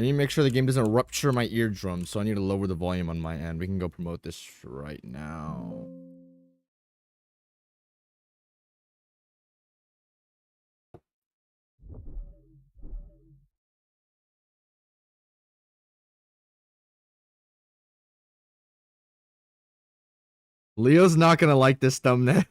I need to make sure the game doesn't rupture my eardrums, so I need to lower the volume on my end. We can go promote this right now. Leo's not gonna like this thumbnail.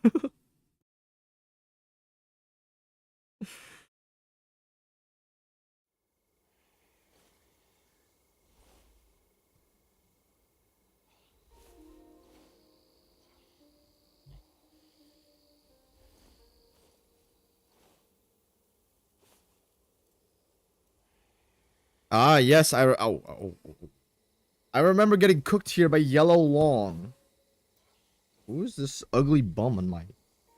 Ah, yes, I remember getting cooked here by Yellow Long. Who's this ugly bum on my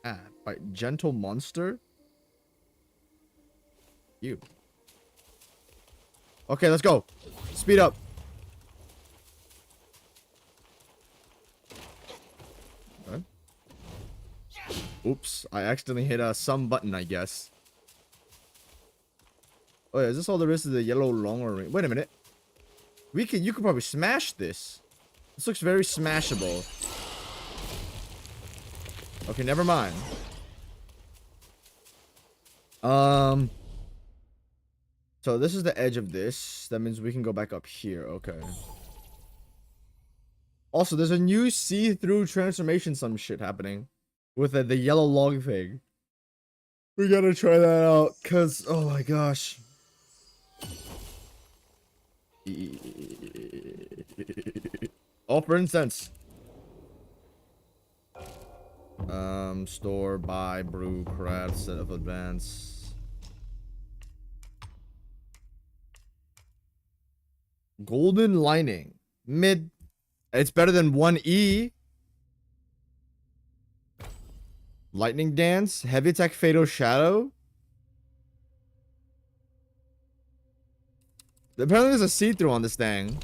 ad? By Gentle Monster? You. Okay, let's go. Speed up. Okay. Oops, I accidentally hit some button, I guess. Oh yeah, is this all there is to the Yellow Long ring? Wait a minute. You could probably smash this. This looks very smashable. Okay, never mind. So this is the edge of this. That means we can go back up here. Okay. Also, there's a new see-through transformation, some shit happening with the yellow log thing. We gotta try that out, cause oh my gosh. All for incense. Store, buy, brew, craft, set of advance. Golden lining. Mid. It's better than 1E. Lightning dance. Heavy attack, fatal shadow. Apparently there's a see-through on this thing.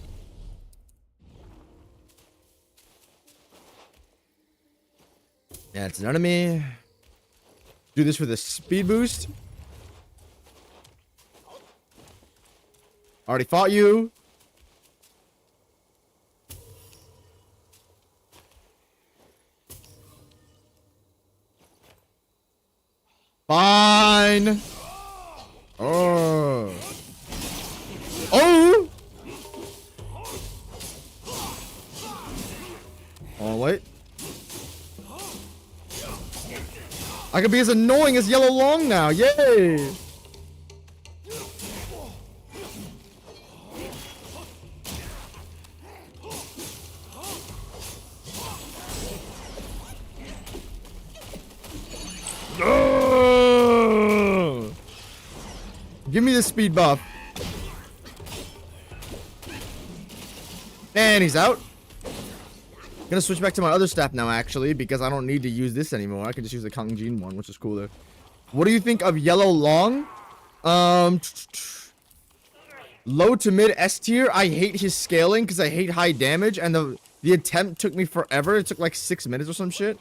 Yeah, it's an enemy. Do this with a speed boost. Already fought you. Fine. Oh. Oh. Oh, wait. I can be as annoying as Yellow Long now. Yay. Give me the speed buff. And he's out. Gonna switch back to my other staff now, actually, because I don't need to use this anymore. I can just use the Kangjin one, which is cooler. What do you think of Yellow Long? Low to mid S tier. I hate his scaling because I hate high damage, and the attempt took me forever. It took like 6 minutes or some shit.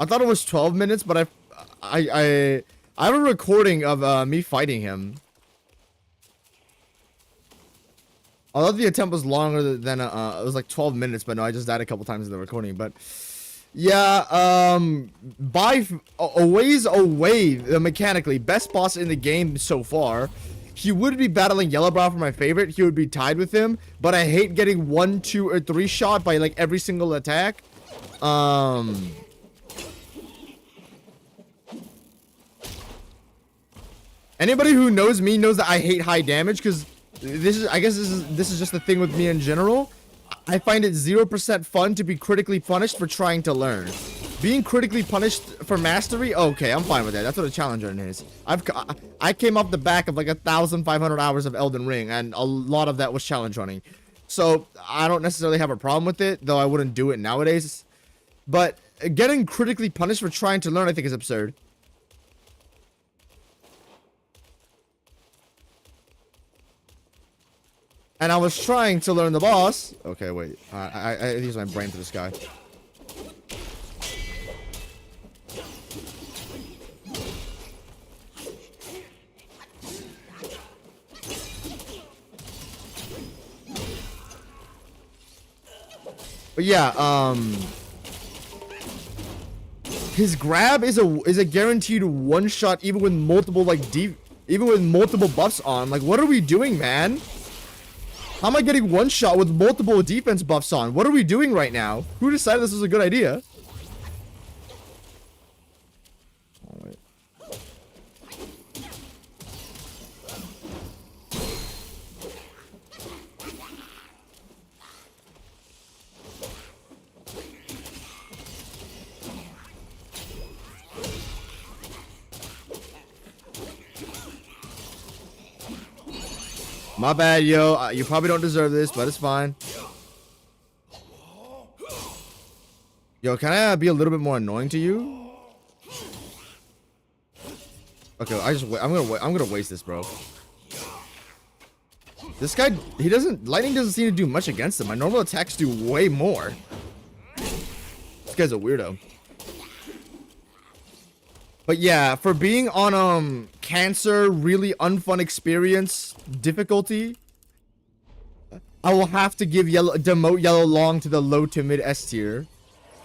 I thought it was 12 minutes, but I have a recording of me fighting him. I thought the attempt was longer than it was like 12 minutes, but no, I just died a couple times in the recording. But yeah, by a ways away, mechanically best boss in the game so far. He would be battling Yellowbrow for my favorite. He would be tied with him, but I hate getting 1, 2, or 3 shot by like every single attack. Anybody who knows me knows that I hate high damage because I guess this is just the thing with me in general. I find it 0% fun to be critically punished for trying to learn. Being critically punished for mastery, okay, I'm fine with that. That's what a challenger is. I came off the back of like 1,500 hours of Elden Ring, and a lot of that was challenge running. So I don't necessarily have a problem with it, though I wouldn't do it nowadays. But getting critically punished for trying to learn, I think, is absurd. And I was trying to learn the boss. Okay, wait. I use my brain for this guy. But yeah, his grab is a guaranteed one shot even with multiple like even with multiple buffs on. Like, what are we doing, man? How am I getting one shot with multiple defense buffs on? What are we doing right now? Who decided this was a good idea? Oh, wait. My bad, yo. You probably don't deserve this, but it's fine. Yo, can I be a little bit more annoying to you? Okay, I'm gonna waste this, bro. This guy, lightning doesn't seem to do much against him. My normal attacks do way more. This guy's a weirdo. But yeah, for being on cancer, really unfun experience difficulty, I will have to give demote yellow long to the low to mid S tier.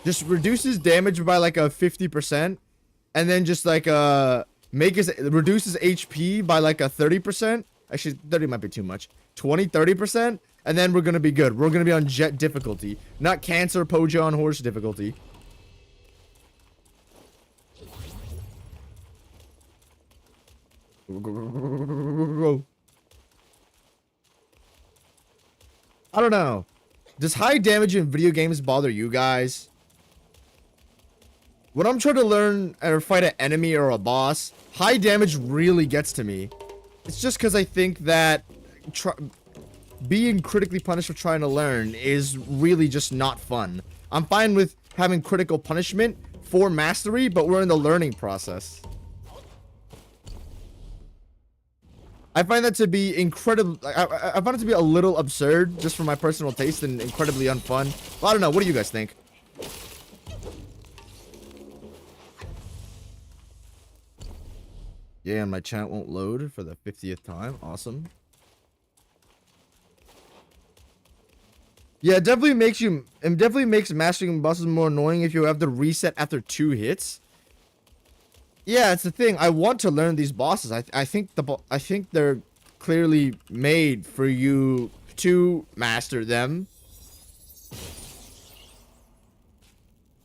Just reduces damage by like a 50%, and then just like reduces HP by like a 30%. Actually, 30 might be too much. 20-30%, and then we're gonna be good. We're gonna be on jet difficulty, not cancer Pojo on horse difficulty. I don't know. Does high damage in video games bother you guys? When I'm trying to learn or fight an enemy or a boss, high damage really gets to me. It's just because I think that being critically punished for trying to learn is really just not fun. I'm fine with having critical punishment for mastery, but we're in the learning process. I find that to be incredible. I find it to be a little absurd, just for my personal taste, and incredibly unfun. Well, I don't know. What do you guys think? Yeah, and my chat won't load for the 50th time. Awesome. Yeah, it definitely makes mastering bosses more annoying if you have to reset after 2 hits. Yeah, it's the thing. I want to learn these bosses. I think they're clearly made for you to master them.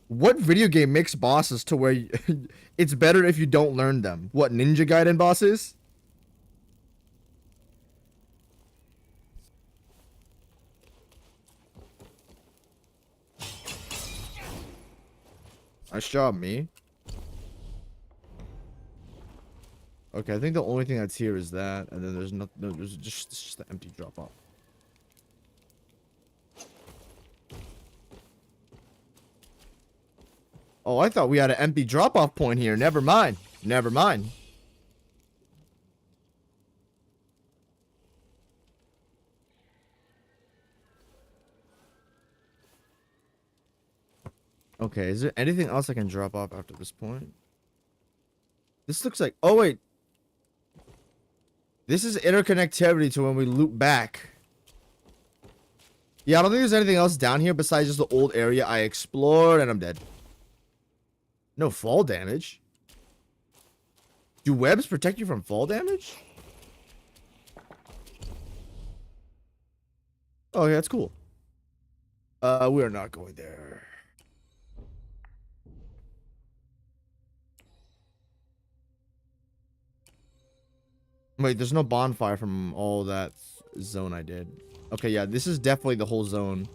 What video game makes bosses to where it's better if you don't learn them? What, Ninja Gaiden bosses? Nice job, me. Okay, I think the only thing that's here is that, and then there's there's just the empty drop off. Oh, I thought we had an empty drop off point here. Never mind. Never mind. Okay, is there anything else I can drop off after this point? This looks like, oh wait. This is interconnectivity to when we loop back. Yeah, I don't think there's anything else down here besides just the old area I explored, and I'm dead. No fall damage. Do webs protect you from fall damage? Oh, yeah, that's cool. We are not going there. Wait, there's no bonfire from all that zone I did. Okay, yeah, this is definitely the whole zone.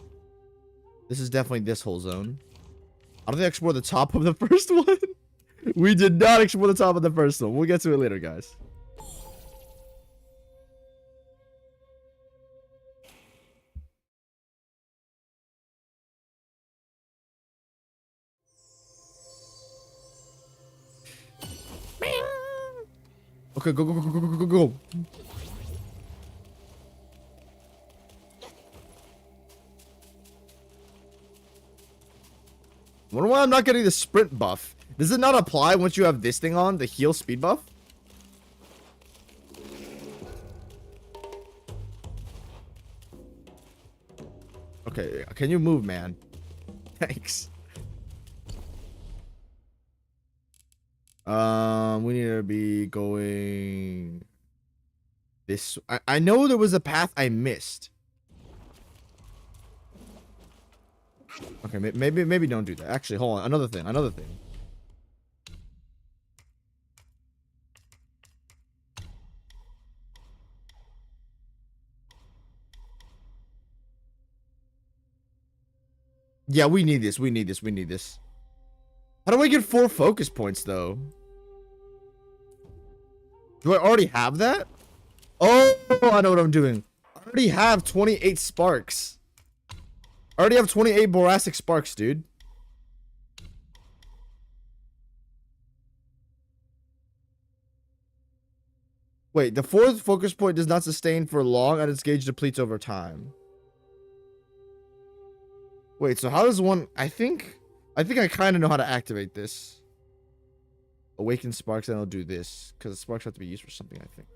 This is definitely this whole zone. I don't think I explored the top of the first one. We did not explore the top of the first one. We'll get to it later, guys. Okay, go, go, go, go, go, go, go. I wonder why I'm not getting the sprint buff. Does it not apply once you have this thing on, the heal speed buff? Okay, can you move, man? Thanks. We need to be going this. I know there was a path I missed. Okay, maybe don't do that. Actually, hold on. Another thing. Yeah, we need this. How do I get 4 focus points though? Do I already have that? Oh, I know what I'm doing. I already have 28 sparks. I already have 28 Boracic sparks, dude. Wait, the 4th focus point does not sustain for long and its gauge depletes over time. Wait, so how does one... I think I kind of know how to activate this. Awaken sparks, and I'll do this. Because sparks have to be used for something, I think.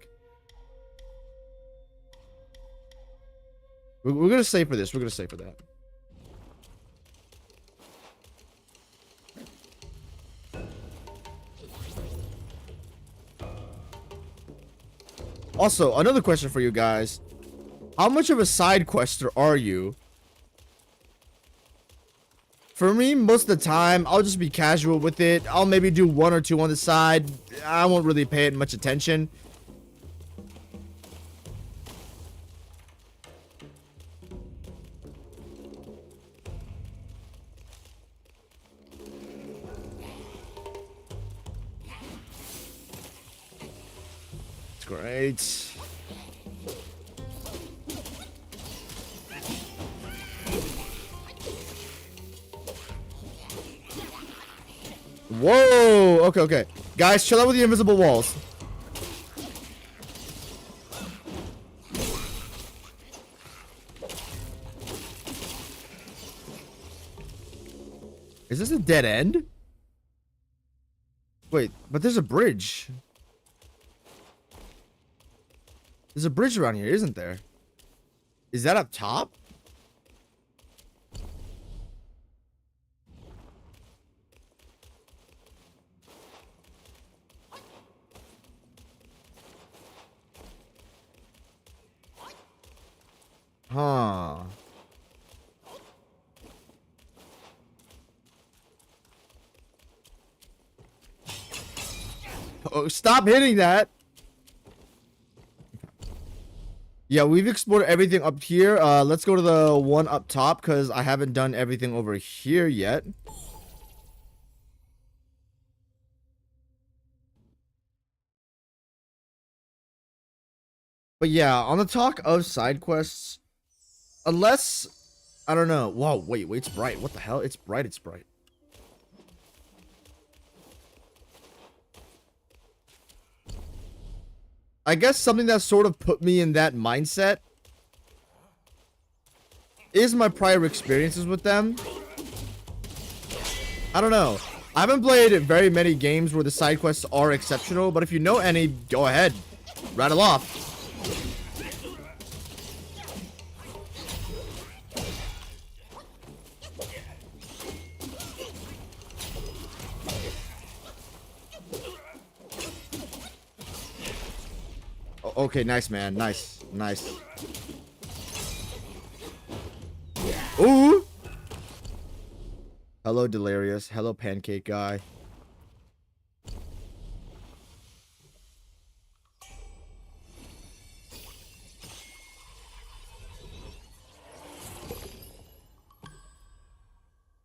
We're going to save for this. We're going to save for that. Also, another question for you guys. How much of a side quester are you? For me, most of the time, I'll just be casual with it. I'll maybe do 1 or 2 on the side. I won't really pay it much attention. It's great. Whoa! Okay. Guys, chill out with the invisible walls. Is this a dead end? Wait, but there's a bridge. There's a bridge around here, isn't there? Is that up top? Huh. Oh, stop hitting that. Yeah, we've explored everything up here. Let's go to the one up top because I haven't done everything over here yet. But yeah, on the talk of side quests, unless, I don't know. Whoa, wait, it's bright. What the hell? It's bright. I guess something that sort of put me in that mindset is my prior experiences with them. I don't know. I haven't played very many games where the side quests are exceptional, but if you know any, go ahead. Rattle off. Okay, nice, man. Nice. Ooh! Hello, Delirious. Hello, Pancake Guy.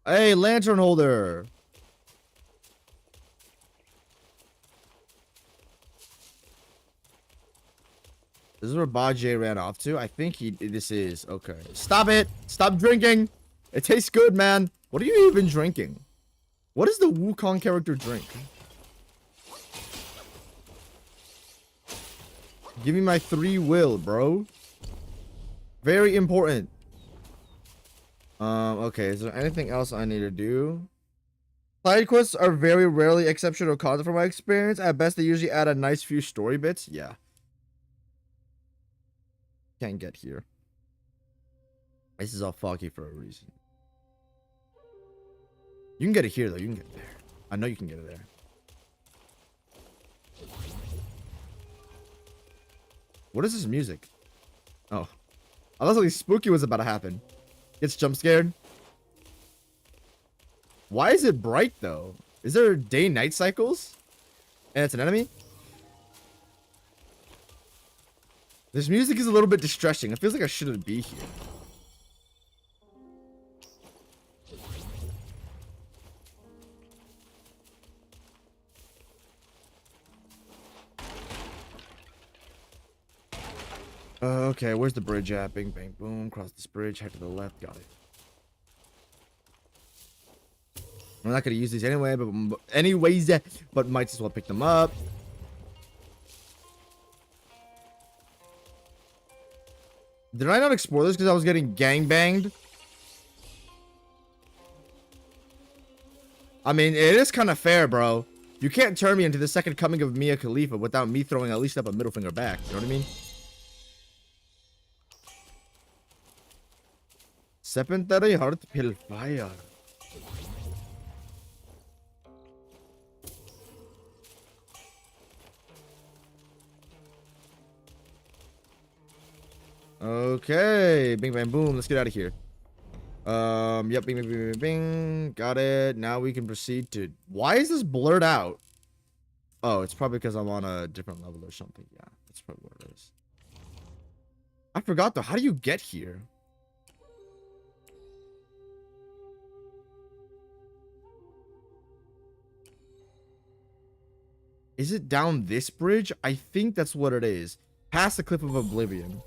Hey, Lantern Holder! This is where Bajie ran off to. I think this is. Okay. Stop it! Stop drinking! It tastes good, man. What are you even drinking? What does the Wukong character drink? Give me my 3 will, bro. Very important. Okay. Is there anything else I need to do? Side quests are very rarely exceptional content from my experience. At best, they usually add a nice few story bits. Yeah. Can't get here. This is all foggy for a reason. You can get it here, though. You can get it there. I know you can get it there. What is this music? Oh. I thought something spooky was about to happen. Gets jump scared. Why is it bright, though? Is there day-night cycles? And it's an enemy? This music is a little bit distressing. It feels like I shouldn't be here. Okay, where's the bridge at? Bing, bang, boom. Cross this bridge. Head to the left. Got it. I'm not gonna use these anyway, but might as well pick them up. Did I not explore this because I was getting gangbanged? I mean, it is kind of fair, bro. You can't turn me into the second coming of Mia Khalifa without me throwing at least up a middle finger back. You know what I mean? Secondary heart pill fire. Okay, bing bang boom. Let's get out of here. Yep, bing bing bing bing bing. Got it. Now we can proceed to. Why is this blurred out? Oh, it's probably because I'm on a different level or something. Yeah, that's probably what it is. I forgot though. How do you get here? Is it down this bridge? I think that's what it is. Past the Cliff of Oblivion.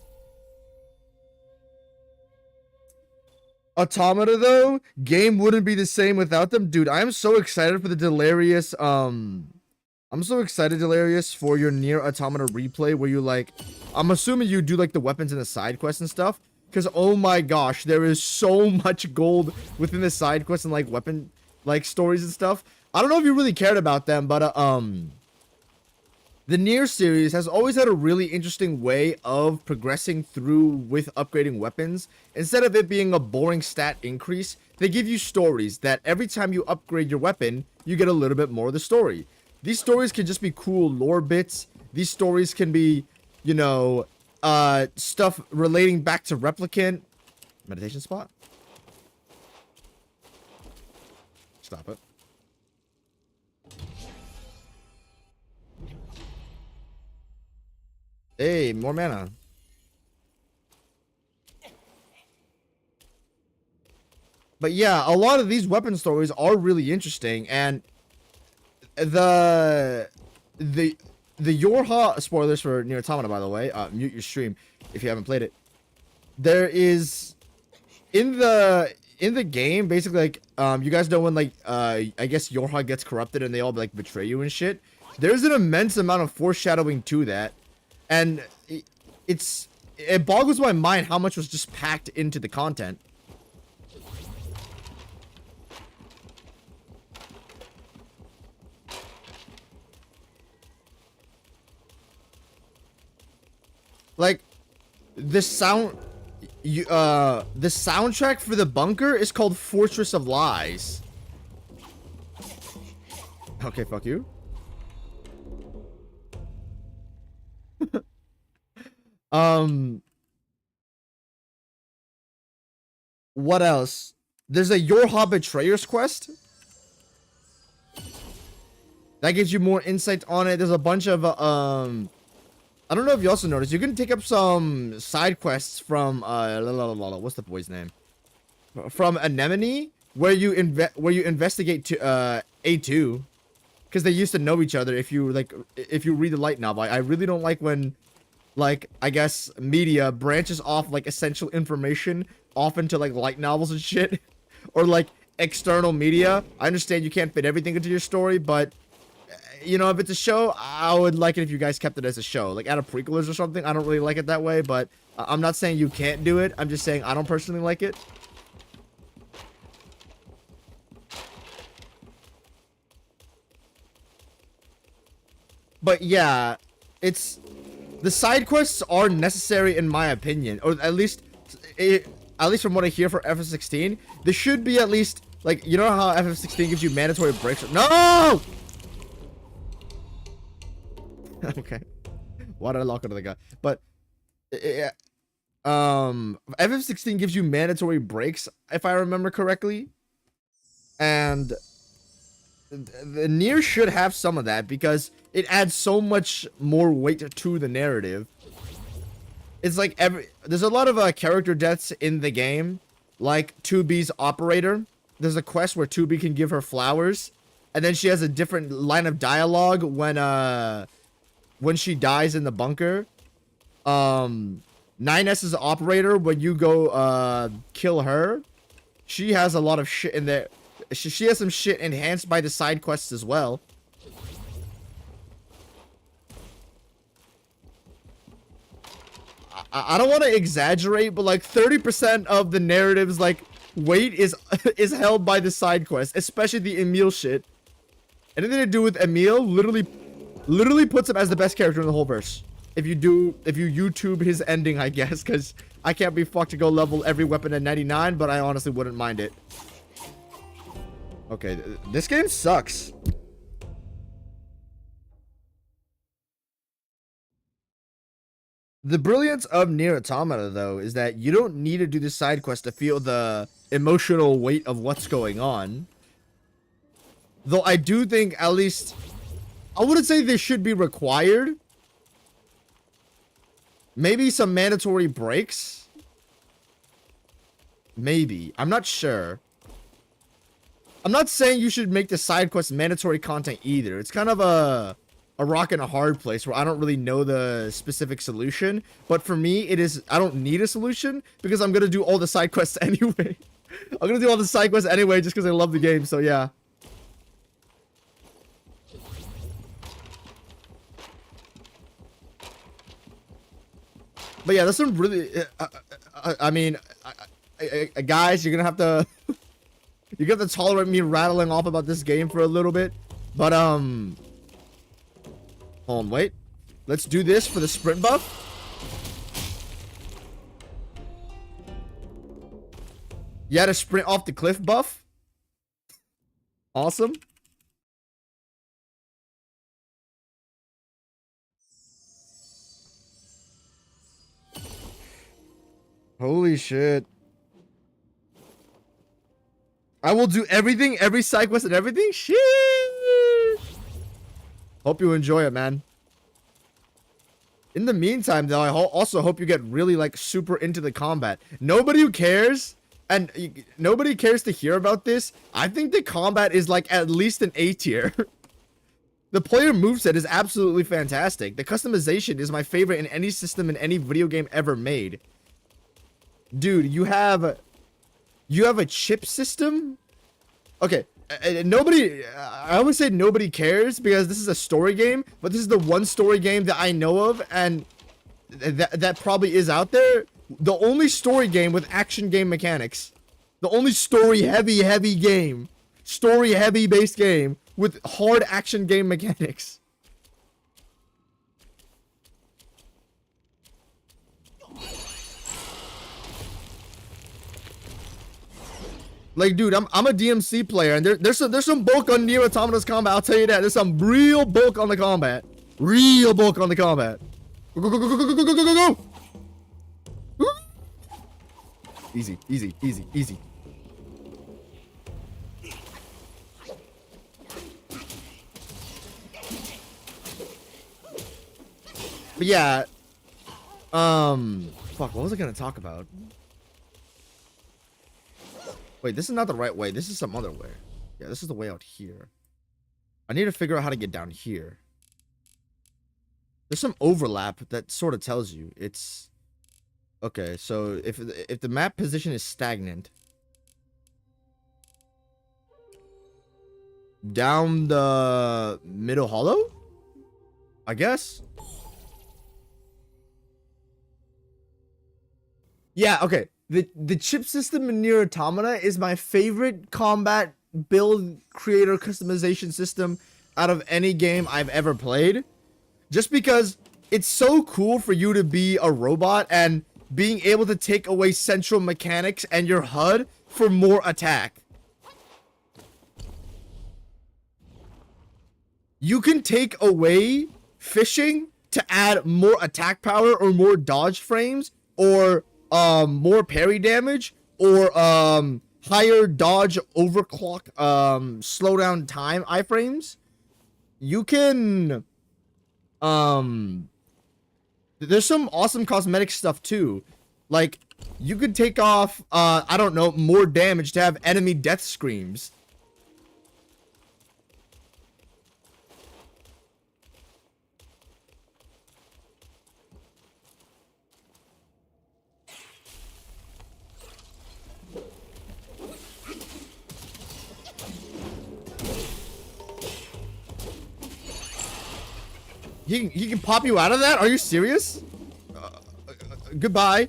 Automata though, game wouldn't be the same without them. Dude, I am so excited for the Delirious, I'm so excited, Delirious, for your Nier Automata replay where you like, I'm assuming you do like the weapons and the side quests and stuff. Because oh my gosh, there is so much gold within the side quests and like weapon like stories and stuff. I don't know if you really cared about them, but the Nier series has always had a really interesting way of progressing through with upgrading weapons. Instead of it being a boring stat increase, they give you stories that every time you upgrade your weapon, you get a little bit more of the story. These stories can just be cool lore bits. These stories can be, you know, stuff relating back to Replicant. Meditation spot? Stop it. Hey, more mana. But yeah, a lot of these weapon stories are really interesting, and the Yorha spoilers for Nier Automata, by the way. Mute your stream if you haven't played it. There is in the game, basically, like you guys know when like I guess Yorha gets corrupted and they all like betray you and shit. There's an immense amount of foreshadowing to that. And it boggles my mind how much was just packed into the content. Like the soundtrack for the bunker is called Fortress of Lies. Okay, fuck you. What else? There's a Yorha Betrayer's quest that gives you more insight on it. There's a bunch of I don't know if you also noticed, you can take up some side quests from what's the boy's name? From Anemone, where you investigate to A2, because they used to know each other. If you read the light novel, I really don't like when, like, I guess media branches off like essential information off into like light novels and shit, or like external media. I understand you can't fit everything into your story, but you know, if it's a show, I would like it if you guys kept it as a show, like out of prequelers or something. I don't really like it that way, but I'm not saying you can't do it. I'm just saying I don't personally like it. But yeah, the side quests are necessary in my opinion, or at least from what I hear for FF16, there should be at least Like, you know how FF16 gives you mandatory breaks? No! Okay. Why did I lock onto the guy? But, yeah. FF16 gives you mandatory breaks, if I remember correctly. And the Nier should have some of that because it adds so much more weight to the narrative. It's like there's a lot of character deaths in the game, like 2B's operator. There's a quest where 2B can give her flowers, and then she has a different line of dialogue when she dies in the bunker. 9S's operator, when you go kill her, she has a lot of shit in there. She has some shit enhanced by the side quests as well. I don't want to exaggerate, but like 30% of the narrative's like weight is held by the side quest, especially the Emil shit. Anything to do with Emil literally puts him as the best character in the whole verse. If you YouTube his ending, I guess, because I can't be fucked to go level every weapon at 99, but I honestly wouldn't mind it. Okay, this game sucks. The brilliance of Nier Automata, though, is that you don't need to do the side quest to feel the emotional weight of what's going on. Though I do think, at least, I wouldn't say they should be required. Maybe some mandatory breaks. Maybe. I'm not sure. I'm not saying you should make the side quest mandatory content either. It's kind of a rock and a hard place where I don't really know the specific solution. But for me, it is, I don't need a solution because I'm going to do all the side quests anyway. I'm going to do all the side quests anyway just because I love the game. So yeah. But yeah, there's some really, I mean, guys, you're going to have to, you're going to have to tolerate me rattling off about this game for a little bit. But, hold on, wait. Let's do this for the sprint buff. You had a sprint off the cliff buff. Awesome. Holy shit. I will do everything, every side quest and everything. Shit. Hope you enjoy it, man. In the meantime, though, I also hope you get really, like, super into the combat. Nobody who cares, and nobody cares to hear about this. I think the combat is, like, at least an A tier. The player moveset is absolutely fantastic. The customization is my favorite in any system in any video game ever made. Dude, you have a chip system? Okay. Nobody, I always say nobody cares because this is a story game, but this is the one story game that I know of, and that probably is out there. The only story game with action game mechanics. The only story heavy game. Story heavy based game with hard action game mechanics. Like, dude, I'm a DMC player, and there's some bulk on Nier Automata's combat. I'll tell you that. There's some real bulk on the combat. Real bulk on the combat. Go, go, go, go, go, go, go, go, go, go. Easy, easy, easy, easy. But yeah, fuck, what was I gonna talk about? Wait, this is not the right way. This is some other way. Yeah, this is the way out here. I need to figure out how to get down here. There's some overlap that sort of tells you. It's... Okay, so if the map position is stagnant... Down the middle hollow? I guess? Yeah, okay. The chip system in Nier Automata is my favorite combat build creator customization system out of any game I've ever played. Just because it's so cool for you to be a robot and being able to take away central mechanics and your HUD for more attack. You can take away fishing to add more attack power or more dodge frames or more parry damage or higher dodge overclock slowdown time iframes. You can there's some awesome cosmetic stuff too. Like you could take off I don't know, more damage to have enemy death screams. He can pop you out of that? Are you serious? Goodbye.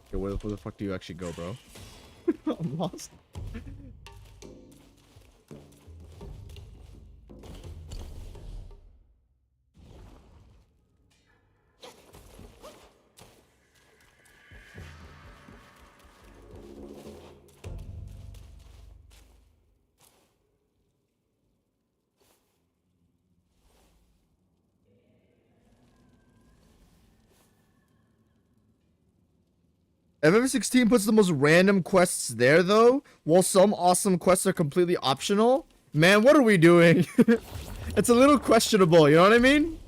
Okay, where the fuck do you actually go, bro? I'm lost. FF16 puts the most random quests there, though, while some awesome quests are completely optional. Man, what are we doing? It's a little questionable, you know what I mean?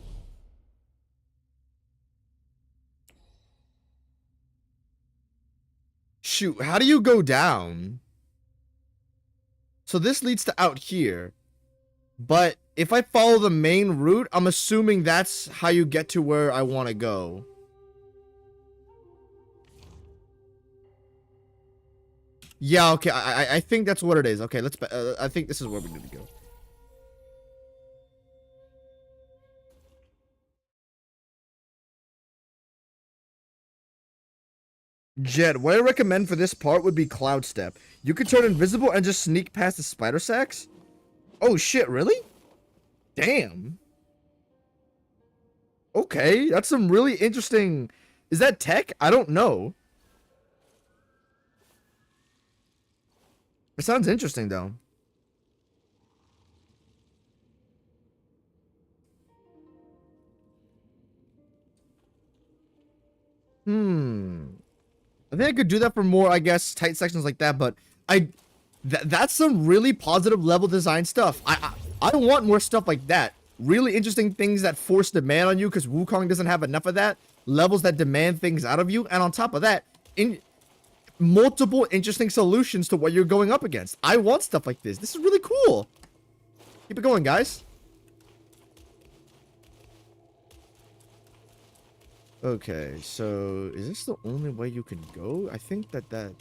Shoot, how do you go down? So this leads to out here. But if I follow the main route, I'm assuming that's how you get to where I want to go. Yeah, okay, I think that's what it is. Okay, let's, I think this is where we need to go. Jed, what I recommend for this part would be Cloud Step. You could turn invisible and just sneak past the spider sacks. Oh shit, really? Damn. Okay, that's some really interesting... Is that tech? I don't know. It sounds interesting, though. I think I could do that for more, I guess, tight sections like that, but that's some really positive level design stuff. I want more stuff like that. Really interesting things that force demand on you, because Wukong doesn't have enough of that. Levels that demand things out of you, and on top of that, multiple interesting solutions to what you're going up against. I want stuff like this. This is really cool. Keep it going, guys. Okay, so is this the only way you can go? I think that...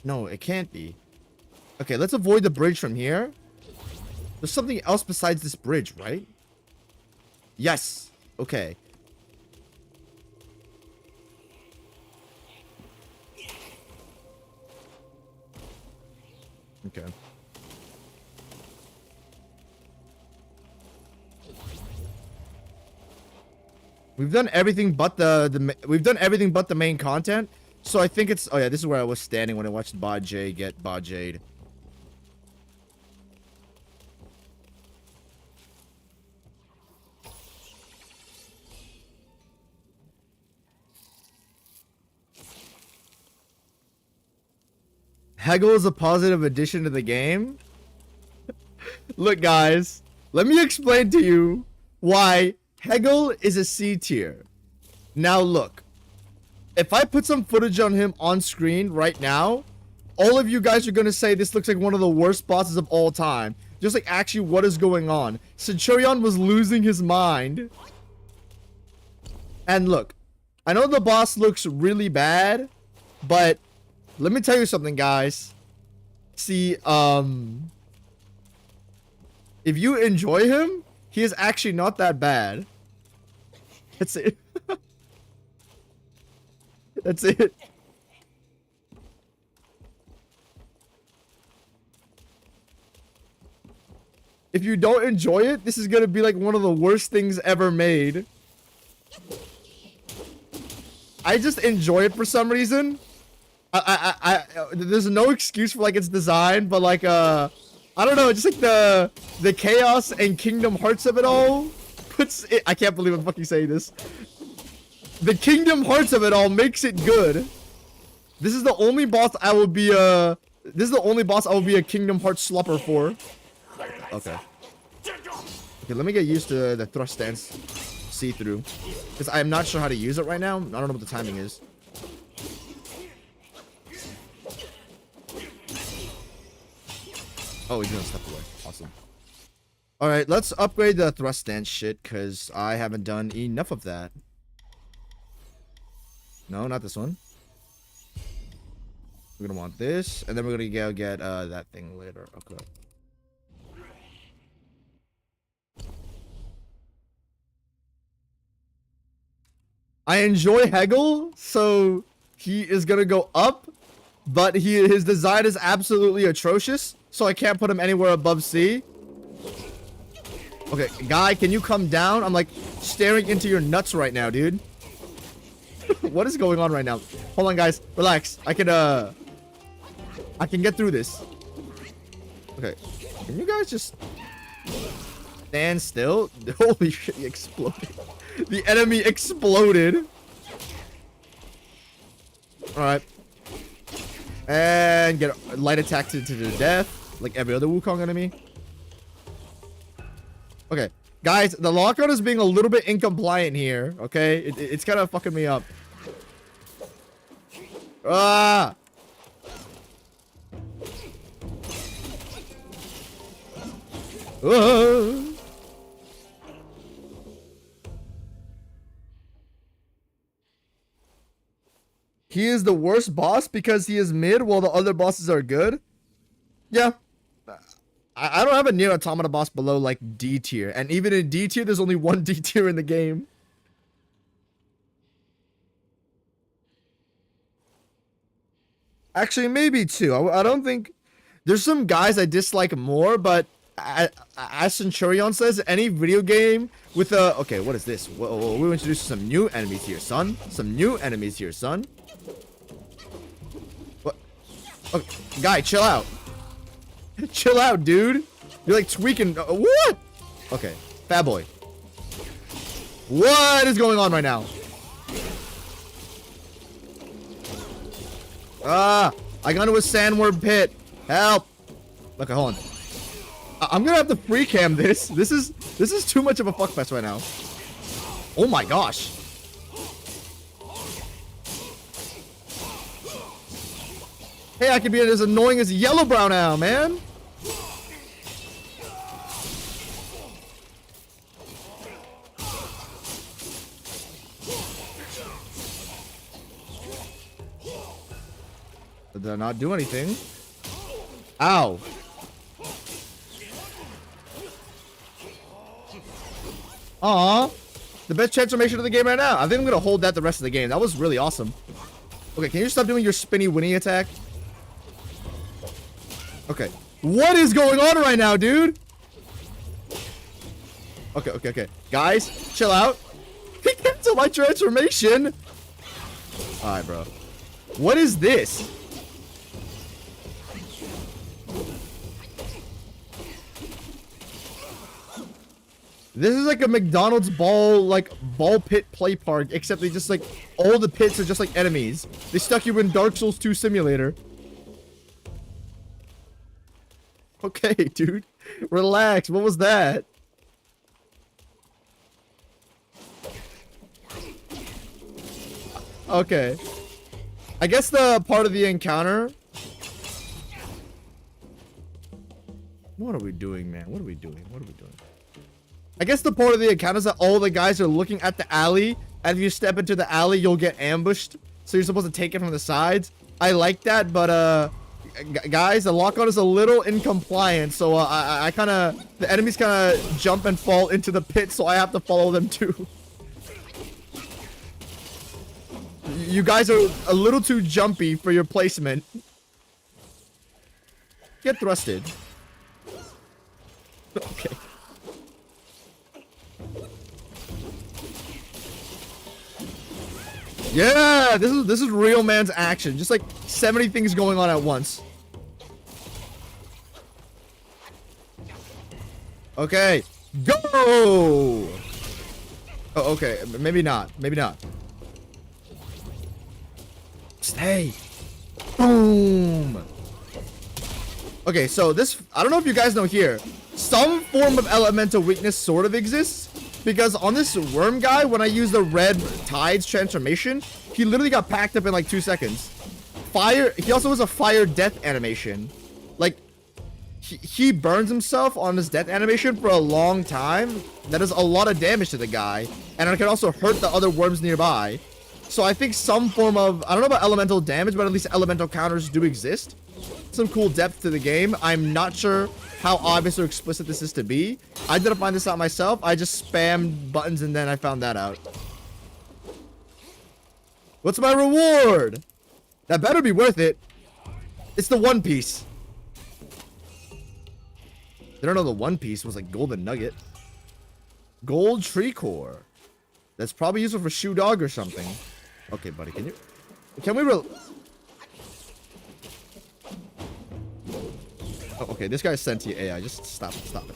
No, it can't be. Okay, let's avoid the bridge from here. There's something else besides this bridge, right? Yes. Okay. Okay. We've done everything but the main content. So I think it's... Oh yeah, this is where I was standing when I watched Bod J get Bod Jade. Hegel is a positive addition to the game. Look, guys, let me explain to you why Hegel is a C tier. Now, look, if I put some footage on him on screen right now, all of you guys are going to say this looks like one of the worst bosses of all time. Just like, actually, what is going on? Centurion was losing his mind. And look, I know the boss looks really bad, but let me tell you something, guys. See, if you enjoy him, he is actually not that bad. That's it. That's it. If you don't enjoy it, this is gonna be like one of the worst things ever made. I just enjoy it for some reason. There's no excuse for like its design, but like I don't know, just like the chaos and Kingdom Hearts of it all puts it. I can't believe I'm fucking saying this. The Kingdom Hearts of it all makes it good. This is the only boss I will be a Kingdom Hearts slupper for. Okay. Okay, let me get used to the thrust stance see-through, because I'm not sure how to use it right now. I don't know what the timing is. Oh, he's gonna step away. Awesome. All right, let's upgrade the thrust stance shit, because I haven't done enough of that. No, not this one. We're gonna want this, and then we're gonna go get that thing later. Okay. I enjoy Hegel, so he is gonna go up, but his design is absolutely atrocious, so I can't put him anywhere above C. Okay, guy, can you come down? I'm like staring into your nuts right now, dude. What is going on right now? Hold on, guys. Relax. I can get through this. Okay. Can you guys just stand still? Holy shit, he exploded. The enemy exploded. Alright. And get a light attack to the death, like every other Wukong enemy. Okay. Guys, the lockout is being a little bit incompliant here, okay? It's kind of fucking me up. Ah! He is the worst boss because he is mid while the other bosses are good? Yeah. I don't have a Nier Automata boss below like D tier. And even in D tier, there's only one D tier in the game. Actually, maybe two. I don't think... There's some guys I dislike more, but as Centurion says, any video game with a... Okay, what is this? Whoa, we introduced some new enemies here, son. Some new enemies here, son. What? Okay, guy, chill out. Chill out, dude. You're like tweaking. What? Okay, fat boy. What is going on right now? Ah, I got into a sandworm pit. Help. Okay, hold on. I'm gonna have to free cam this. This is too much of a fuckfest right now. Oh my gosh. Hey, I can be as annoying as Yellow Brown now, man. Did I not do anything? Ow. Aw. The best transformation of the game right now. I think I'm gonna hold that the rest of the game. That was really awesome. Okay, can you stop doing your spinny winnie attack? Okay. What is going on right now, dude? Okay. Guys, chill out. He canceled my transformation. Alright, bro. What is this? This is like a McDonald's ball pit play park, except they just like, all the pits are just like enemies. They stuck you in Dark Souls 2 simulator. Okay, dude. Relax. What was that? Okay. I guess the part of the encounter... What are we doing, man? What are we doing? I guess the part of the encounter is that all the guys are looking at the alley, and if you step into the alley, you'll get ambushed. So you're supposed to take it from the sides. I like that, but guys, the lockout is a little incompliant, so I kind of... The enemies kind of jump and fall into the pit, so I have to follow them too. You guys are a little too jumpy for your placement. Get thrusted. Okay. Yeah, this is real man's action. Just like 70 things going on at once. Okay, go! Oh, okay, maybe not. Maybe not. Stay. Boom. Okay, so this, I don't know if you guys know here, some form of elemental weakness sort of exists. Because on this worm guy, when I use the red tides transformation, he literally got packed up in like 2 seconds. Fire, he also has a fire death animation. Like, he burns himself on his death animation for a long time. That does a lot of damage to the guy. And it can also hurt the other worms nearby. So I think some form of, I don't know about elemental damage, but at least elemental counters do exist. Some cool depth to the game. I'm not sure how obvious or explicit this is to be. I didn't find this out myself. I just spammed buttons and then I found that out. What's my reward? That better be worth it. It's the One Piece. They don't know the One Piece was like golden nugget. Gold tree core. That's probably useful for shoe dog or something. Okay, buddy, can we oh, okay, this guy's sentient AI. Just stop it, stop it.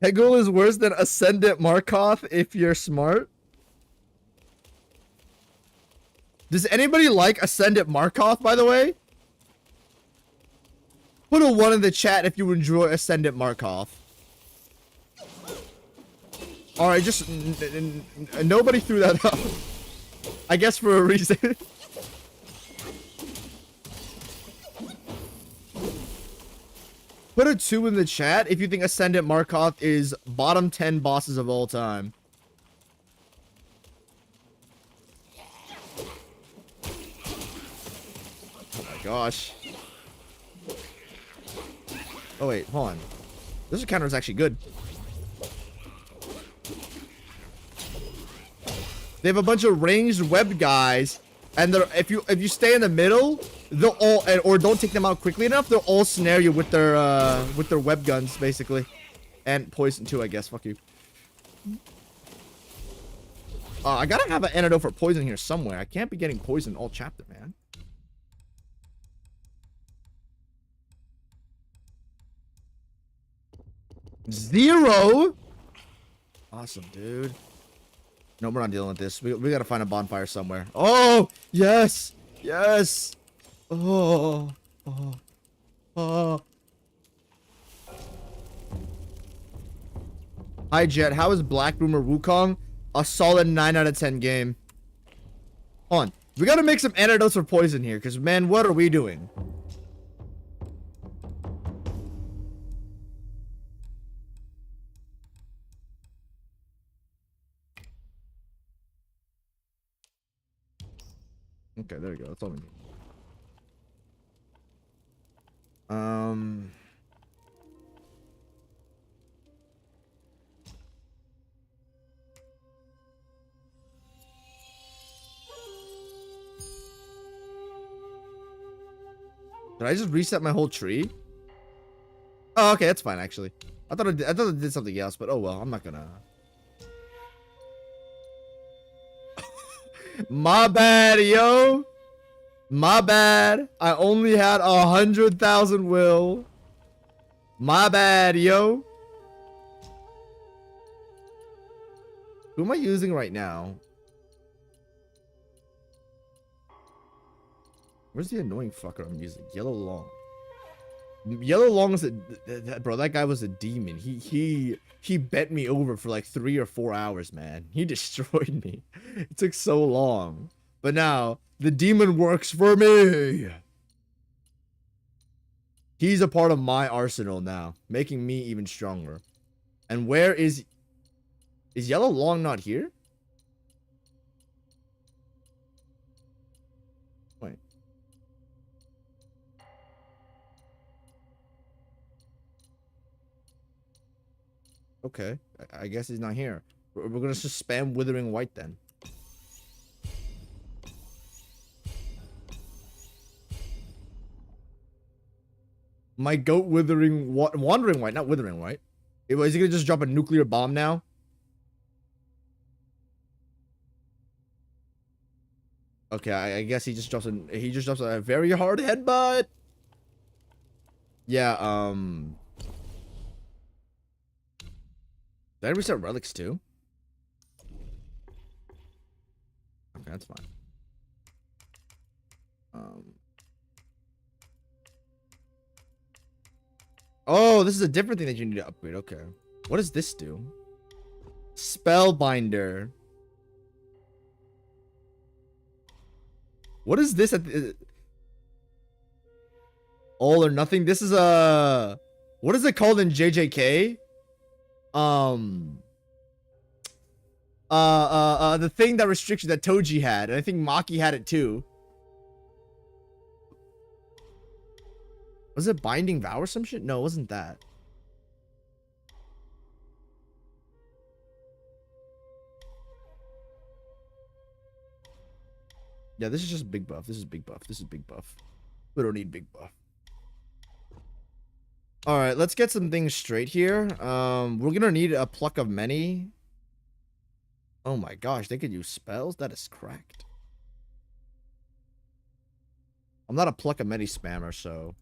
Hegel is worse than Ascendant Markoth if you're smart. Does anybody like Ascendant Markoth, by the way? Put a 1 in the chat if you enjoy Ascendant Markoth. Alright, just... nobody threw that up. I guess for a reason. Put a 2 in the chat if you think Ascendant Markoth is bottom 10 bosses of all time. Oh my gosh. Oh wait, hold on. This counter is actually good. They have a bunch of ranged web guys, and they're, if you stay in the middle, they'll all, or don't take them out quickly enough, they'll all snare you with their web guns basically, and poison too, I guess. Fuck you. I gotta have an antidote for poison here somewhere. I can't be getting poisoned all chapter, man. Zero. Awesome, dude. No, we're not dealing with this. We gotta find a bonfire somewhere. Oh, yes. Yes. Oh. Oh. Oh. Hi, Jet. How is Black Boomer Wukong? A solid 9 out of 10 game. Hold on. We gotta make some antidotes for poison here, because, man, what are we doing? Okay, there we go. That's all we need. Did I just reset my whole tree? Oh, okay, that's fine actually. I thought it did something else, but oh well. I'm not gonna. My bad, yo. My bad. I only had 100,000 will. My bad, yo. Who am I using right now? Where's the annoying fucker I'm using? Yellow Long. Yellow Long is a bro. That guy was a demon. He bent me over for like 3 or 4 hours, man. He destroyed me. It took so long, but now the demon works for me. He's a part of my arsenal now, making me even stronger. And where is Yellow Long not here? Wait. Okay. I guess he's not here. We're gonna just spam Withering White then. My goat Wandering White, not Withering White. Is he gonna just drop a nuclear bomb now? Okay, I guess he just drops a very hard headbutt. Yeah, did I reset relics too? Okay, that's fine. Oh, this is a different thing that you need to upgrade. Okay. What does this do? Spellbinder. What is this at the... All or nothing? This is a... What is it called in JJK? The thing that restricts that Toji had. And I think Maki had it too. Was it Binding Vow or some shit? No, it wasn't that. Yeah, this is just big buff. This is big buff. This is big buff. We don't need big buff. All right, let's get some things straight here. We're gonna need a pluck of many. Oh my gosh, they could use spells? That is cracked. I'm not a pluck of many spammer, so...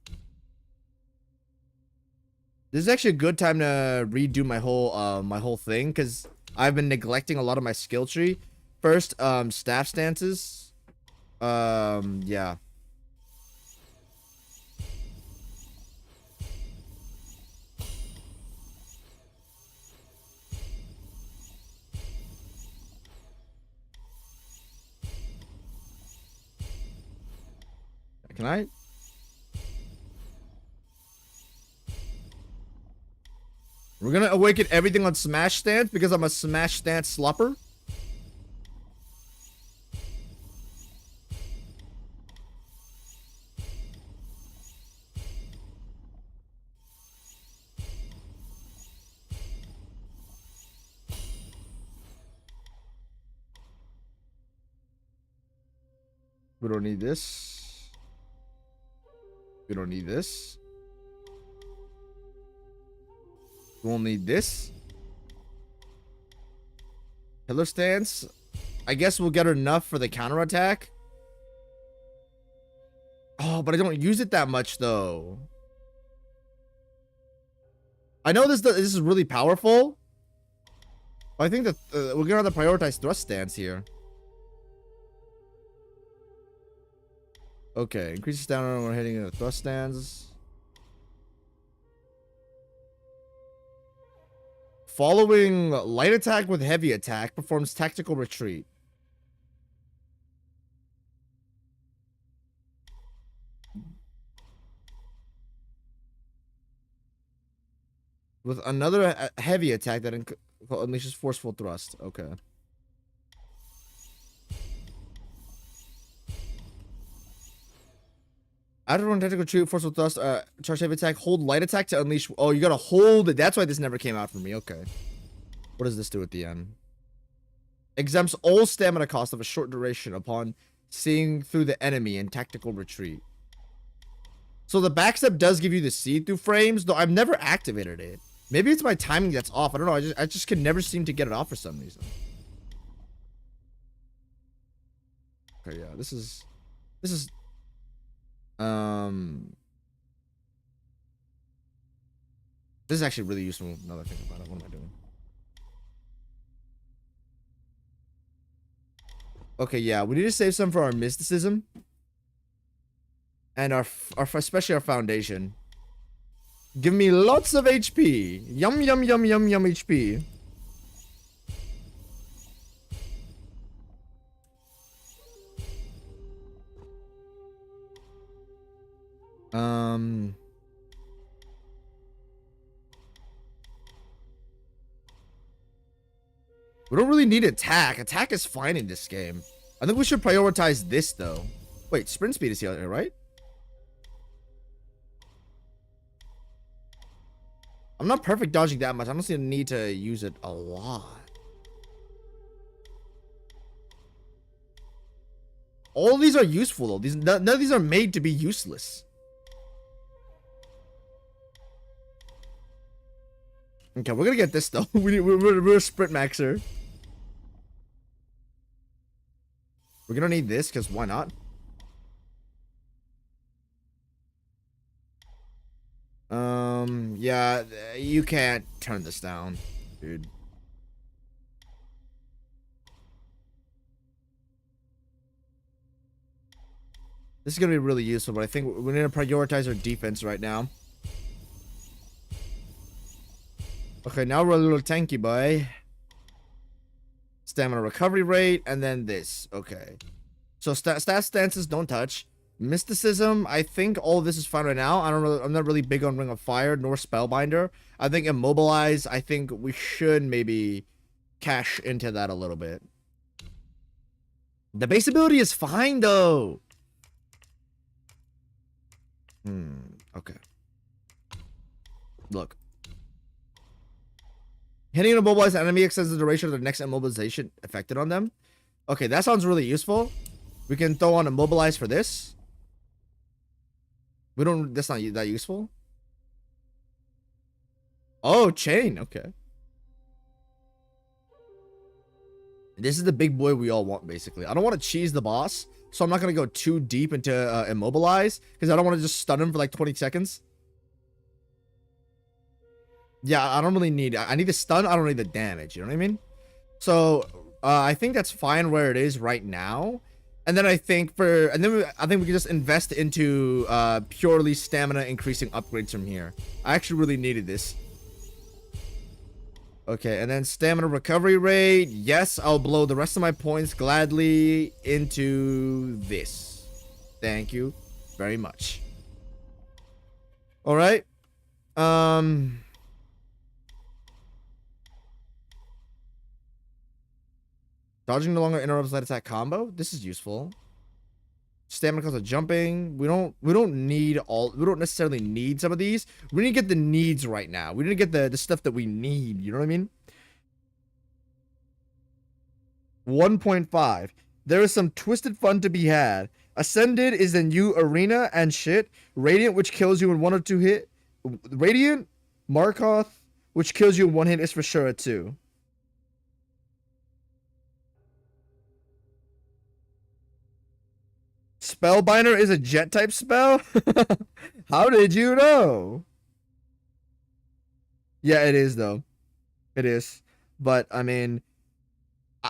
This is actually a good time to redo my whole thing, because I've been neglecting a lot of my skill tree. First, staff stances. Yeah. Can I? We're gonna awaken everything on smash stance because I'm a smash stance slupper. We don't need this. We don't need this. We'll need this. Pillar stance. I guess we'll get enough for the counterattack. Oh, but I don't use it that much though. I know this is really powerful. But I think that we're gonna have to prioritize thrust stance here. Okay, increases stamina when hitting a thrust stance. Following light attack with heavy attack performs tactical retreat. With another heavy attack that unleashes forceful thrust. Okay. After one tactical retreat, forceful thrust, charge heavy attack, hold light attack to unleash. Oh, you gotta hold it. That's why this never came out for me. Okay. What does this do at the end? Exempts all stamina cost of a short duration upon seeing through the enemy in tactical retreat. So the backstep does give you the see-through frames, though I've never activated it. Maybe it's my timing that's off. I don't know. I just can never seem to get it off for some reason. Okay, yeah. This is this is actually really useful now that I think about it. What am I doing? Okay, yeah, we need to save some for our mysticism. And our especially our foundation. Give me lots of HP. Yum, yum, yum, yum, yum HP. We don't really need attack. Attack is fine in this game. I think we should prioritize this, though. Wait, sprint speed is here, right? I'm not perfect dodging that much. I don't see a need to use it a lot. All of these are useful though. None of these are made to be useless. Okay, we're gonna get this though. We're a sprint maxer. We're gonna need this because why not? Yeah, you can't turn this down, dude. This is gonna be really useful, but I think we need to prioritize our defense right now. Okay, now we're a little tanky, boy. Stamina recovery rate, and then this. Okay. So stat stances don't touch. Mysticism, I think all of this is fine right now. I'm not really big on Ring of Fire nor Spellbinder. I think Immobilize, I think we should maybe cash into that a little bit. The base ability is fine though. Okay. Look. Hitting an immobilized enemy extends the duration of the next immobilization affected on them. Okay, that sounds really useful. We can throw on Immobilize for this. That's not that useful. Oh, Chain, okay. This is the big boy we all want, basically. I don't want to cheese the boss, so I'm not going to go too deep into Immobilize, because I don't want to just stun him for like 20 seconds. Yeah, I don't really need... I need the stun, I don't need the damage, you know what I mean? So, I think that's fine where it is right now. And then I think I think we can just invest into purely stamina increasing upgrades from here. I actually really needed this. Okay, and then stamina recovery rate. Yes, I'll blow the rest of my points gladly into this. Thank you very much. All right. Dodging no longer interrupts light attack combo. This is useful. Stamina comes with jumping. We don't necessarily need some of these. We need to get the needs right now. We need to get the stuff that we need. You know what I mean? 1.5. There is some twisted fun to be had. Ascended is a new arena and shit. Radiant, which kills you in 1 or 2 hit. Radiant, Markoth, which kills you in 1 hit, is for sure a 2. Spellbinder is a jet type spell? How did you know? Yeah, it is though. It is. But I mean,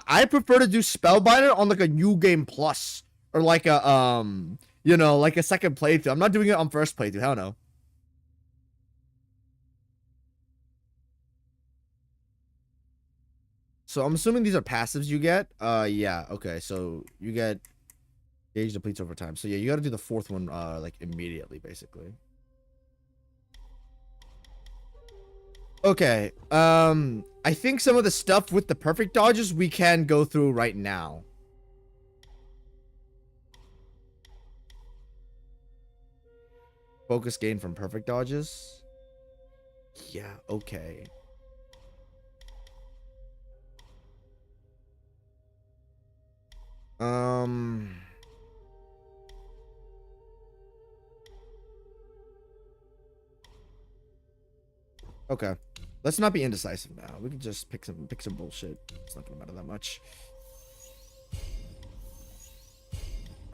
I prefer to do Spellbinder on like a new game plus or like a you know, like a second playthrough. I'm not doing it on first playthrough. Hell no. So I'm assuming these are passives you get. Yeah, okay. So you get gauge depletes over time. So yeah, you got to do the 4th one like immediately, basically. Okay. I think some of the stuff with the perfect dodges we can go through right now. Focus gain from perfect dodges. Yeah, okay. Okay. Let's not be indecisive now. We can just pick some bullshit. It's not gonna matter that much.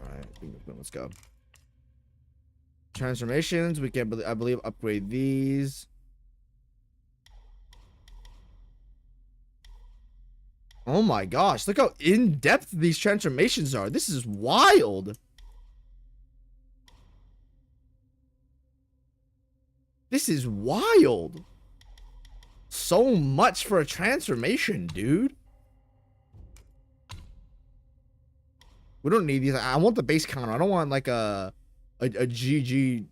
Alright, let's go. Transformations, we can, I believe, upgrade these. Oh my gosh, look how in-depth these transformations are. This is wild. This is wild. So much for a transformation, dude. We don't need these. I want the base counter. I don't want like a GG.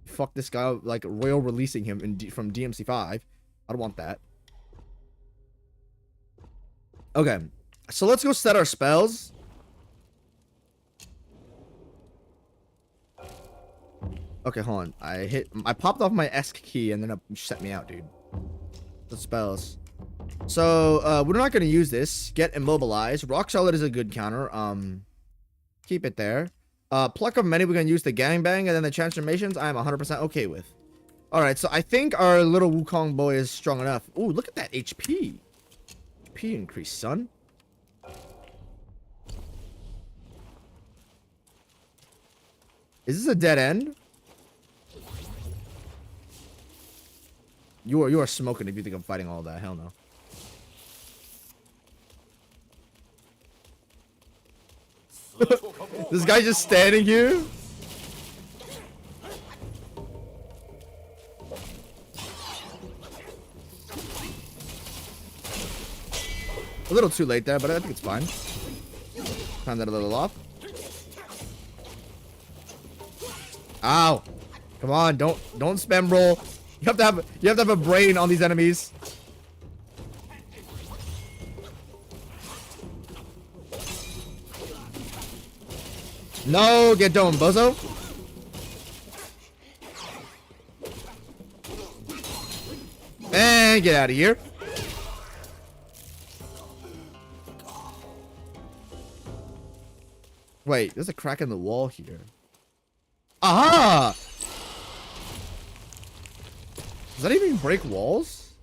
Fuck this guy, like royal releasing him from DMC5. I don't want that. Okay, so let's go set our spells. Okay, hold on. I popped off my ESC key and then it set me out, dude. The spells. So, we're not gonna use this. Get immobilized. Rock solid is a good counter. Keep it there. Pluck of many, we're gonna use the gangbang, and then the transformations I am 100% okay with. Alright, so I think our little Wukong boy is strong enough. Ooh, look at that HP. HP increase, son. Is this a dead end? You are smoking if you think I'm fighting all that. Hell no. This guy just standing here? A little too late there, but I think it's fine. Time that a little off. Ow! Come on, don't spam roll. You have to have a brain on these enemies. No, get dome, bozo. And get out of here. Wait, there's a crack in the wall here. Aha! Does that even break walls?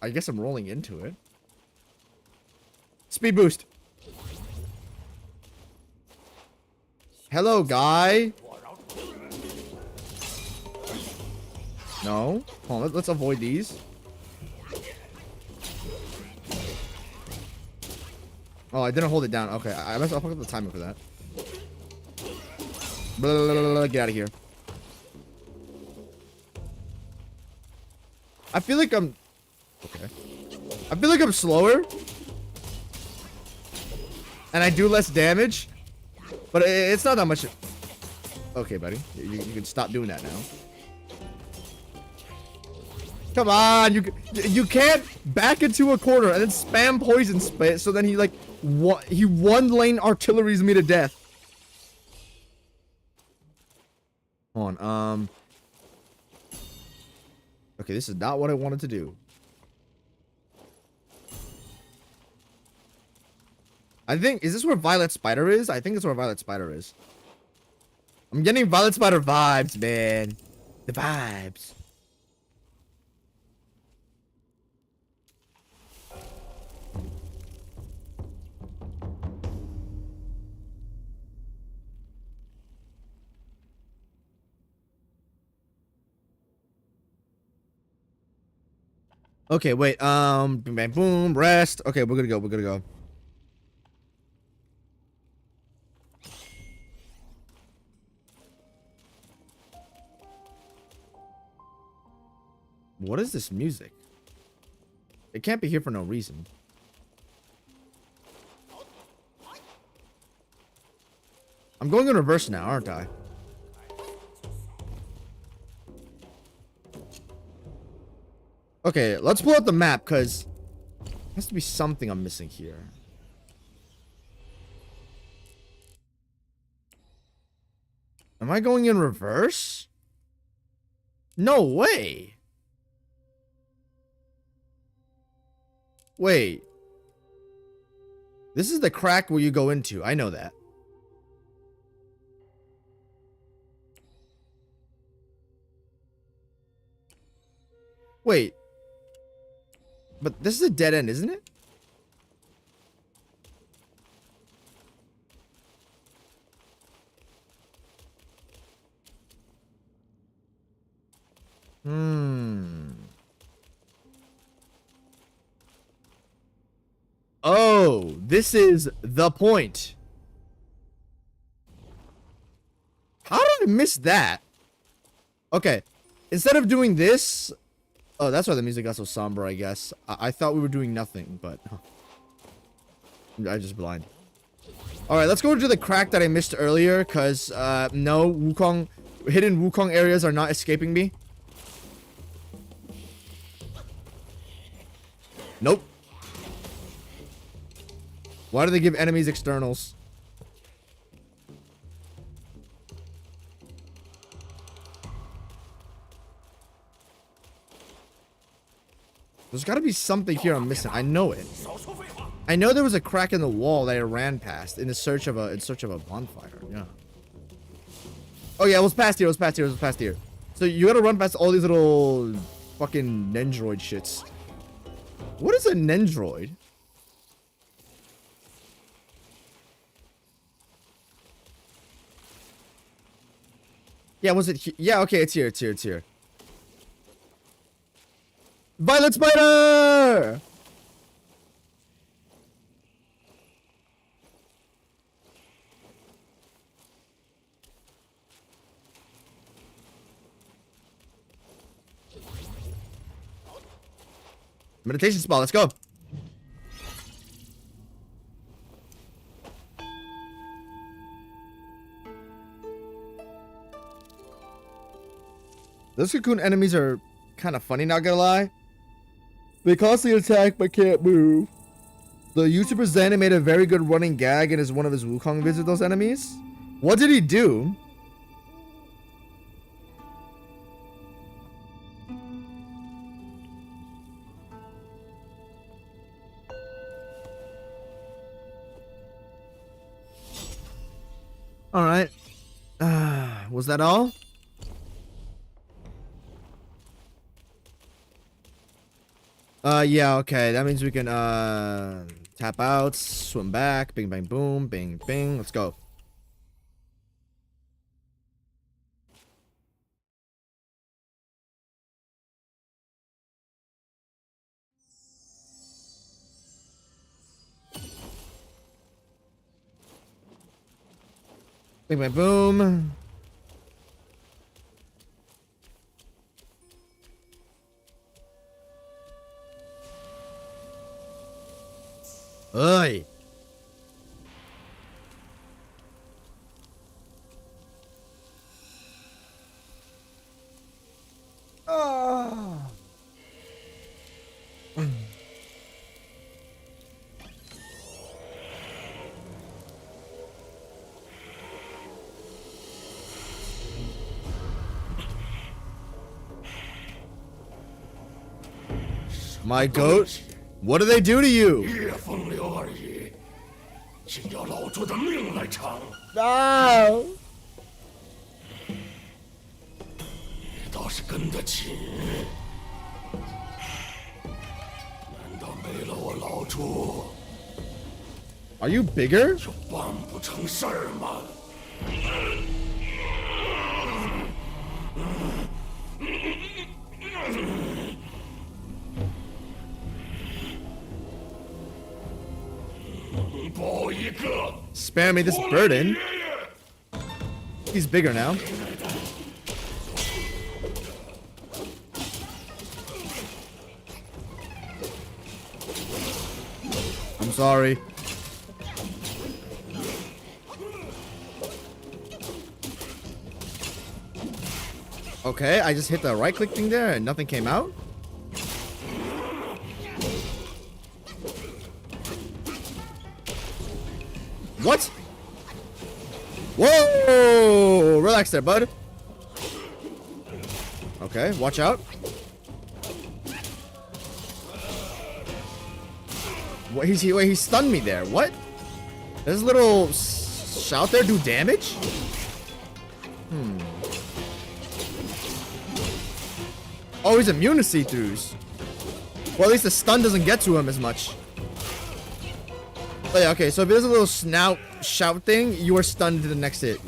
I guess I'm rolling into it. Speed boost. Hello, guy. No. Hold on, let's avoid these. Oh, I didn't hold it down. Okay, I'll fuck up the timer for that. Blah, blah, blah, blah, get out of here. I feel like I'm... Okay. I feel like I'm slower. And I do less damage. But it's not that much... Okay, buddy. You can stop doing that now. Come on! You can't back into a corner and then spam poison spit so then he like... He one lane artilleries me to death. Hold on, okay, this is not what I wanted to do. I think, is this where Violet Spider is? I think it's where Violet Spider is. I'm getting Violet Spider vibes, man. The vibes. Okay, wait, boom, bam, boom, rest. Okay, we're gonna go. What is this music? It can't be here for no reason. I'm going in reverse now, aren't I? Okay, let's pull out the map, because there has to be something I'm missing here. Am I going in reverse? No way. Wait. This is the crack where you go into. I know that. Wait. But this is a dead end, isn't it? Oh, this is the point. How did I miss that? Okay. Instead of doing this... Oh, that's why the music got so somber, I guess. I thought we were doing nothing, but... I just blind. Alright, let's go to the crack that I missed earlier, because, no, Wukong... Hidden Wukong areas are not escaping me. Nope. Why do they give enemies externals? There's got to be something here I'm missing. I know it. I know there was a crack in the wall that I ran past in search of a bonfire. Yeah. Oh yeah, it was past here. It was past here. It was past here. So you gotta run past all these little fucking Nendroid shits. What is a Nendroid? Yeah, was it here? Yeah, okay, it's here, it's here, it's here. Violet spider! Meditation spell, let's go. Those cocoon enemies are kind of funny, not gonna lie. They constantly attack but can't move. The YouTuber Zen made a very good running gag in one of his Wukong visits with those enemies. What did he do? All right. Was that all? Yeah, okay. That means we can, tap out, swim back, bing, bang, boom, bing, bing. Let's go. Bing, bang, boom. Oi. Oh. My goat? What do they do to you? No. 倒是跟得紧，难道没了我老朱 Are you bigger? 就办不成事儿吗？ Spare me this burden. He's bigger now. I'm sorry. Okay, I just hit the right click thing there and nothing came out. What? Whoa! Relax there, bud. Okay, watch out. What? He stunned me there. What? Does this little shout there do damage? Oh, he's immune to see-throughs. Well, at least the stun doesn't get to him as much. Oh, yeah, okay, so if there's a little snout shout thing, you are stunned to the next hit.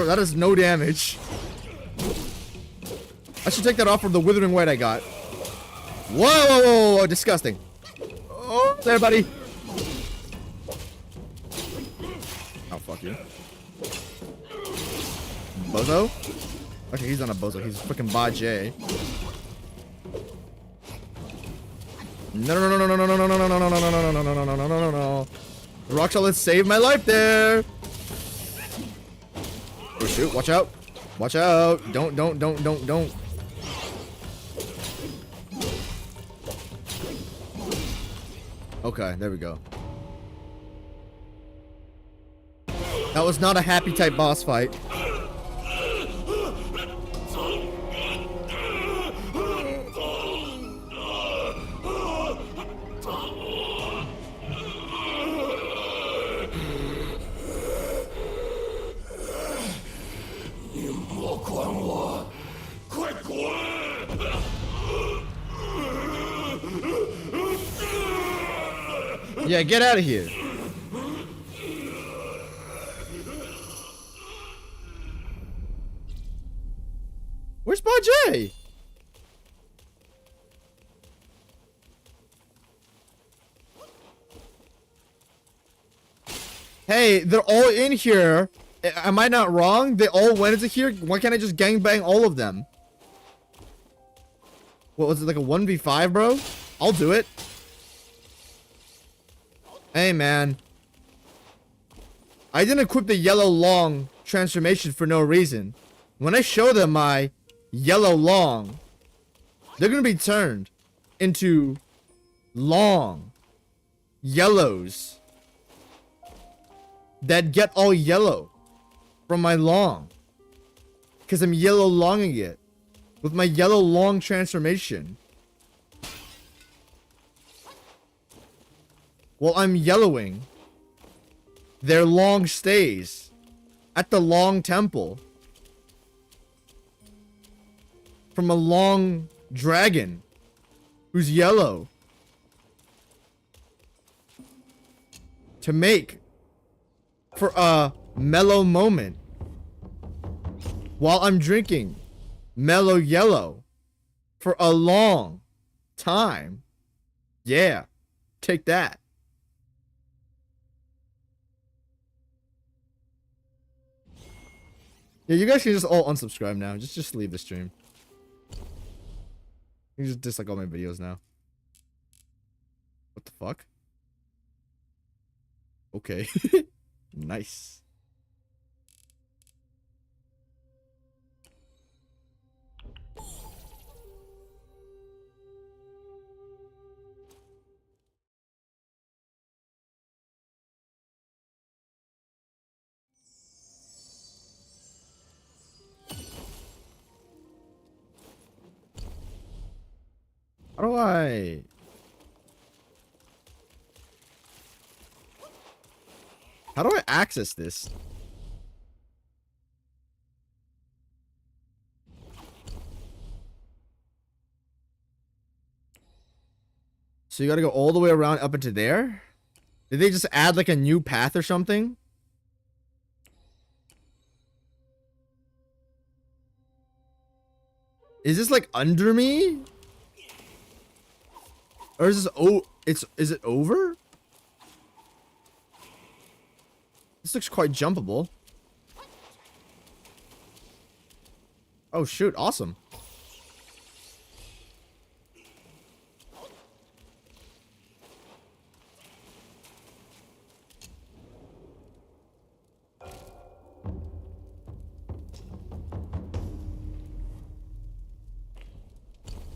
That is no damage. I should take that off from the withering weight I got. Whoa, whoa, whoa, whoa, disgusting. Oh, there, buddy. Oh, fuck you. Bozo? Okay, he's not a bozo. He's freaking Bajay. No, no, no, no, no, no, no, no, no, no, no, no, no, no, no, no, no, no, no, no. Rock solid saved my life there. Oh shoot! Watch out! Watch out! Don't. Okay, there we go. That was not a happy type boss fight. Yeah, get out of here. Where's Bajay? Hey, they're all in here. Am I not wrong? They all went into here. Why can't I just gangbang all of them? What was it, like a 1v5, bro? I'll do it. Hey, man. I didn't equip the yellow long transformation for no reason. When I show them my yellow long, they're gonna be turned into long yellows that get all yellow from my long, because I'm yellow longing it with my yellow long transformation. Well, I'm yellowing their long stays at the long temple from a long dragon who's yellow to make for a mellow moment while I'm drinking mellow yellow for a long time. Yeah, take that. Yeah, you guys can just all unsubscribe now. Just leave the stream. You can just dislike all my videos now. What the fuck? Okay. Nice. How do I access this? So you gotta go all the way around up into there? Did they just add like a new path or something? Is this like under me? Or is this is it over? This looks quite jumpable. Oh shoot, awesome.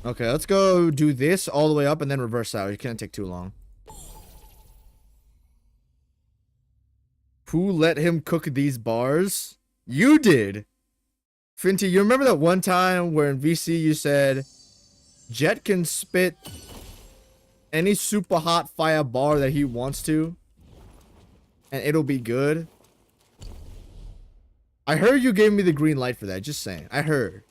Okay, let's go do this all the way up and then reverse out. It can't take too long. Who let him cook these bars? You did! Finty, you remember that one time where in VC you said, Jet can spit any super hot fire bar that he wants to, and it'll be good? I heard you gave me the green light for that, just saying. I heard.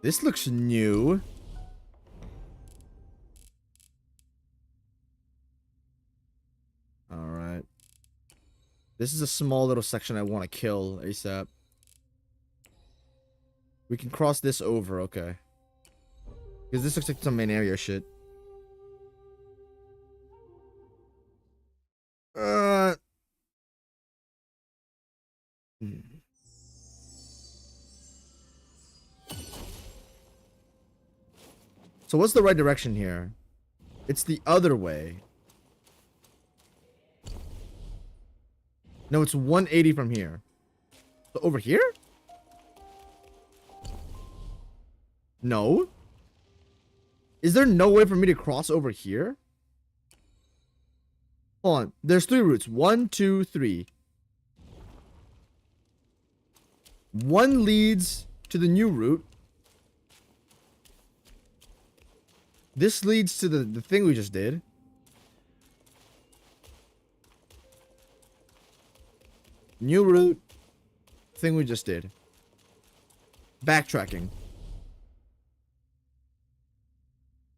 This looks new. Alright. This is a small little section I want to kill ASAP. We can cross this over, okay. Because this looks like some main area shit. So what's the right direction here? It's the other way. No, it's 180 from here. So over here? No. Is there no way for me to cross over here? Hold on. There's 3 routes. 1, 2, 3. One leads to the new route. This leads to the thing we just did. New route. Thing we just did. Backtracking.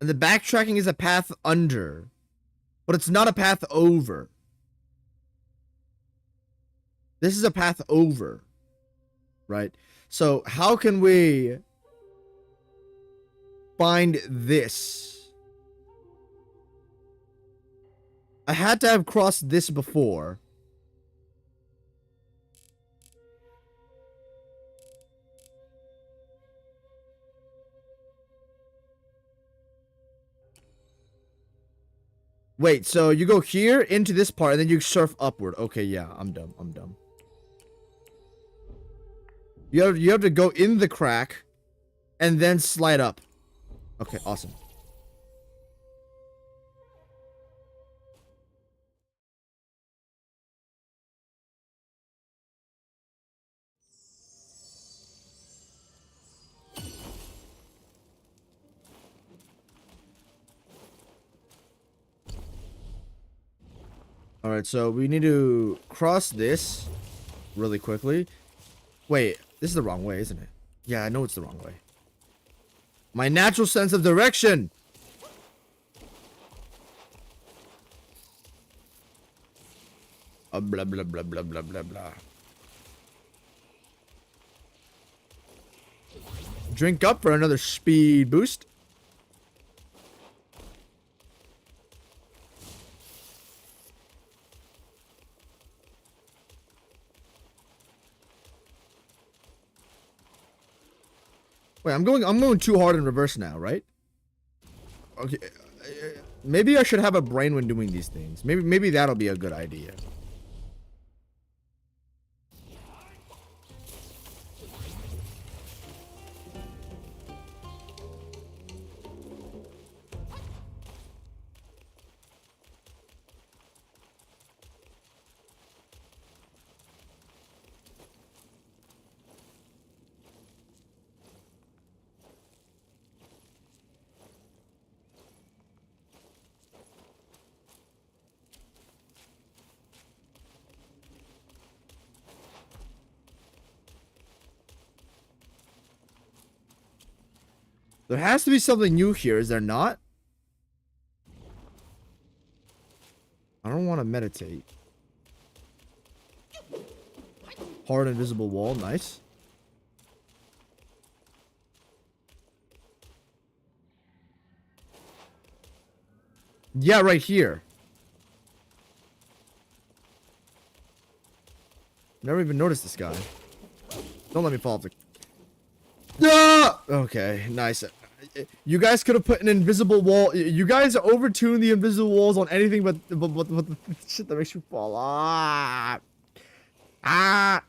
And the backtracking is a path under. But it's not a path over. This is a path over. Right? So how can we find this? I had to have crossed this before. Wait, so you go here into this part and then you surf upward. Okay, yeah, I'm dumb. I'm dumb. You have to go in the crack and then slide up. Okay, awesome. All right, so we need to cross this really quickly. Wait, this is the wrong way, isn't it? Yeah, I know it's the wrong way. My natural sense of direction. Blah, blah, blah, blah, blah, blah, blah. Drink up for another speed boost. Wait, I'm going too hard in reverse now, right? Okay, maybe I should have a brain when doing these things. Maybe that'll be a good idea. There has to be something new here, is there not? I don't want to meditate. Hard invisible wall, nice. Yeah, right here. Never even noticed this guy. Don't let me fall off the... Ah! Okay, nice. You guys could have put an invisible wall. You guys overtune the invisible walls on anything but the shit that makes you fall. Ah! Ah!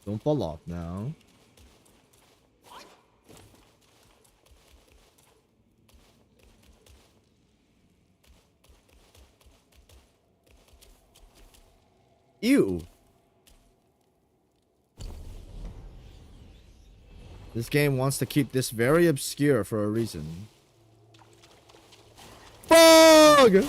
Don't fall off now. Ew. This game wants to keep this very obscure for a reason. Fog!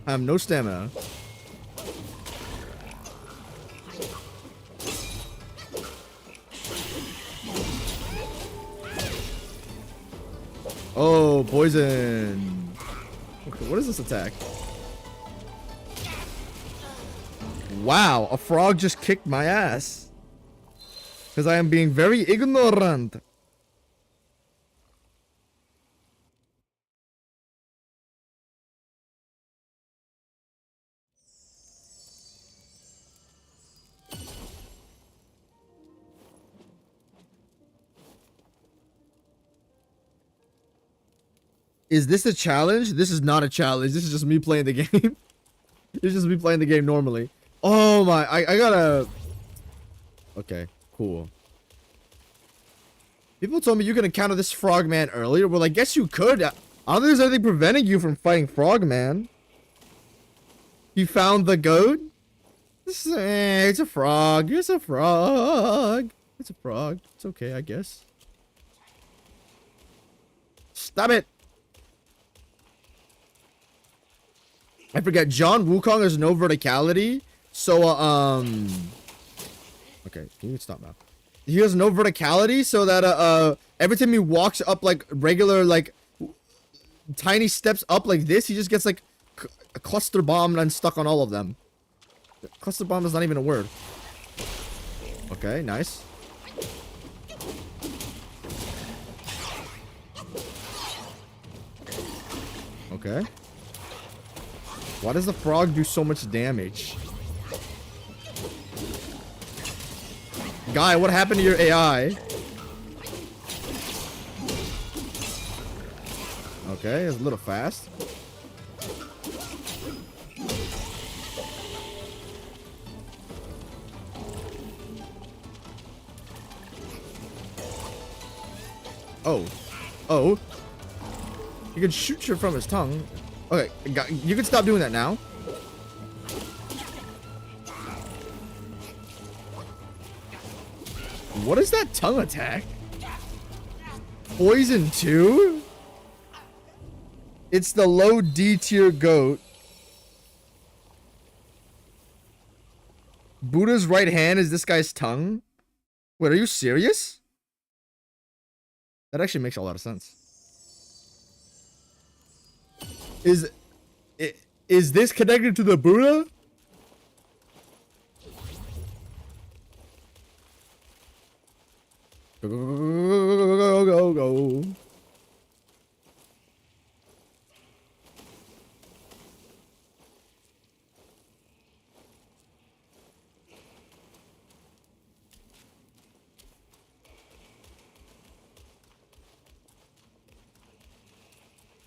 I have no stamina. Oh, poison. Okay, what is this attack? Wow, a frog just kicked my ass. Because I am being very ignorant. Is this a challenge? This is not a challenge. This is just me playing the game. It's just me playing the game normally. Oh my, I gotta... Okay, cool. People told me you could encounter this frogman earlier. Well, I guess you could. I don't think there's anything preventing you from fighting frogman. You found the goat? It's a frog. It's a frog. It's a frog. It's okay, I guess. Stop it. I forget, John Wukong has no verticality, so, okay, can you stop now? He has no verticality, so that, every time he walks up, like, regular, like, tiny steps up like this, he just gets, like, a cluster bomb and stuck on all of them. Cluster bomb is not even a word. Okay, nice. Okay. Why does the frog do so much damage? Guy, what happened to your AI? Okay, it's a little fast. Oh. Oh. You can shoot you from his tongue. Okay, you can stop doing that now. What is that tongue attack? Poison 2? It's the low D tier goat. Buddha's right hand is this guy's tongue? Wait, are you serious? That actually makes a lot of sense. Is this connected to the Buddha? Go, go, go, go, go.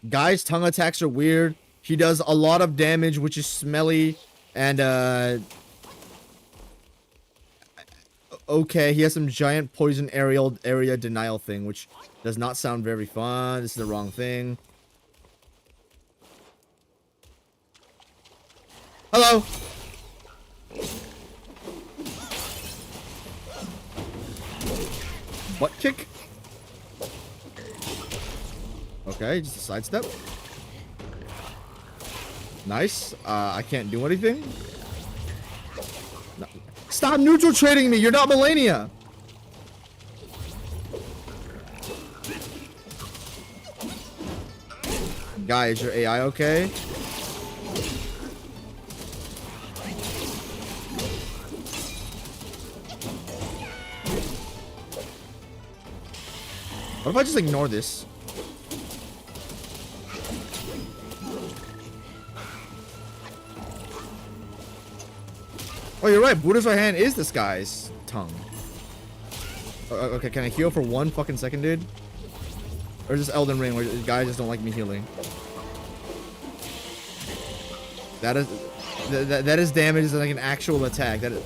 Guy's tongue attacks are weird. He does a lot of damage, which is smelly, and okay, he has some giant poison area denial thing, which does not sound very fun. This is the wrong thing. Hello. Butt kick. Okay, just a sidestep. Nice. I can't do anything. No. Stop neutral trading me. You're not Melania. Guy, is your AI okay? What if I just ignore this? Oh, you're right. Buddha's right hand is this guy's tongue. Okay, can I heal for 1 fucking second, dude? Or just Elden Ring, where guys just don't like me healing. That is damage as like an actual attack. That is.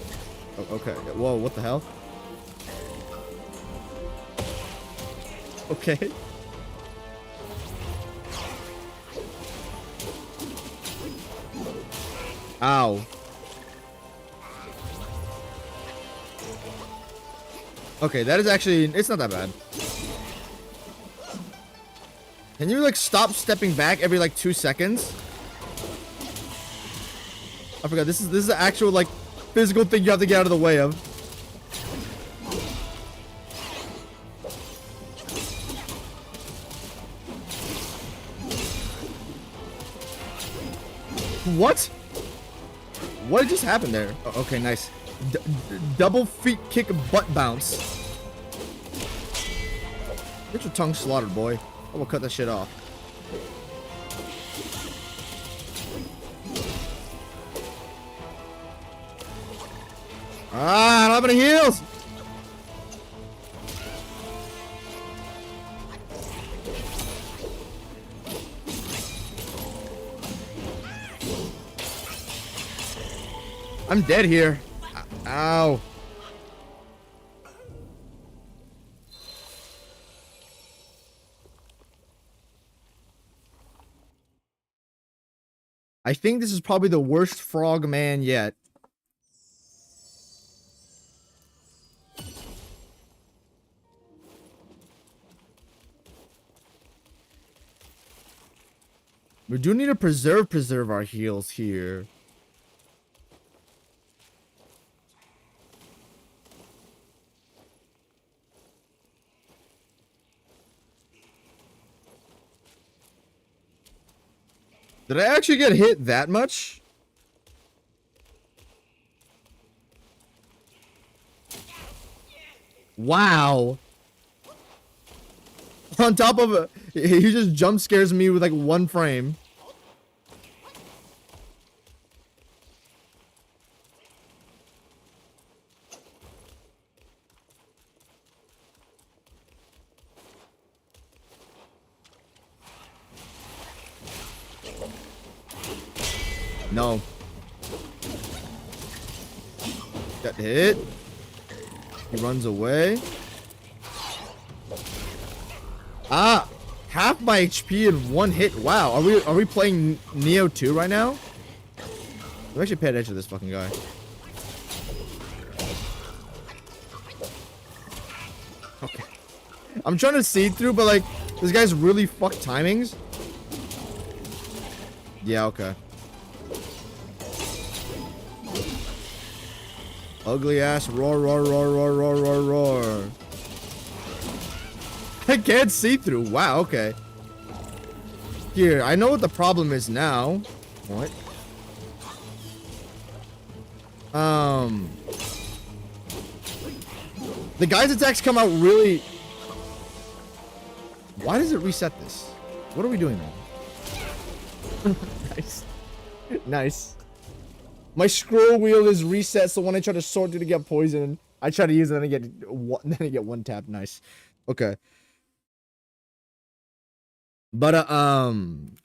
Oh, okay. Whoa, what the hell? Okay. Ow. Okay, that is actually, it's not that bad. Can you like stop stepping back every like 2 seconds? I forgot, this is the actual like physical thing you have to get out of the way of. What? What just happened there? Oh, okay, nice. Double feet kick butt bounce. Get your tongue slaughtered, boy. I will cut that shit off. Ah, I don't have any heals. I'm dead here. Ow. I think this is probably the worst frog man yet. We do need to preserve our heals here. Did I actually get hit that much? Wow. On top of it, he just jump scares me with like one frame. No. Got hit. He runs away. Ah, half my HP in one hit. Wow, are we playing Neo 2 right now? I'm actually paying attention to this fucking guy. Okay. I'm trying to see through, but like this guy's really fucked timings. Yeah, okay. Ugly ass roar, roar, roar, roar, roar, roar, roar. I can't see through. Wow, okay. Here, I know what the problem is now. What? The guy's attacks come out really... Why does it reset this? What are we doing now? Nice. Nice. My scroll wheel is reset, so when I try to sort through to get poison, I try to use it and I get one tap. Nice. Okay. But I'm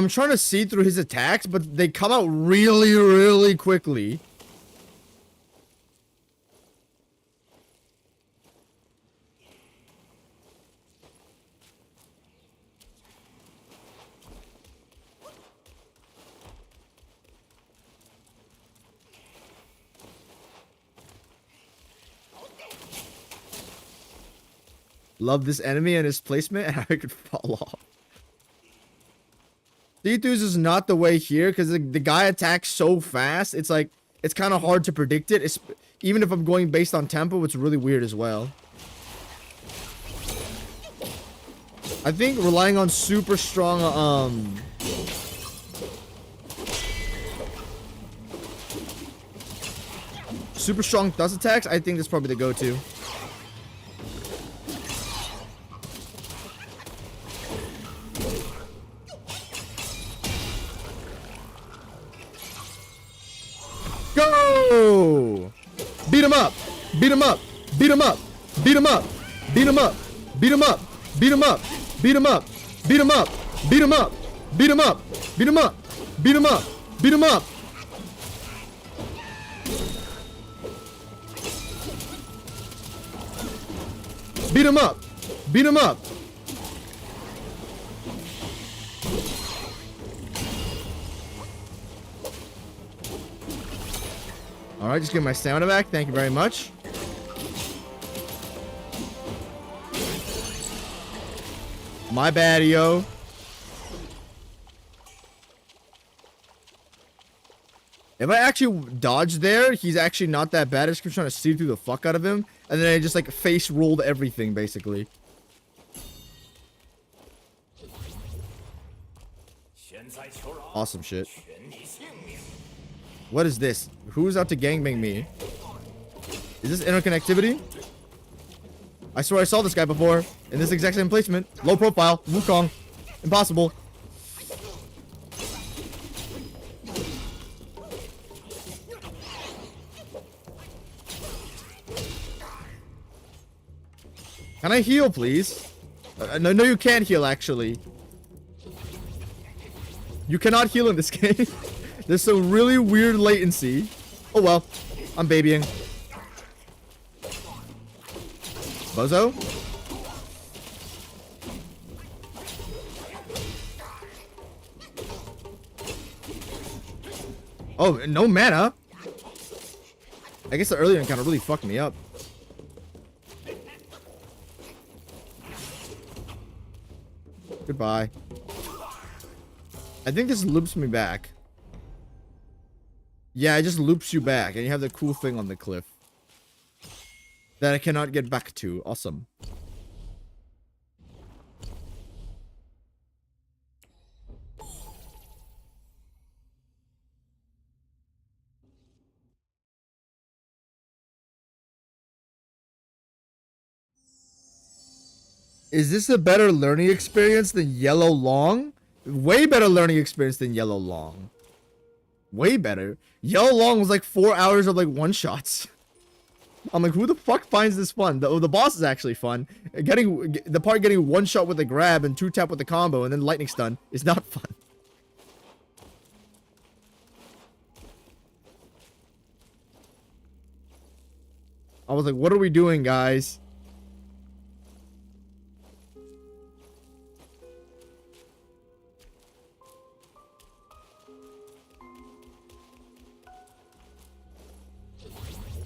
trying to see through his attacks, but they come out really, really quickly. Love this enemy and his placement and how it could fall off. C2's is not the way here because the guy attacks so fast. It's like, it's kind of hard to predict it. Even if I'm going based on tempo, it's really weird as well. I think relying on super strong, super strong dust attacks, I think that's probably the go-to. Go! Beat him up! Beat him up! Beat him up! Beat him up! Beat him up! Beat him up! Beat him up! Beat him up! Beat him up! Beat him up! Beat him up! Beat him up! Beat him up! Beat him up! Beat him up! Beat him up! Alright, just get my stamina back. Thank you very much. My bad, yo. If I actually dodge there, he's actually not that bad. I just keep trying to see through the fuck out of him. And then I just like face rolled everything, basically. Awesome shit. What is this? Who's out to gangbang me? Is this interconnectivity? I swear I saw this guy before. In this exact same placement. Low profile. Wukong. Impossible. Can I heal, please? No, you can't heal, actually. You cannot heal in this game. There's some really weird latency. Oh, well. I'm babying. Bozo? Oh, no mana? I guess the earlier encounter really fucked me up. Goodbye. I think this loops me back. Yeah, it just loops you back, and you have the cool thing on the cliff that I cannot get back to. Awesome. Is this a better learning experience than Yellow Long? Way better learning experience than Yellow Long. Way better. Yellow Long was like 4 hours of like one-shots. I'm like, who the fuck finds this fun? The boss is actually fun. Getting one shot with a grab and 2-tap with the combo and then lightning stun is not fun. I was like, what are we doing, guys?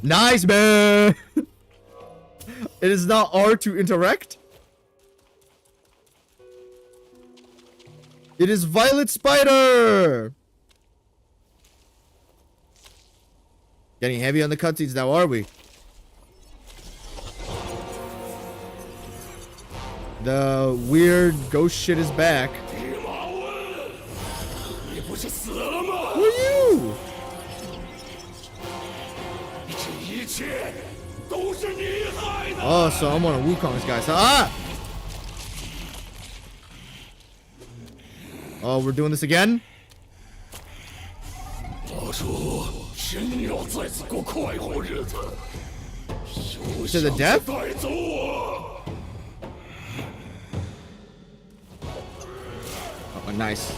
Nice, man. It is not R to interact. It is Violet Spider. Getting heavy on the cutscenes now, are we? The weird ghost shit is back. Who are you? Oh, so I'm one of Wukong's guys. Ah! Oh, we're doing this again? To the death? Oh, nice.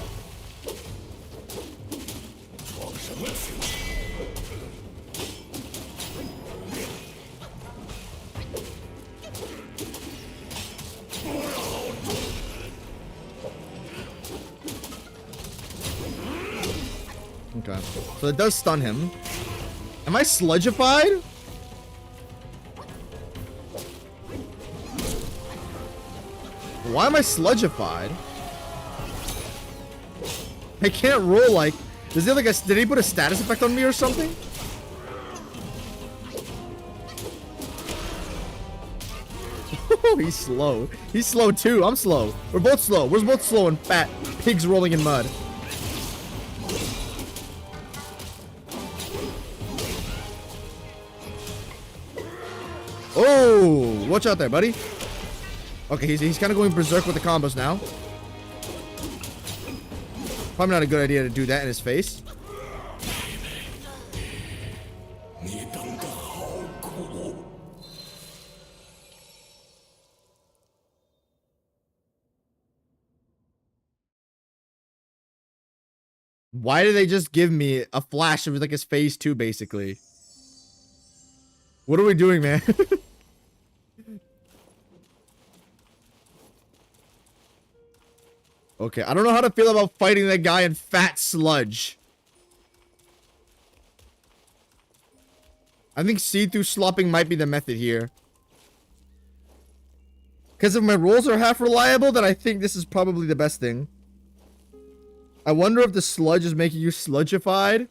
Okay. So it does stun him. Am I sludgified? Why am I sludgified? I can't roll like... Does he have like a... Did he put a status effect on me or something? He's slow. He's slow too. I'm slow. We're both slow. We're both slow and fat pigs rolling in mud. Oh, watch out there, buddy. Okay, he's kind of going berserk with the combos now. Probably not a good idea to do that in his face. Why did they just give me a flash of like his phase 2 basically? What are we doing, man? Okay, I don't know how to feel about fighting that guy in fat sludge. I think see-through slopping might be the method here. Because if my rolls are half reliable, then I think this is probably the best thing. I wonder if the sludge is making you sludgified.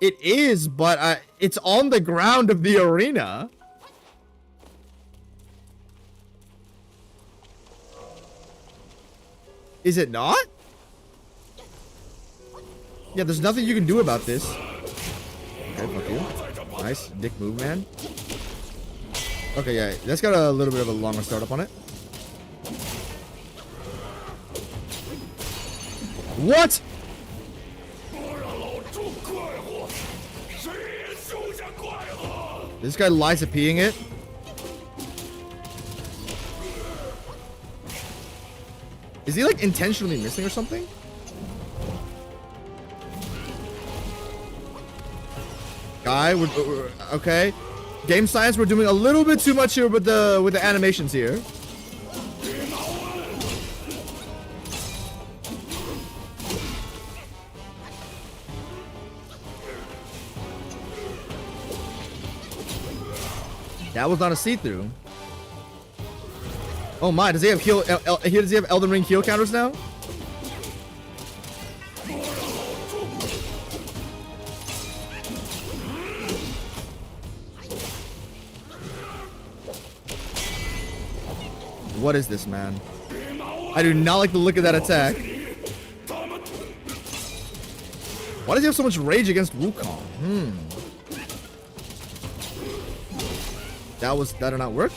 It is, but it's on the ground of the arena. Is it not? Yeah, there's nothing you can do about this. Okay, fuck you. Nice. Dick move, man. Okay, yeah. That's got a little bit of a longer startup on it. What? This guy lies to peeing it. Is he like intentionally missing or something? Guy, we're okay. Game science, we're doing a little bit too much here with the animations here. That was not a see-through. Oh my, does he have heal? Does he have Elden Ring heal counters now? What is this, man? I do not like the look of that attack. Why does he have so much rage against Wukong? That did not work.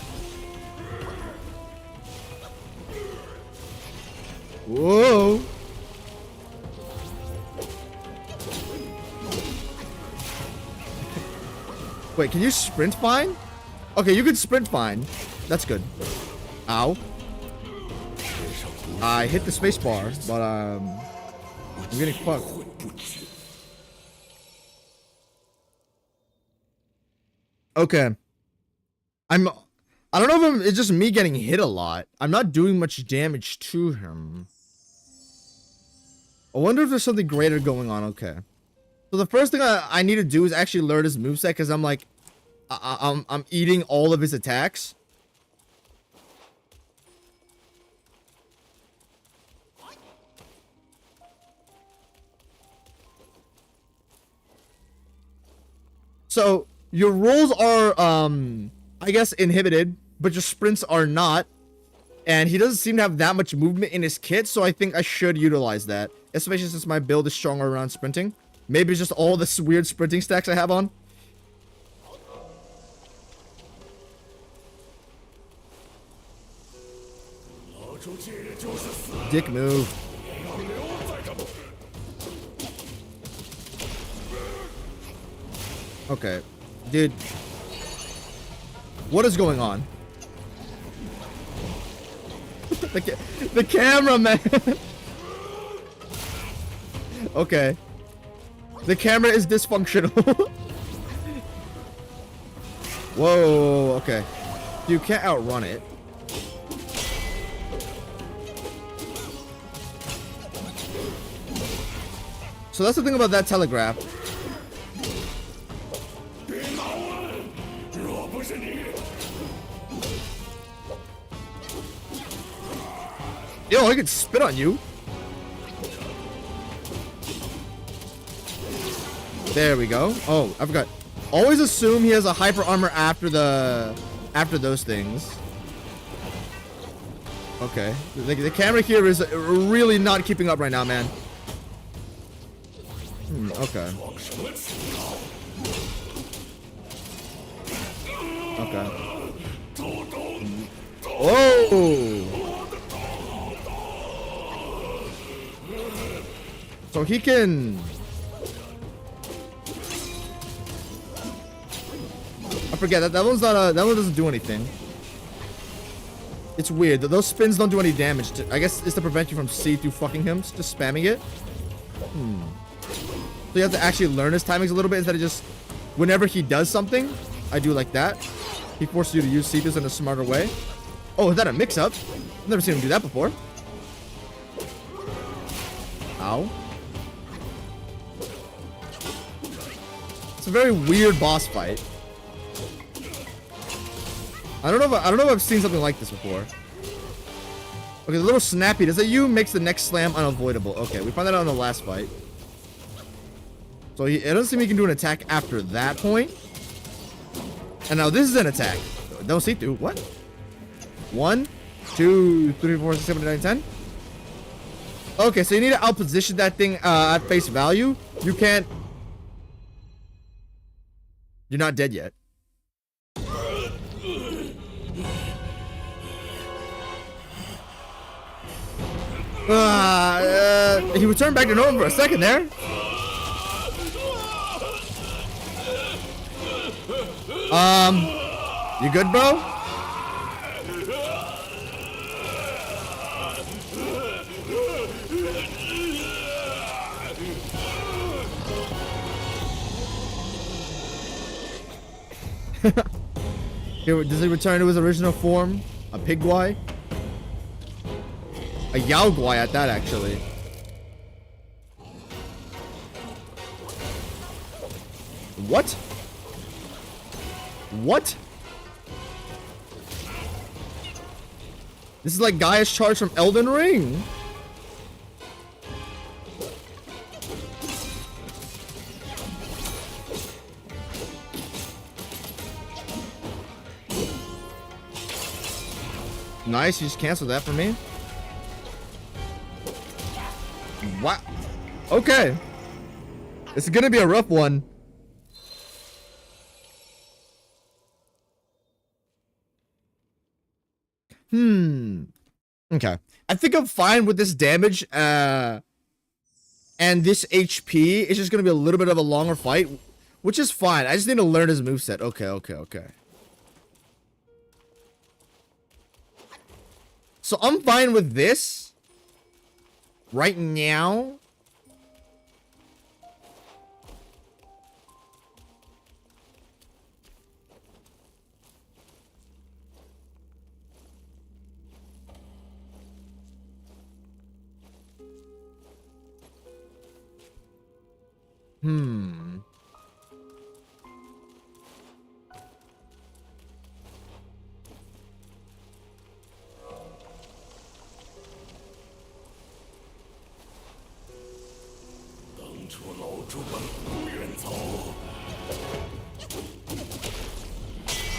Whoa. Wait, can you sprint fine? Okay, you can sprint fine. That's good. Ow. I hit the space bar, but I'm getting fucked. Okay. I don't know if it's just me getting hit a lot. I'm not doing much damage to him. I wonder if there's something greater going on. Okay. So the first thing I need to do is actually learn his moveset, because I'm like, I'm eating all of his attacks. So your rolls are, I guess, inhibited, but your sprints are not. And he doesn't seem to have that much movement in his kit, so I think I should utilize that. Especially since my build is stronger around sprinting. Maybe it's just all this weird sprinting stacks I have on. Dick move. Okay. Dude. What is going on? the camera, man. Okay. The camera is dysfunctional. Whoa, okay. You can't outrun it. So that's the thing about that telegraph. Yo, I can spit on you. There we go. Oh, I forgot. Always assume he has a hyper armor after those things. Okay. The camera here is really not keeping up right now, man. Okay. Okay. Oh! So he can... I forget that one's not a... That one doesn't do anything. It's weird. Those spins don't do any damage. I guess it's to prevent you from see-through fucking him. Just spamming it. So you have to actually learn his timings a little bit instead of just... Whenever he does something, I do like that. He forces you to use see-throughs in a smarter way. Oh, is that a mix-up? I've never seen him do that before. Ow. It's a very weird boss fight. I don't know if I've seen something like this before. Okay, the little snappy, does that you makes the next slam unavoidable. Okay, we found that out in the last fight. So it doesn't seem he can do an attack after that point. And now this is an attack. Don't see through. What? 1, 2, 3, 4, 6, 7, 8, 9, 10. Okay, so you need to outposition that thing at face value. You can't. You're not dead yet. He returned back to normal for a second there. You good, bro? Does he return to his original form? A pigwai? A yaogwai at that, actually. What? What? This is like Gaia's charge from Elden Ring. Nice, you just canceled that for me. Wow. Okay. This is gonna be a rough one. Okay. I think I'm fine with this damage, and this HP. It's just gonna be a little bit of a longer fight, which is fine. I just need to learn his moveset. Okay. So I'm fine with this right now.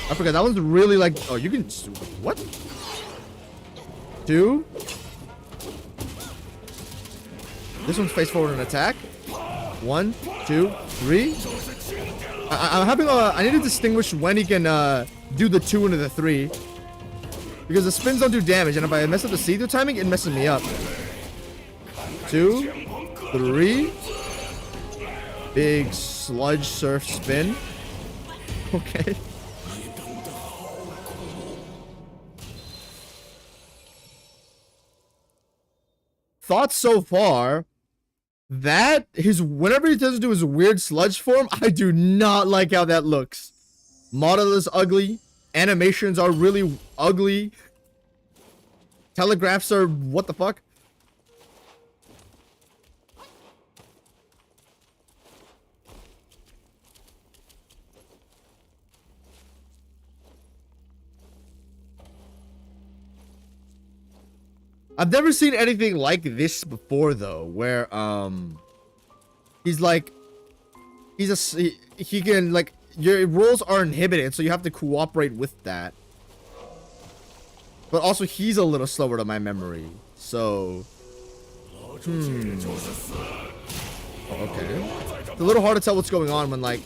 I forgot that one's really like. Oh, you can. What? 2. This one's face forward and attack. 1, 2, 3. I'm having I need to distinguish when he can do the 2 into the 3, because the spins don't do damage, and if I mess up the see-through timing, it messes me up. 2, 3. Big sludge surf spin. Okay. Thoughts so far. That whenever he does do his weird sludge form, I do not like how that looks. Model is ugly. Animations are really ugly. Telegraphs are what the fuck? I've never seen anything like this before, though, where he's like, he can, like, your rolls are inhibited, so you have to cooperate with that. But also, he's a little slower to my memory, so okay. It's a little hard to tell what's going on when, like,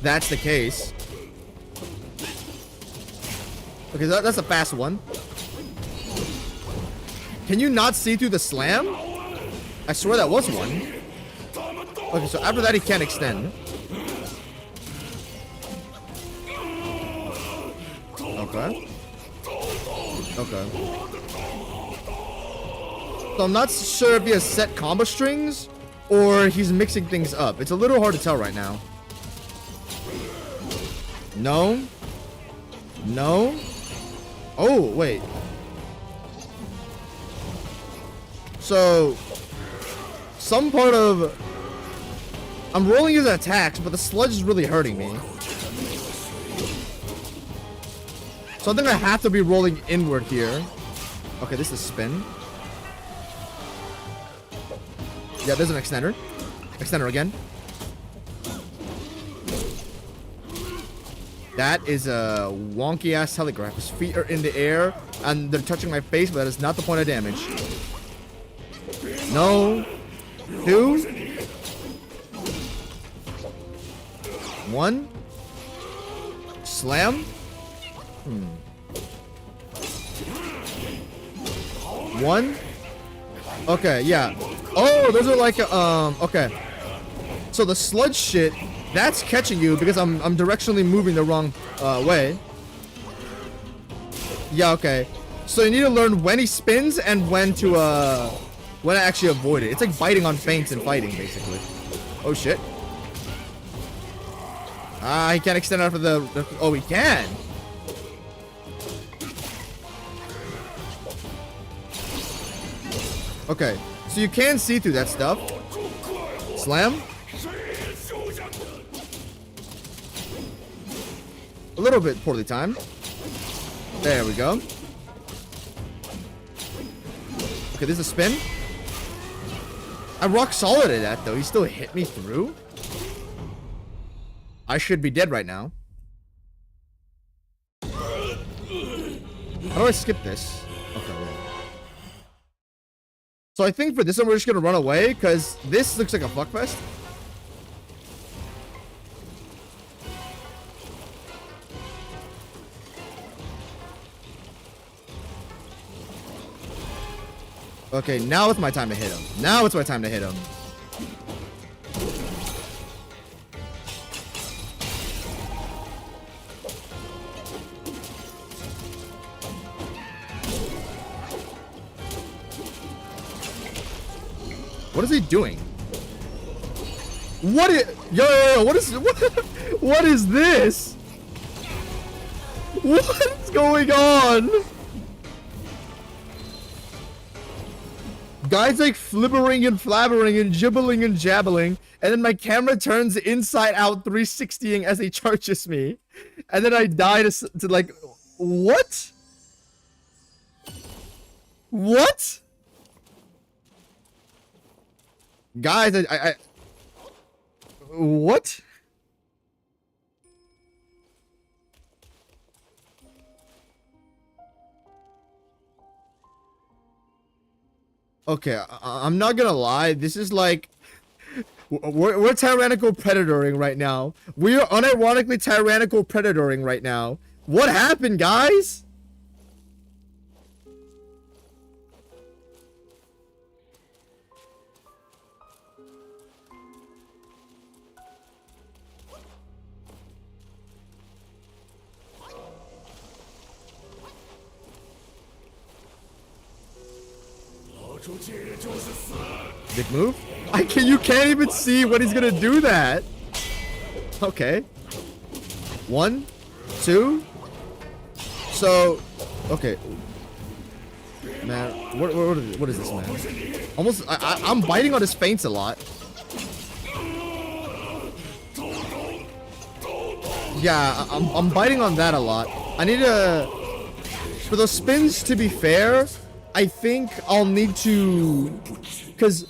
that's the case. Okay, that's a fast one. Can you not see through the slam? I swear that was one. Okay, so after that he can't extend. Okay. So I'm not sure if he has set combo strings or he's mixing things up. It's a little hard to tell right now. No. Oh, wait. So, some part of... I'm rolling his attacks, but the sludge is really hurting me. So I think I have to be rolling inward here. Okay, this is spin. Yeah, there's an extender. Extender again. That is a wonky ass telegraph. His feet are in the air and they're touching my face, but that is not the point of damage. No. 2. 1. Slam. 1. Okay, yeah. Oh, those are like okay. So the sludge shit, that's catching you because I'm directionally moving the wrong way. Yeah, okay. So you need to learn when he spins and when to actually avoid it. It's like biting on feints and fighting basically. Oh shit. Ah, he can't extend out for the oh, he can. Okay, so you can see through that stuff. Slam. A little bit poorly timed. There we go. Okay, this is a spin. I'm rock solid at that though. He still hit me through. I should be dead right now. How do I skip this? Okay, wait. So I think for this one we're just gonna run away because this looks like a fuckfest. Okay, now it's my time to hit him. Now it's my time to hit him. What is he doing? What is what is this? What's going on? Guys like flibbering and flabbering and gibbling and jabbling, and then my camera turns inside out 360ing as he charges me, and then I die to like, what? What? Guys, I what? Okay, I'm not gonna lie. This is like we're tyrannical predatoring right now. We are unironically tyrannical predatoring right now. What happened, guys? Big move? You can't even see when he's gonna do that. Okay. 1, 2. So, okay. Man, what is this, man? Almost, I'm biting on his feints a lot. Yeah, I'm biting on that a lot. I need to, for those spins, to be fair, I think I'll need to, because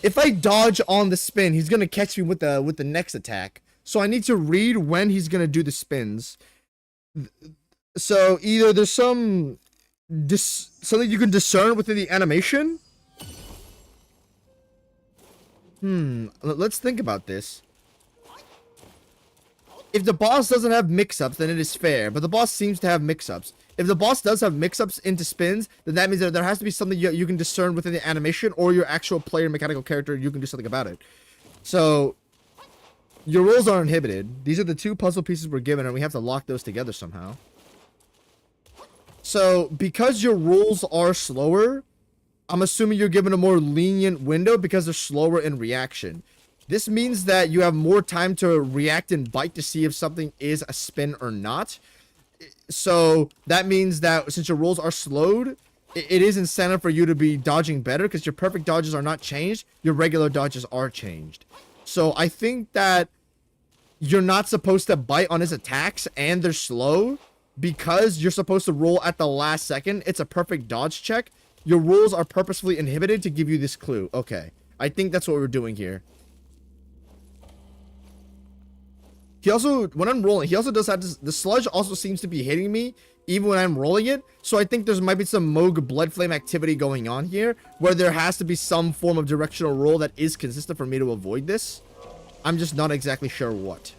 if I dodge on the spin, he's gonna catch me with the next attack. So I need to read when he's gonna do the spins. So either there's something you can discern within the animation. Let's think about this. If the boss doesn't have mix-ups, then it is fair. But the boss seems to have mix-ups. If the boss does have mix-ups into spins, then that means that there has to be something you can discern within the animation, or your actual player mechanical character, you can do something about it. So, your rules are inhibited. These are the 2 puzzle pieces we're given, and we have to lock those together somehow. So, because your rules are slower, I'm assuming you're given a more lenient window because they're slower in reaction. This means that you have more time to react and bite to see if something is a spin or not. So that means that since your rolls are slowed, it is incentive for you to be dodging better because your perfect dodges are not changed. Your regular dodges are changed. So I think that you're not supposed to bite on his attacks and they're slow because you're supposed to roll at the last second. It's a perfect dodge check. Your rules are purposefully inhibited to give you this clue. Okay. I think that's what we're doing here. He also, when I'm rolling, he also does have this, the sludge also seems to be hitting me even when I'm rolling it. So I think there's might be some Moog blood flame activity going on here where there has to be some form of directional roll that is consistent for me to avoid this. I'm just not exactly sure what.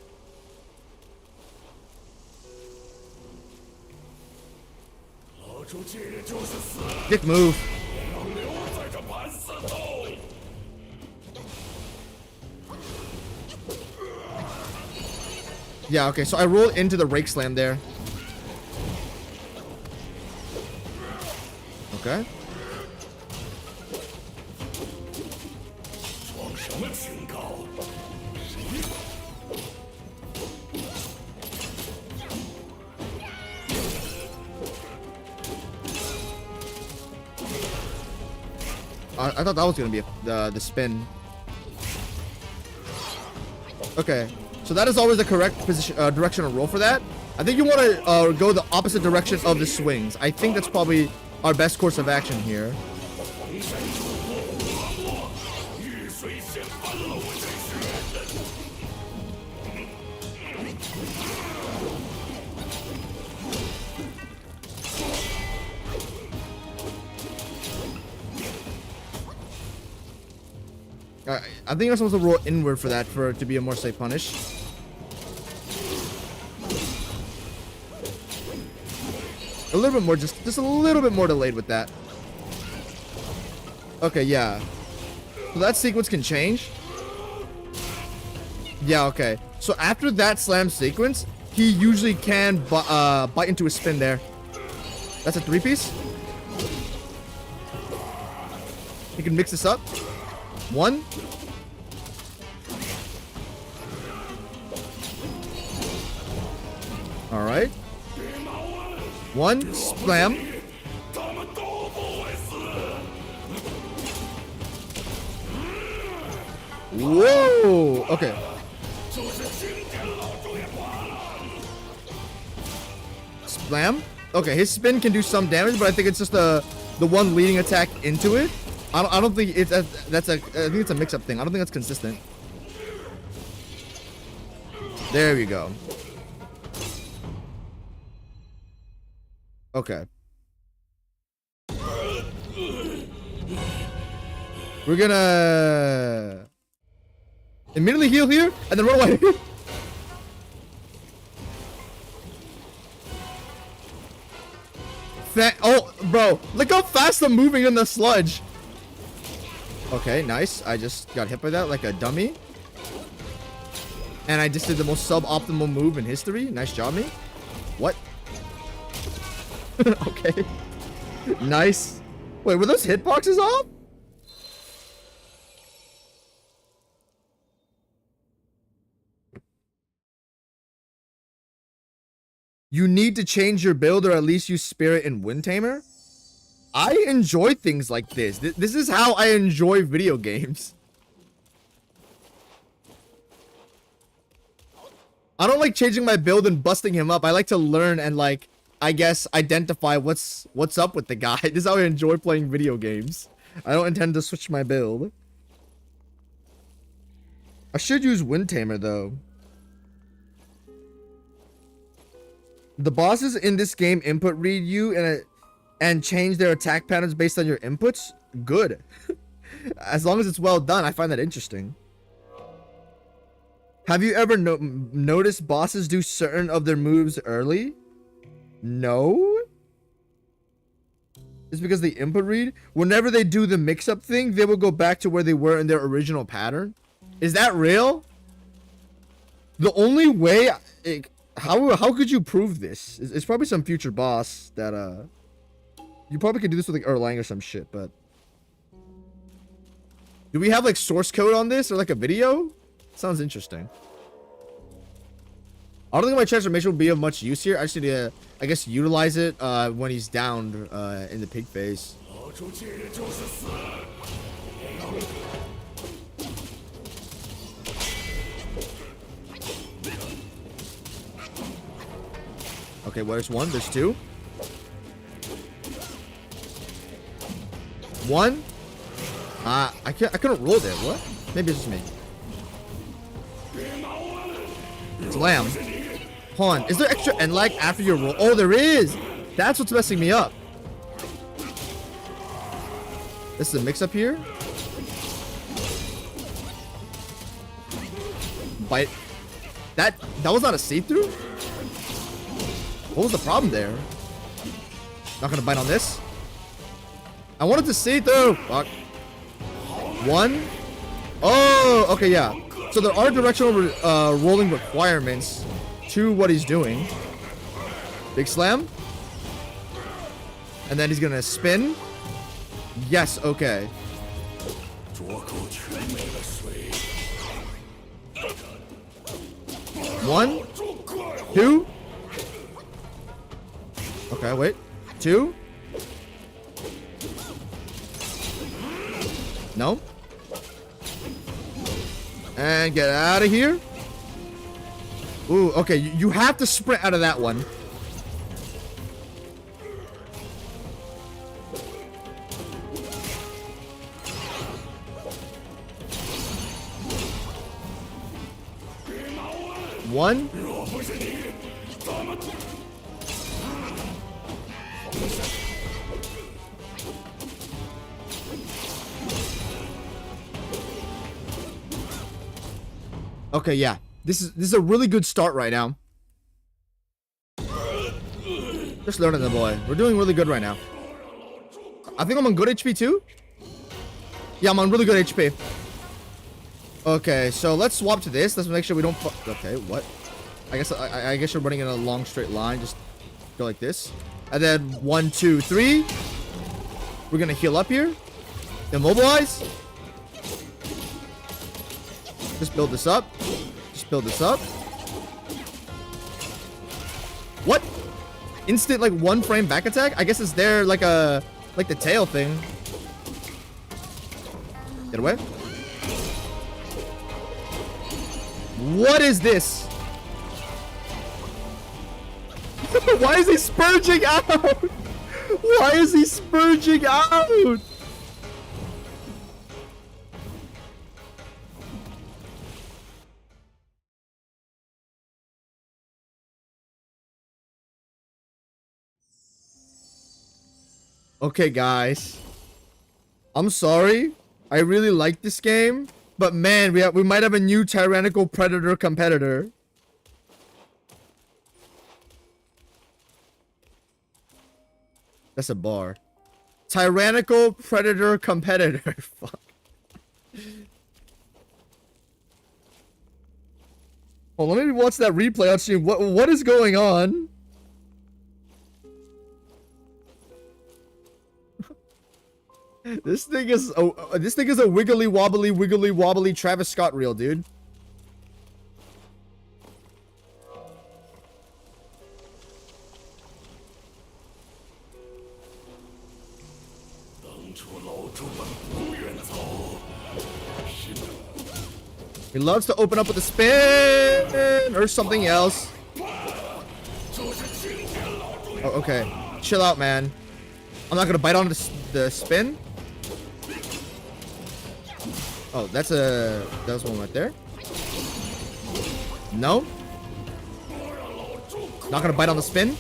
Dick move. Yeah, okay, so I roll into the rake slam there. Okay. I thought that was gonna be the spin. Okay, so that is always the correct position, directional roll for that. I think you want to go the opposite direction of the swings. I think that's probably our best course of action here. I think you're supposed to roll inward for that, for it to be a more safe punish. A little bit more, just a little bit more delayed with that. Okay, yeah. So that sequence can change. Yeah, okay. So after that slam sequence, he usually can bite into a spin there. That's a 3-piece. He can mix this up. 1. All right. 1 slam. Whoa. Okay. Slam. Okay, his spin can do some damage, but I think it's just the one leading attack into it. I don't think it's I think it's a mix-up thing. I don't think that's consistent. There we go. Okay. We're gonna immediately heal here and then run away. Oh, bro, look how fast I'm moving in the sludge. Okay, nice. I just got hit by that like a dummy. And I just did the most suboptimal move in history. Nice job, me. What? Okay. Nice. Wait, were those hitboxes off? You need to change your build or at least use Spirit and Wind Tamer? I enjoy things like this. This is how I enjoy video games. I don't like changing my build and busting him up. I like to learn and, like, I guess identify what's up with the guy. This is how I enjoy playing video games. I don't intend to switch my build. I should use Wind Tamer though. The bosses in this game input read you and change their attack patterns based on your inputs. Good. As long as it's well done, I find that interesting. Have you ever noticed bosses do certain of their moves early? No. It's because the input read. Whenever they do the mix-up thing, they will go back to where they were in their original pattern. Is that real? The only way... How could you prove this? It's probably some future boss that... You probably could do this with like Erlang or some shit, but... Do we have like source code on this or like a video? Sounds interesting. I don't think my transformation will be of much use here. I just need to, I guess, utilize it when he's downed in the pig phase. Okay, well, there's 1, there's 2. 1. I couldn't roll there. What? Maybe it's just me. Slam. Hold on. Is there extra end lag after your roll? Oh, there is. That's what's messing me up. This is a mix-up here. Bite. That was not a see-through? What was the problem there? Not gonna bite on this. I wanted to see through. Fuck. One. Oh, okay, yeah. So there are directional rolling requirements to what he's doing. Big slam. And then he's gonna spin. Yes, okay. One. Two. Okay, wait. Two. No. And get out of here. Ooh, okay. You have to sprint out of that one. One. Okay, yeah. This is a really good start right now. Just learning the boy. We're doing really good right now. I think I'm on good HP too. Yeah, I'm on really good HP. Okay, so let's swap to this. Let's make sure we don't. Okay, what? I guess you're running in a long straight line. Just go like this, and then 1, 2, 3. We're gonna heal up here. Immobilize. Just build this up. Just build this up. What? Instant like 1 frame back attack? I guess it's there like a like the tail thing. Get away. What is this? Why is he spurging out? Why is he spurging out? Okay, guys. I'm sorry. I really like this game, but man, we might have a new tyrannical predator competitor. That's a bar. Tyrannical predator competitor. Fuck. Oh, let me watch that replay on stream. What is going on? This thing is a wiggly wobbly Travis Scott reel, dude. He loves to open up with a spin or something else. Oh, okay. Chill out, man. I'm not gonna bite on the spin. Oh, that was one right there. No. Not gonna bite on the spin.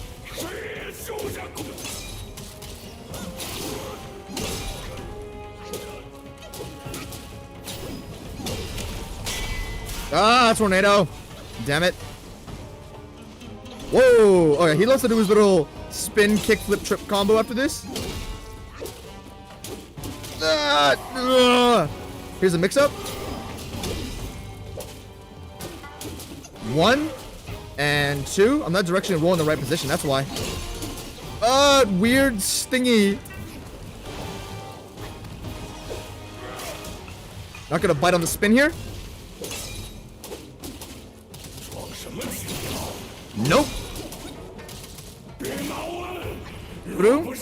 Ah, tornado. Damn it. Whoa. Okay, he loves to do his little spin, kick, flip, trip combo after this. Here's a mix-up. 1 and 2. I'm not directionally rolling the right position. That's why. Weird, stingy. Not gonna bite on the spin here. Nope. Through.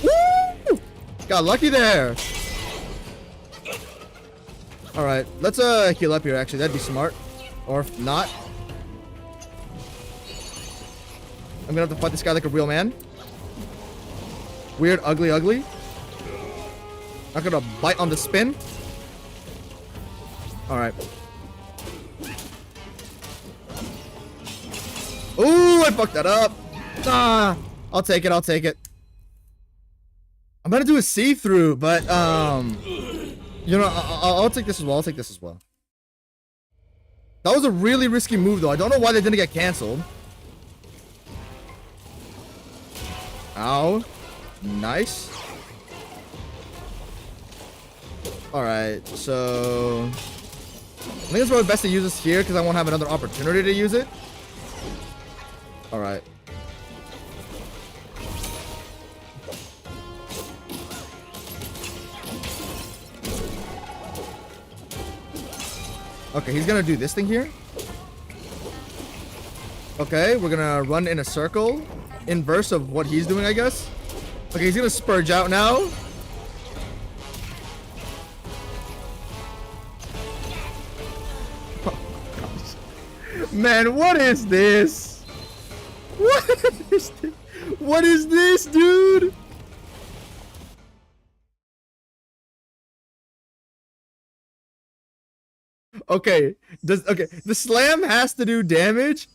Woo! Got lucky there. All right, let's heal up here. Actually, that'd be smart. Or if not, I'm gonna have to fight this guy like a real man. Weird, ugly. Not gonna bite on the spin. All right. Ooh, I fucked that up. Ah, I'll take it. I'll take it. I'm gonna do a see-through, but you know, I'll take this as well. I'll take this as well. That was a really risky move, though. I don't know why they didn't get canceled. Ow. Nice. Alright, so... I think it's probably best to use this here because I won't have another opportunity to use it. Alright. Okay, he's gonna do this thing here. Okay, we're gonna run in a circle. Inverse of what he's doing, I guess. Okay, he's gonna spurge out now. Man, what is this? What is this? What is this, dude? Okay, the slam has to do damage,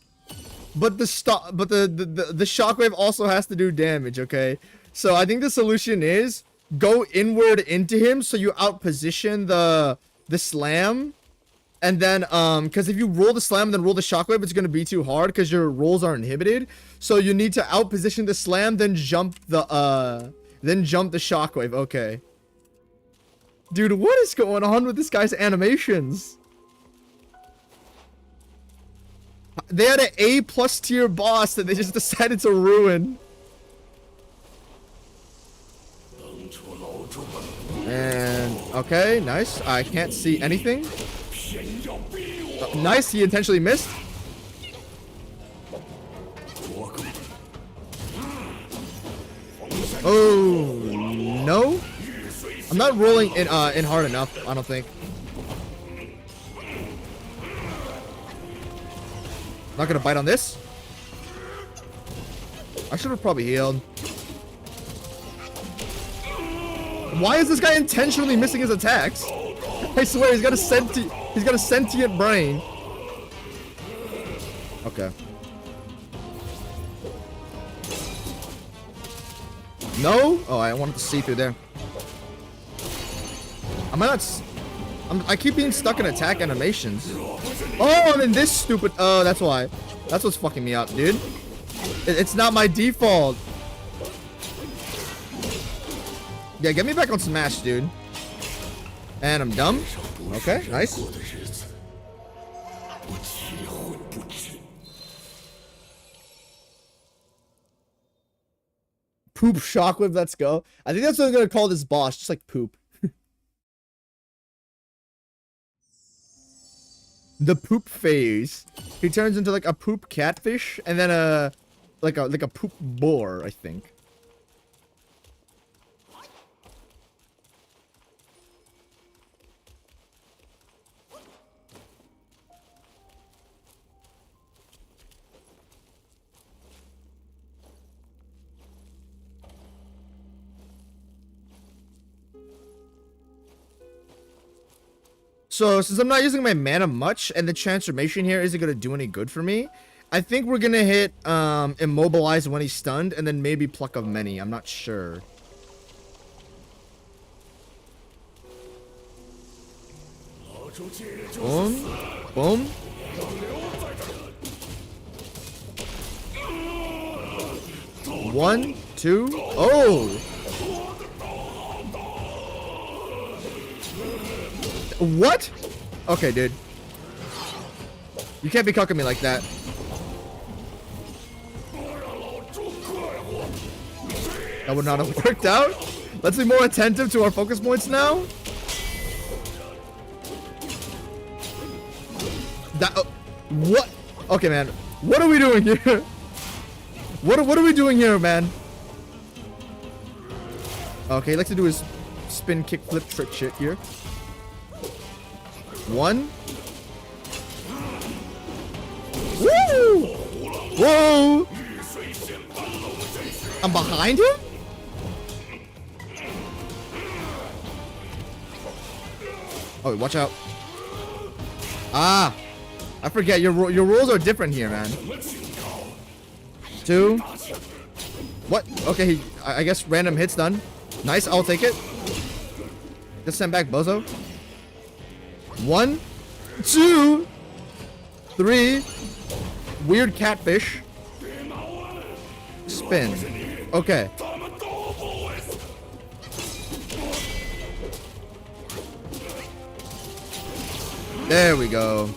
but the shockwave also has to do damage, okay? So I think the solution is go inward into him so you outposition the slam. And then because if you roll the slam and then roll the shockwave, it's gonna be too hard because your rolls are inhibited. So you need to outposition the slam, then jump the shockwave. Okay. Dude, what is going on with this guy's animations? They had an A+ tier boss that they just decided to ruin. And okay, nice. I can't see anything. Nice, he intentionally missed. Oh no, I'm not rolling in hard enough, I don't think. Not gonna bite on this. I should have probably healed. Why is this guy intentionally missing his attacks? I swear he's got a sentient brain. Okay. No? Oh, I wanted to see through there. I keep being stuck in attack animations. Oh, and then this stupid... Oh, that's why. That's what's fucking me up, dude. It's not my default. Yeah, get me back on Smash, dude. And I'm dumb. Okay, nice. Poop shockwave, let's go. I think that's what I'm gonna call this boss, just like poop. The poop phase. He turns into like a poop catfish and then a like a poop boar, I think. So, since I'm not using my mana much, and the transformation here isn't going to do any good for me, I think we're going to hit Immobilize when he's stunned, and then maybe Pluck of Many. I'm not sure. Boom. Boom. One, two. Oh! What? Okay, dude. You can't be cucking me like that. That would not have worked out. Let's be more attentive to our focus points now. That, what? Okay, man. What are we doing here? What are we doing here, man? Okay, he likes to do his spin, kick, flip, trick shit here. One. Woo! Whoa! I'm behind him? Oh, watch out. Ah! I forget, your rolls are different here, man. 2. What? Okay, I guess random hits done. Nice, I'll take it. Just send back Bozo. 1, 2, 3. Weird catfish. Spin. Okay. There we go.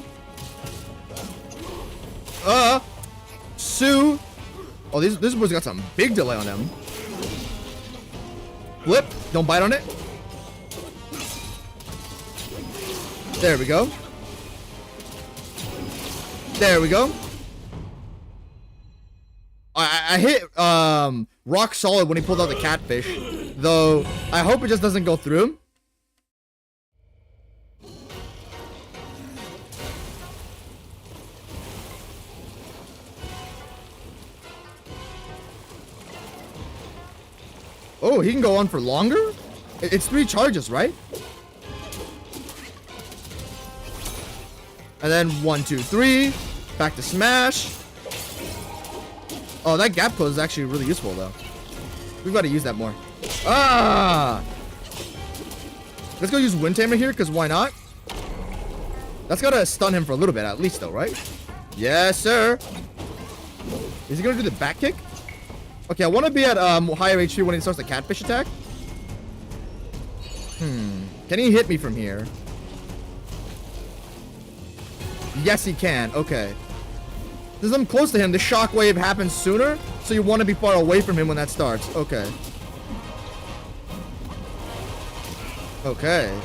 Sue. Oh, this boy's got some big delay on them. Flip. Don't bite on it. There we go. There we go. I hit rock solid when he pulled out the catfish, though I hope it just doesn't go through him. Oh, he can go on for longer? It's 3 charges, right? And then 1, 2, 3. Back to smash. Oh, that gap close is actually really useful, though. We've got to use that more. Ah! Let's go use Wind Tamer here, because why not? That's got to stun him for a little bit, at least, though, right? Yes, sir. Is he going to do the back kick? Okay, I want to be at higher HP when he starts the catfish attack. Can he hit me from here? Yes, he can. Okay. Since I'm close to him, the shockwave happens sooner, so you want to be far away from him when that starts. Okay. Okay.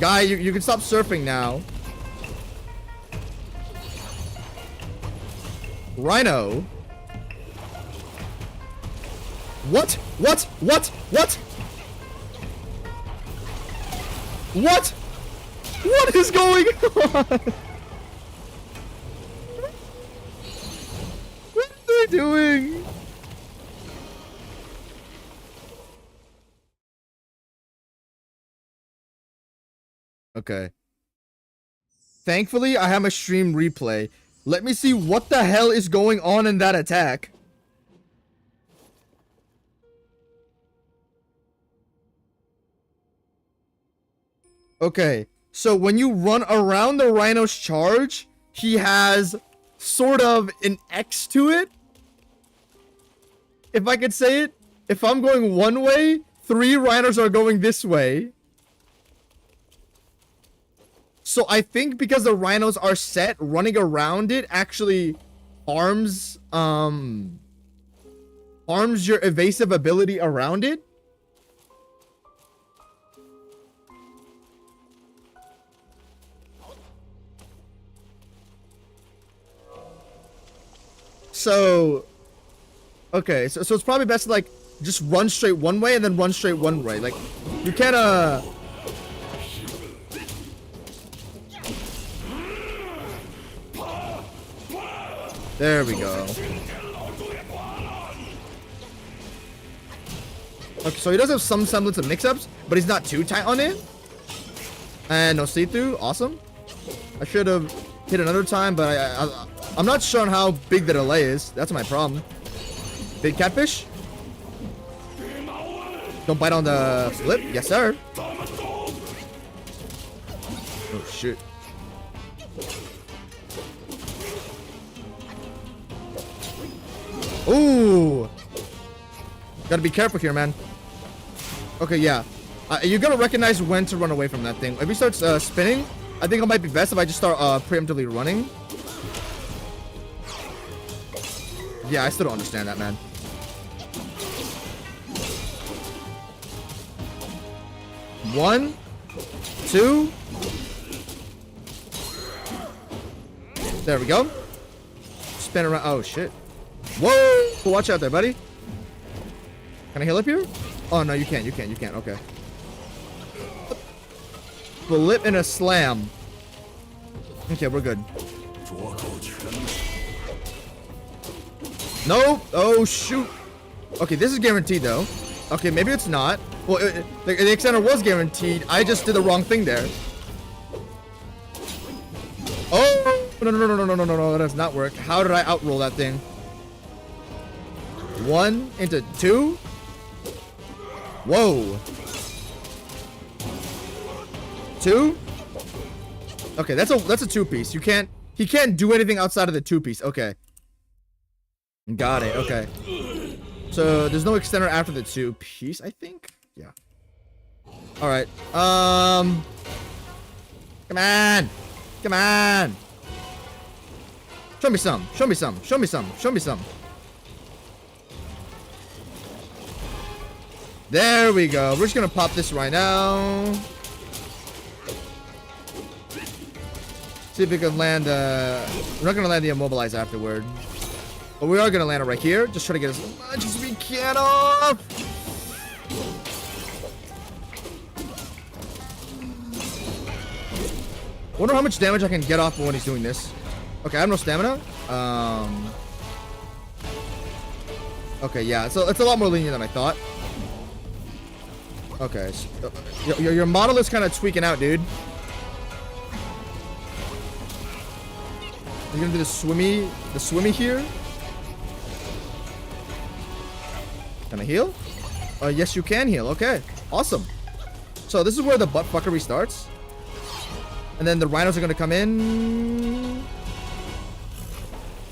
Guy, you can stop surfing now. Rhino. What? What? What? What? What? What is going on? What are they doing? Okay. Thankfully, I have a stream replay. Let me see what the hell is going on in that attack. Okay, so when you run around the Rhino's charge, he has sort of an X to it. If I could say it, if I'm going one way, 3 Rhinos are going this way. So I think because the Rhinos are set, running around it actually harms your evasive ability around it. So, okay, so it's probably best to, like, just run straight one way and then run straight one way. Like, you can't, There we go. Okay, so he does have some semblance of mix-ups, but he's not too tight on it. And no see-through. Awesome. I should have hit another time, but I'm not sure on how big the delay is. That's my problem. Big catfish. Don't bite on the flip. Yes, sir. Oh, shit. Ooh. Gotta be careful here, man. Okay, yeah. You gotta recognize when to run away from that thing. If he starts spinning, I think it might be best if I just start preemptively running. Yeah, I still don't understand that, man. One, 2. There we go. Spin around. Oh, shit. Whoa! Watch out there, buddy. Can I heal up here? Oh, no, you can't. You can't. You can't. Okay. Flip and a slam. Okay, we're good. No. Oh, shoot. Okay, this is guaranteed, though. Okay, maybe it's not. Well, the extender was guaranteed. I just did the wrong thing there. Oh, No, no, no, no, no, no, no, no, that does not work. How did I outroll that thing? 1 into 2? Whoa. 2? Okay, that's a 2-piece. He can't do anything outside of the 2-piece. Okay. Got it. Okay. So there's no extender after the 2-piece, I think. Yeah. All right. Come on. Come on. Show me some. Show me some. Show me some. Show me some. There we go. We're just gonna pop this right now. See if we can land. We're not gonna land the immobilize afterward, but we are gonna land it right here. Just try to get as much as we can off. Wonder how much damage I can get off when he's doing this. Okay, I have no stamina. Okay, yeah. So it's a lot more lenient than I thought. Okay, so, your model is kind of tweaking out, dude. You're gonna do the swimmy here. Can I heal? Yes, you can heal. Okay, awesome. So this is where the butt fuckery starts, and then the rhinos are gonna come in.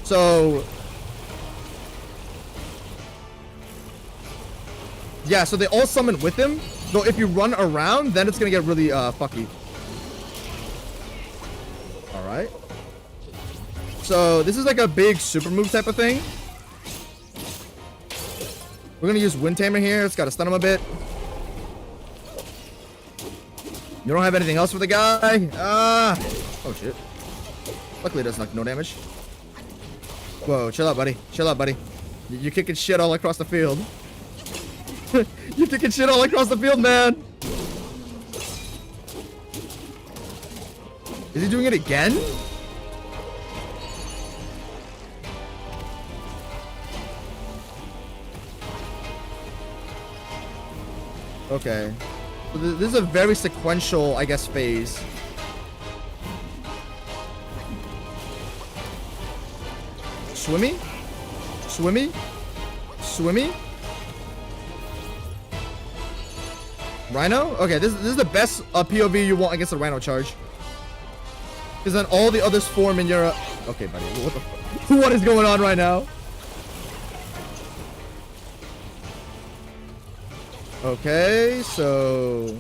So yeah, so they all summon with him. Though if you run around, then it's gonna get really fucky. All right. So this is like a big super move type of thing. We're gonna use Wind Tamer here. It's gotta stun him a bit. You don't have anything else for the guy? Oh shit. Luckily it does no damage. Whoa, chill out, buddy. Chill out, buddy. You're kicking shit all across the field. You're kicking shit all across the field, man. Is he doing it again? Okay. So this is a very sequential, I guess, phase. Swimmy? Swimmy? Swimmy? Rhino? Okay, this is the best POV you want against a Rhino charge. Because then all the others form in your... Okay, buddy. What the fuck? What is going on right now? Okay, so...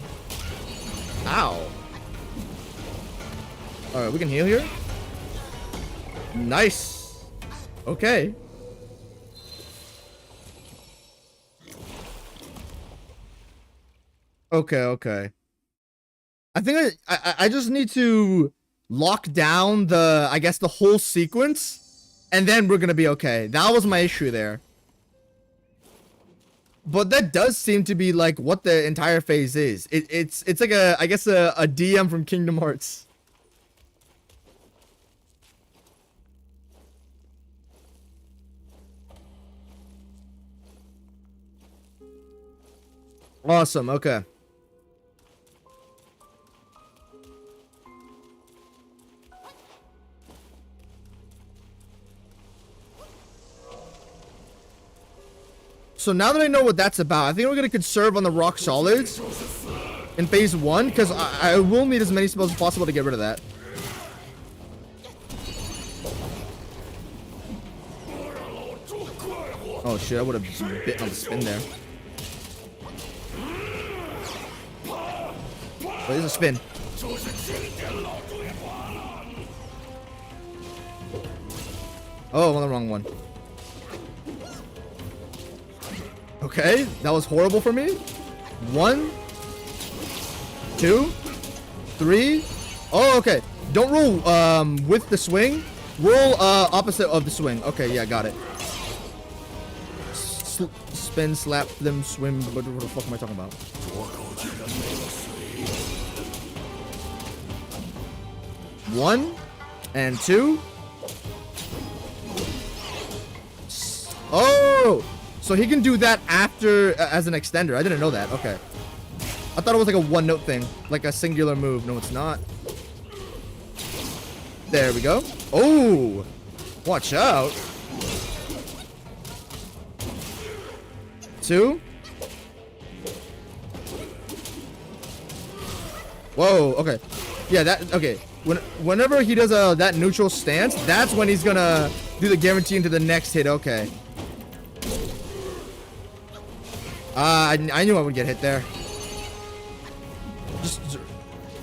Ow. Alright, we can heal here. Nice. Okay. Okay. I think I just need to lock down the, I guess, the whole sequence, and then we're gonna be okay. That was my issue there. But that does seem to be like what the entire phase is. It's like a, I guess, a DM from Kingdom Hearts. Awesome, okay. So now that I know what that's about, I think we're going to conserve on the rock solids in phase 1, because I will need as many spells as possible to get rid of that. Oh shit, I would have just bit on the spin there. Oh, there's a spin. Oh, I'm on the wrong one. Okay, that was horrible for me. 1, 2, 3. Oh, okay. Don't roll with the swing. Roll opposite of the swing. Okay, yeah, got it. Spin, slap, them, swim. What the fuck am I talking about? 1 and 2. Oh! So he can do that after, as an extender. I didn't know that. Okay. I thought it was like a one-note thing. Like a singular move. No, it's not. There we go. Oh, watch out. 2. Whoa, okay. Yeah, that, okay. Whenever he does that neutral stance, that's when he's gonna do the guarantee into the next hit. Okay. I knew I would get hit there.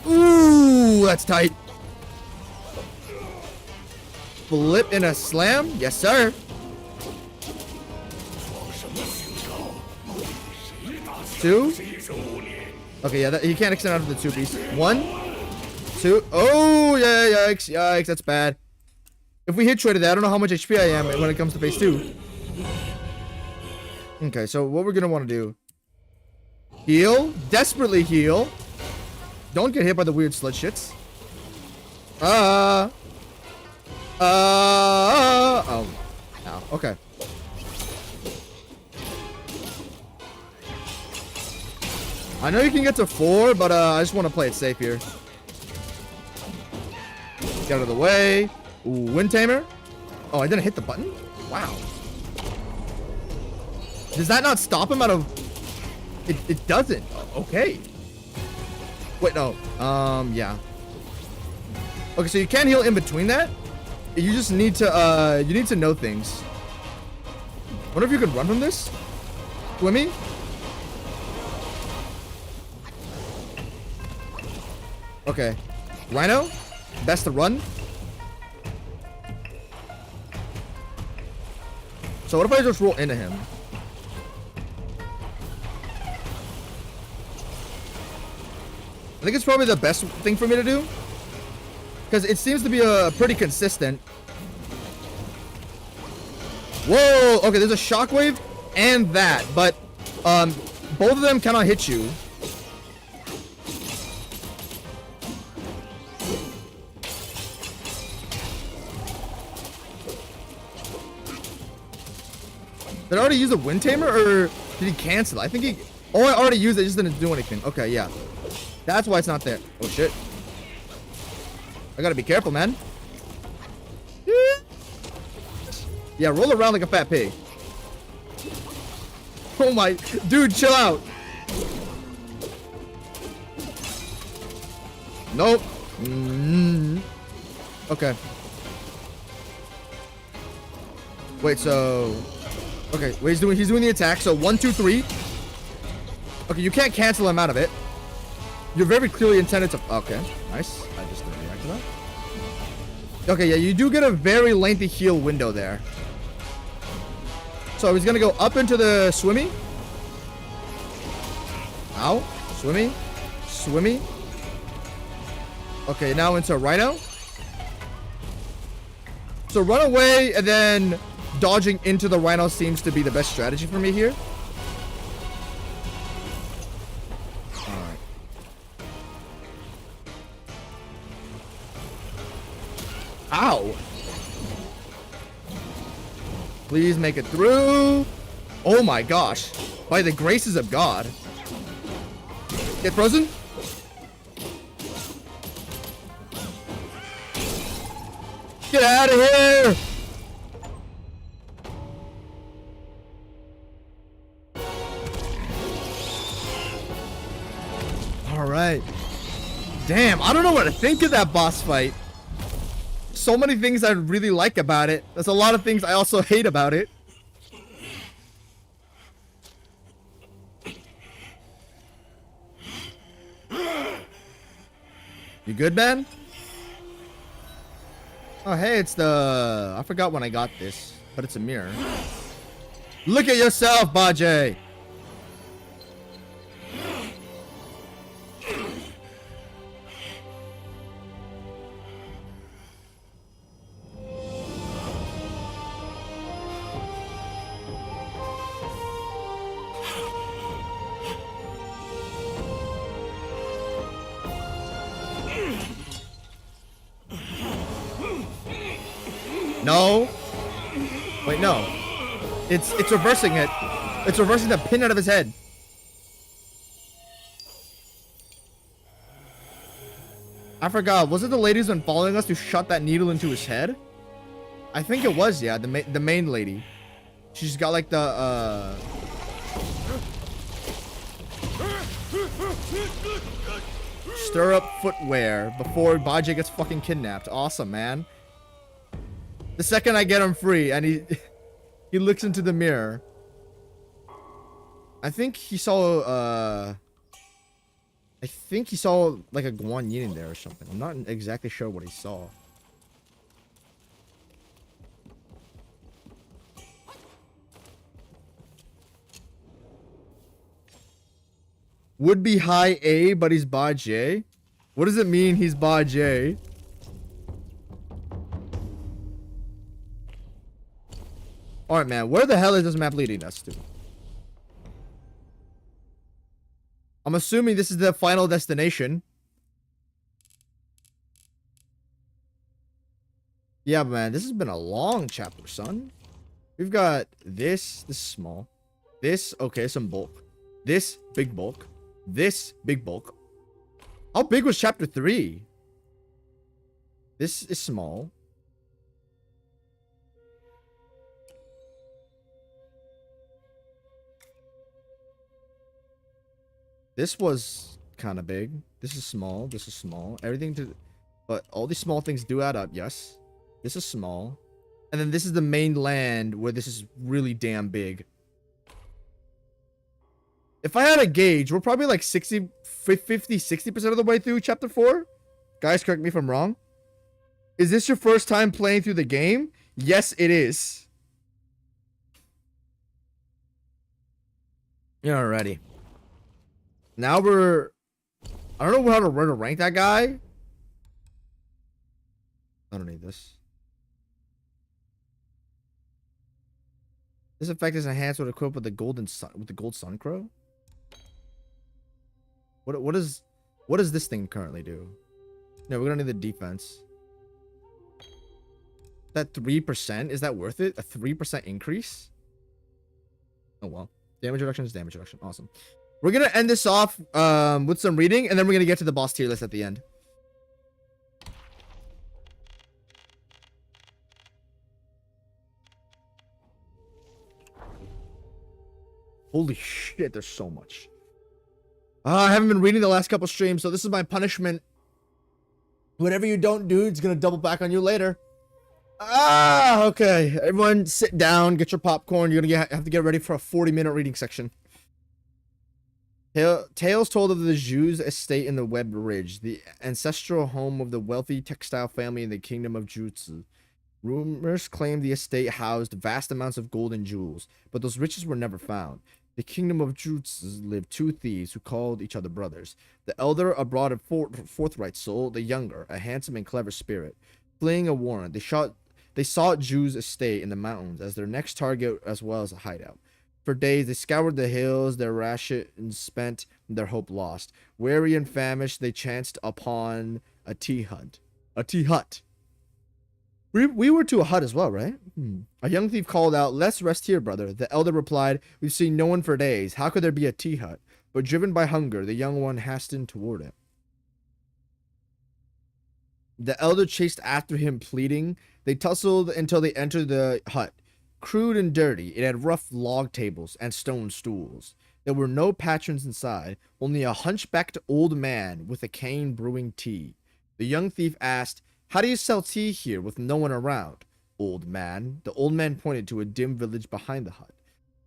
Ooh, that's tight. Flip in a slam. Yes, sir. 2. Okay, yeah, he can't extend out of the 2-piece. 1, 2. Oh, yeah, yikes, yikes, that's bad. If we hit traded that, I don't know how much HP I am when it comes to phase 2. Okay, so what we're gonna want to do. Heal. Desperately heal. Don't get hit by the weird slut shits. Oh. Ow. Okay. I know you can get to 4, but I just want to play it safe here. Get out of the way. Ooh, Wind Tamer. Oh, I didn't hit the button? Wow. Does that not stop him out of... It doesn't. Okay. Wait, no. Yeah. Okay, so you can't heal in between that. You just need to, you need to know things. Wonder if you could run from this? Swimmy? Okay. Rhino? Best to run. So what if I just roll into him? I think it's probably the best thing for me to do. Because it seems to be pretty consistent. Whoa! Okay, there's a shockwave and that. But both of them cannot hit you. Did I already use a Wind Tamer, or did he cancel? I think he... Oh, I already used it, it just didn't do anything. Okay, yeah. That's why it's not there. Oh, shit. I gotta be careful, man. Yeah, roll around like a fat pig. Oh my... Dude, chill out. Nope. Okay. Wait, so... Okay, wait, he's doing the attack. So 1, 2, 3. Okay, you can't cancel him out of it. You're very clearly intended to... Okay, nice. I just didn't react to that. Okay, yeah, you do get a very lengthy heal window there. So he's gonna go up into the swimmy. Ow. Swimmy. Swimmy. Okay, now into Rhino. So run away and then... Dodging into the Rhino seems to be the best strategy for me here. Alright. Ow! Please make it through. Oh my gosh. By the graces of God. Get frozen? Get out of here! Alright. Damn, I don't know what to think of that boss fight. So many things I really like about it. There's a lot of things I also hate about it. You good, man? Oh, hey, it's the... I forgot when I got this, but it's a mirror. Look at yourself, Bajay! No. Wait, no. It's reversing it. It's reversing the pin out of his head. I forgot. Was it the lady who's been following us who shot that needle into his head? I think it was, yeah. The main lady. She's got like the stirrup footwear before Bajie gets fucking kidnapped. Awesome, man. The second I get him free and he looks into the mirror. I think he saw like a Guan Yin in there or something. I'm not exactly sure what he saw. Would be high A, but he's Bajie. What does it mean he's Bajie? Alright, man. Where the hell is this map leading us to? I'm assuming this is the final destination. Yeah, man. This has been a long chapter, son. We've got this. This is small. This, okay, some bulk. This, big bulk. This, big bulk. How big was chapter 3? This is small. This was kind of big. This is small. This is small. Everything to... But all these small things do add up, yes. This is small. And then this is the main land where this is really damn big. If I had a gauge, we're probably like 60, 50, 60% of the way through chapter 4. Guys, correct me if I'm wrong. Is this your first time playing through the game? Yes, it is. Alrighty. Now we're... I don't know how to rank that guy. I don't need this. This effect is enhanced when equipped with the golden sun, with the gold sun crow. What does this thing currently do? No, we're gonna need the defense. That 3%, is that worth it? A 3% increase? Oh well. Damage reduction is damage reduction. Awesome. We're gonna end this off with some reading, and then we're gonna get to the boss tier list at the end. Holy shit, there's so much. I haven't been reading the last couple streams, so this is my punishment. Whatever you don't do, it's gonna double back on you later. Okay. Everyone sit down, get your popcorn. You're gonna have to get ready for a 40-minute reading section. Tales told of the Zhu's estate in the Web Ridge, the ancestral home of the wealthy textile family in the kingdom of Jutsu. Rumors claimed the estate housed vast amounts of gold and jewels, but those riches were never found. The kingdom of Jutsu lived two thieves who called each other brothers. The elder, a broad and forthright soul, the younger, a handsome and clever spirit. Fleeing a warrant, they sought Zhu's estate in the mountains as their next target as well as a hideout. For days, they scoured the hills, their rations spent, their hope lost. Weary and famished, they chanced upon a tea hut. A tea hut. We were to a hut as well, right? A young thief called out, "Let's rest here, brother." The elder replied, "We've seen no one for days. How could there be a tea hut?" But driven by hunger, the young one hastened toward it. The elder chased after him, pleading. They tussled until they entered the hut. Crude and dirty, it had rough log tables and stone stools. There were no patrons inside, only a hunchbacked old man with a cane brewing tea. The young thief asked, "How do you sell tea here with no one around?" "Old man." The old man pointed to a dim village behind the hut.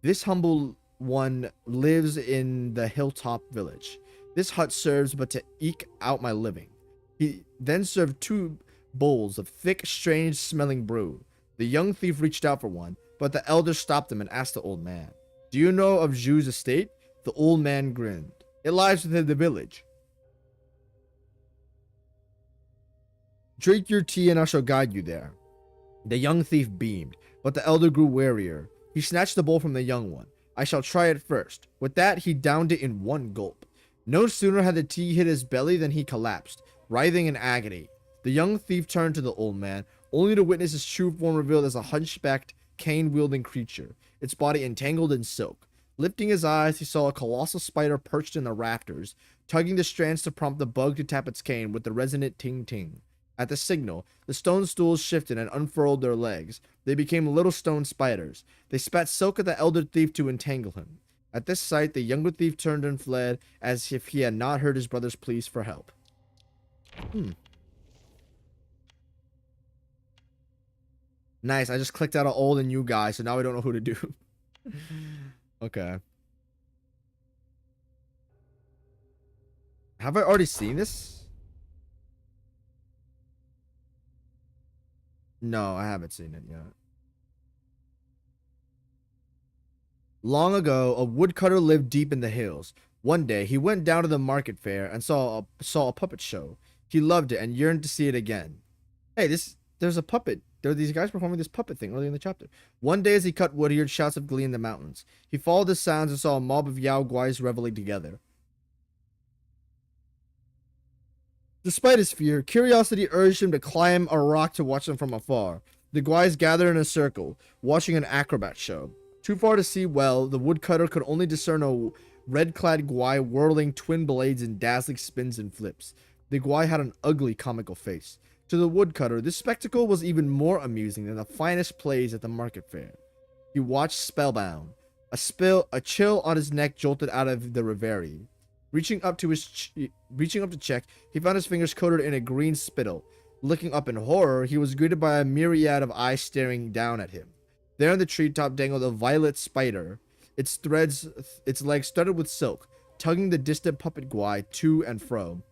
"This humble one lives in the hilltop village. This hut serves but to eke out my living." He then served 2 bowls of thick, strange-smelling brew. The young thief reached out for one, but the elder stopped him and asked the old man, "Do you know of Zhu's estate?" The old man grinned. "It lies within the village. Drink your tea and I shall guide you there." The young thief beamed, but the elder grew warier. He snatched the bowl from the young one. "I shall try it first." With that, he downed it in one gulp. No sooner had the tea hit his belly than he collapsed, writhing in agony. The young thief turned to the old man, only to witness his true form revealed as a hunchbacked, cane-wielding creature, its body entangled in silk. Lifting his eyes, he saw a colossal spider perched in the rafters, tugging the strands to prompt the bug to tap its cane with the resonant ting-ting. At the signal, the stone stools shifted and unfurled their legs. They became little stone spiders. They spat silk at the elder thief to entangle him. At this sight, the younger thief turned and fled, as if he had not heard his brother's pleas for help. Nice, I just clicked out an old and new guy, so now I don't know who to do. Okay. Have I already seen this? No, I haven't seen it yet. Long ago, a woodcutter lived deep in the hills. One day, he went down to the market fair and saw a puppet show. He loved it and yearned to see it again. Hey, there's a puppet. There are these guys performing this puppet thing early in the chapter. One day, as he cut wood, he heard shouts of glee in the mountains. He followed the sounds and saw a mob of Yao Guais reveling together. Despite his fear, curiosity urged him to climb a rock to watch them from afar. The Guais gathered in a circle, watching an acrobat show. Too far to see well, the woodcutter could only discern a red-clad Guai whirling twin blades in dazzling spins and flips. The Guai had an ugly, comical face. To the woodcutter, this spectacle was even more amusing than the finest plays at the market fair. He watched spellbound. A chill on his neck jolted out of the reverie. Reaching up to check, he found his fingers coated in a green spittle. Looking up in horror, he was greeted by a myriad of eyes staring down at him. There in the treetop dangled a violet spider, its legs studded with silk, tugging the distant puppet Guai to and fro.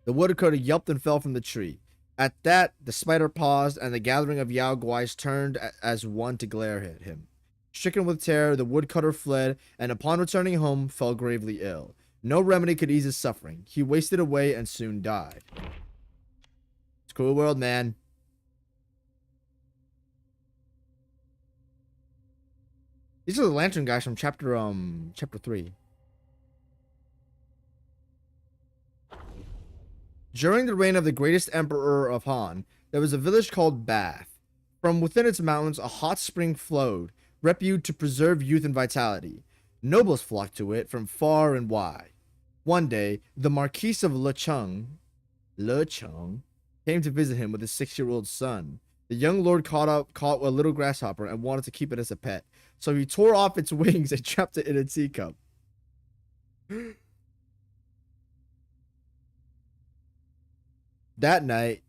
The woodcutter yelped and fell from the tree. At that, the spider paused, and the gathering of Yao Guais turned as one to glare at him. Stricken with terror, the woodcutter fled, and upon returning home, fell gravely ill. No remedy could ease his suffering. He wasted away and soon died. It's a cool world, man. These are the lantern guys from chapter 3. During the reign of the greatest emperor of Han, there was a village called Bath. From within its mountains, a hot spring flowed, reputed to preserve youth and vitality. Nobles flocked to it from far and wide. One day, the Marquis of Lecheng came to visit him with his 6-year-old son. The young lord caught a little grasshopper and wanted to keep it as a pet, so he tore off its wings and trapped it in a teacup. That night,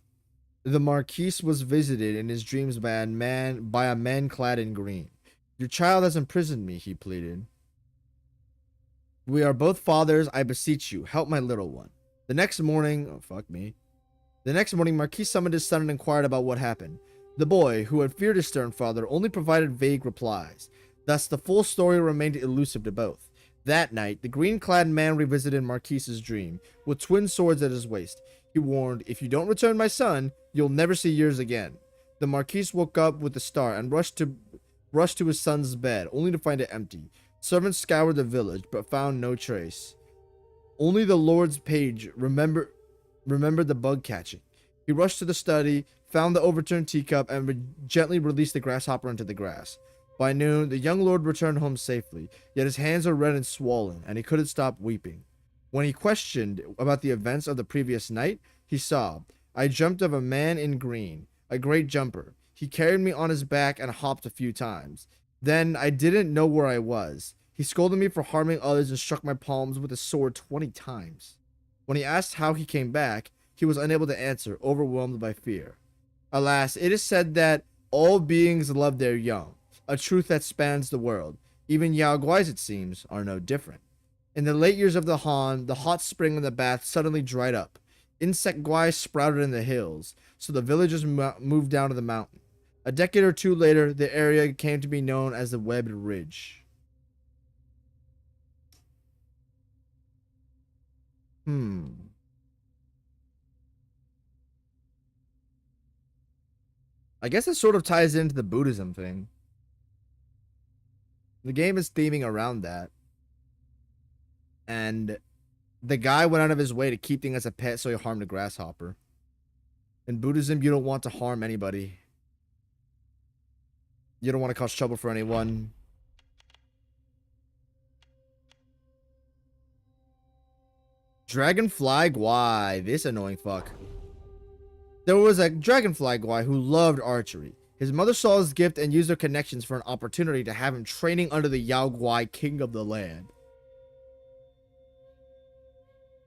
the Marquis was visited in his dreams by a man clad in green. Your child has imprisoned me, he pleaded. We are both fathers, I beseech you, help my little one. The next morning, Marquis summoned his son and inquired about what happened. The boy, who had feared his stern father, only provided vague replies. Thus, the full story remained elusive to both. That night, the green-clad man revisited Marquis's dream, with twin swords at his waist. He warned, if you don't return my son, you'll never see yours again. The Marquis woke up with a start and rushed to his son's bed, only to find it empty. Servants scoured the village, but found no trace. Only the Lord's page remembered the bug catching. He rushed to the study, found the overturned teacup, and gently released the grasshopper into the grass. By noon, the young lord returned home safely, yet his hands were red and swollen, and he couldn't stop weeping. When he questioned about the events of the previous night, he sobbed. I dreamt of a man in green, a great jumper. He carried me on his back and hopped a few times. Then I didn't know where I was. He scolded me for harming others and struck my palms with a sword 20 times. When he asked how he came back, he was unable to answer, overwhelmed by fear. Alas, it is said that all beings love their young, a truth that spans the world. Even Yao Guais, it seems, are no different. In the late years of the Han, the hot spring in the bath suddenly dried up. Insect Guais sprouted in the hills, so the villagers moved down to the mountain. A decade or two later, the area came to be known as the Webbed Ridge. I guess it sort of ties into the Buddhism thing. The game is theming around that. And the guy went out of his way to keep things as a pet, so he harmed a grasshopper. In Buddhism, you don't want to harm anybody. You don't want to cause trouble for anyone. Dragonfly Guai, this annoying fuck. There was a dragonfly guy who loved archery. His mother saw his gift and used her connections for an opportunity to have him training under the Yao Guai, king of the land.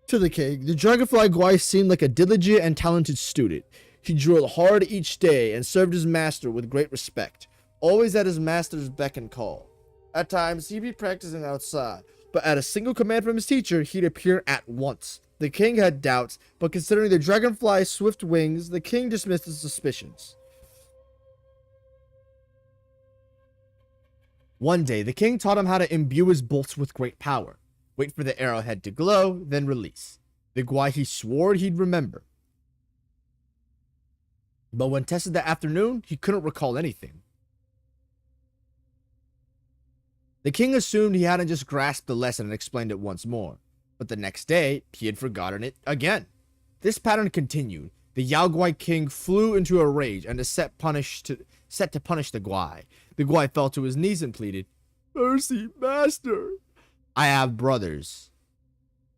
To the king, the dragonfly guy seemed like a diligent and talented student. He drilled hard each day and served his master with great respect, always at his master's beck and call. At times, he'd be practicing outside, but at a single command from his teacher, he'd appear at once. The king had doubts, but considering the dragonfly's swift wings, the king dismissed his suspicions. One day, the king taught him how to imbue his bolts with great power. Wait for the arrowhead to glow, then release. The guai he swore he'd remember. But when tested that afternoon, he couldn't recall anything. The king assumed he hadn't just grasped the lesson and explained it once more. But the next day, he had forgotten it again. This pattern continued. The Yao Guai king flew into a rage and set to punish the guai. The guai fell to his knees and pleaded, "Mercy, master. I have brothers.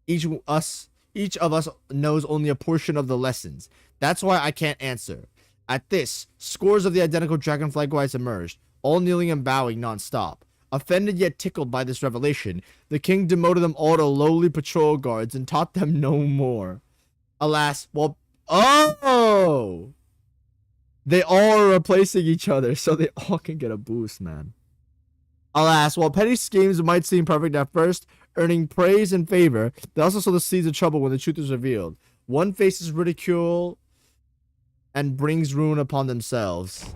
Each of us knows only a portion of the lessons. That's why I can't answer." At this, scores of the identical dragonfly guais emerged, all kneeling and bowing non-stop. Offended yet tickled by this revelation, the king demoted them all to lowly patrol guards and taught them no more. Alas, they all are replacing each other, so they all can get a boost, man. Alas, while petty schemes might seem perfect at first, earning praise and favor, they also sow the seeds of trouble when the truth is revealed. One faces ridicule and brings ruin upon themselves.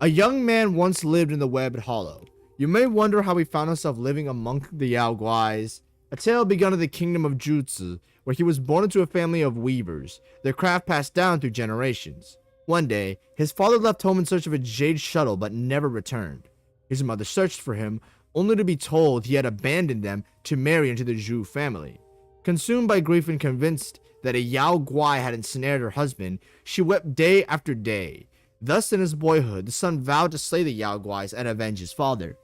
A young man once lived in the Webbed Hollow. You may wonder how he found himself living among the Yao Guais. A tale begun in the kingdom of Jutsu, where he was born into a family of weavers, their craft passed down through generations. One day, his father left home in search of a jade shuttle but never returned. His mother searched for him, only to be told he had abandoned them to marry into the Zhu family. Consumed by grief and convinced that a Yao Guai had ensnared her husband, she wept day after day. Thus, in his boyhood, the son vowed to slay the Yao Guais and avenge his father.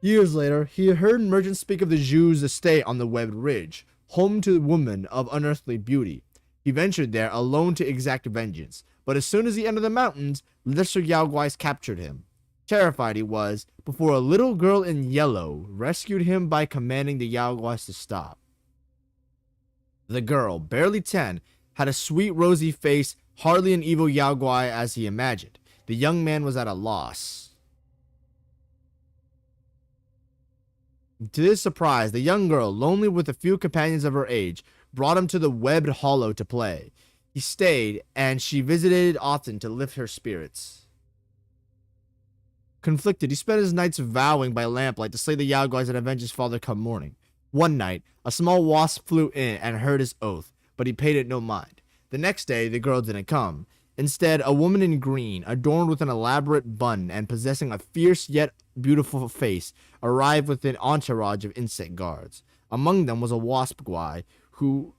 Years later, he heard merchants speak of the Zhu's estate on the Webbed Ridge, home to a woman of unearthly beauty. He ventured there alone to exact vengeance, but as soon as he entered the mountains, lesser Yao Guais captured him. Terrified he was, before a little girl in yellow rescued him by commanding the Yao Guais to stop. The girl, barely 10, had a sweet rosy face, hardly an evil Yao Guai as he imagined. The young man was at a loss. To his surprise, the young girl, lonely with a few companions of her age, brought him to the Webbed Hollow to play. He stayed, and she visited often to lift her spirits. Conflicted, he spent his nights vowing by lamplight to slay the Yao Guais and avenge his father come morning. One night, a small wasp flew in and heard his oath, but he paid it no mind. The next day, the girl didn't come. Instead, a woman in green, adorned with an elaborate bun and possessing a fierce yet beautiful face, arrived with an entourage of insect guards. Among them was a wasp guai, who,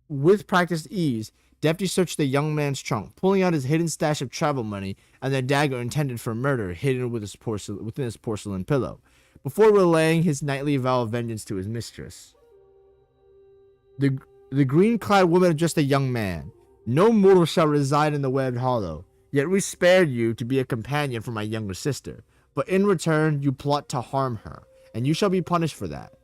with practiced ease, deftly searched the young man's trunk, pulling out his hidden stash of travel money and the dagger intended for murder hidden within his porcelain pillow, before relaying his nightly vow of vengeance to his mistress. The green-clad woman addressed a young man. "No mortal shall reside in the Webbed Hollow, yet we spared you to be a companion for my younger sister. But in return, you plot to harm her, and you shall be punished for that.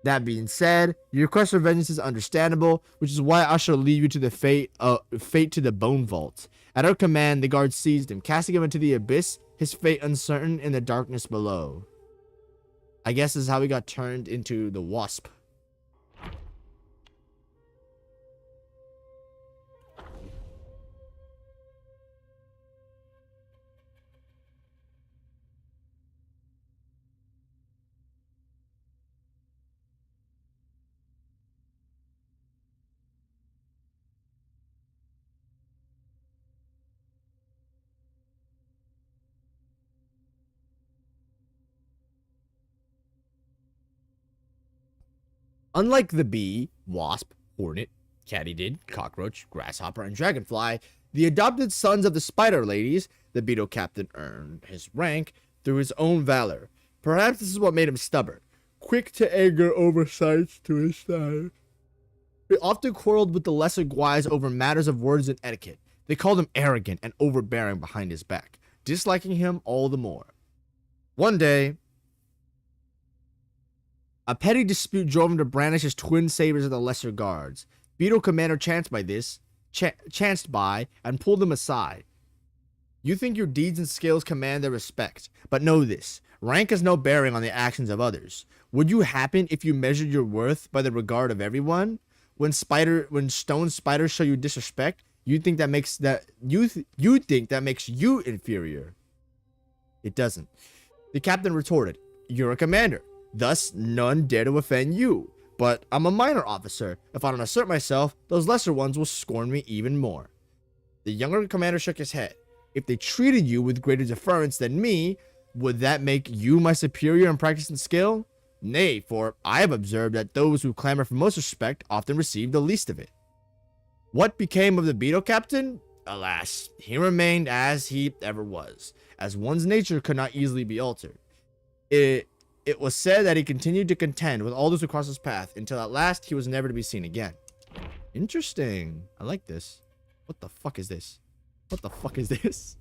That being said, your request for vengeance is understandable, which is why I shall leave you to the fate to the Bone Vault." At her command, the guards seized him, casting him into the abyss, his fate uncertain in the darkness below. I guess this is how he got turned into the wasp. Unlike the bee, wasp, hornet, katydid, cockroach, grasshopper, and dragonfly, The adopted sons of the Spider Ladies, the beetle captain earned his rank through his own valor. Perhaps this is what made him stubborn, quick to anger oversights to his side. He often quarreled with the lesser guys over matters of words and etiquette. They called him arrogant and overbearing behind his back, disliking him all the more. One day, a petty dispute drove him to brandish his twin sabers at the lesser guards. Beetle Commander chanced by and pulled them aside. You think your deeds and skills command their respect, but know this: rank has no bearing on the actions of others. Would you happen if you measured your worth by the regard of everyone? When stone spiders show you disrespect, you think that makes you inferior. It doesn't. The captain retorted, "You're a commander, thus none dare to offend you. But I'm a minor officer. If I don't assert myself, those lesser ones will scorn me even more." The younger commander shook his head. "If they treated you with greater deference than me, would that make you my superior in practice and skill? Nay, for I have observed that those who clamor for most respect often receive the least of it." What became of the beetle captain? Alas, he remained as he ever was, as one's nature could not easily be altered. It was said that he continued to contend with all those who crossed his path until at last he was never to be seen again. Interesting. I like this. What the fuck is this? What the fuck is this?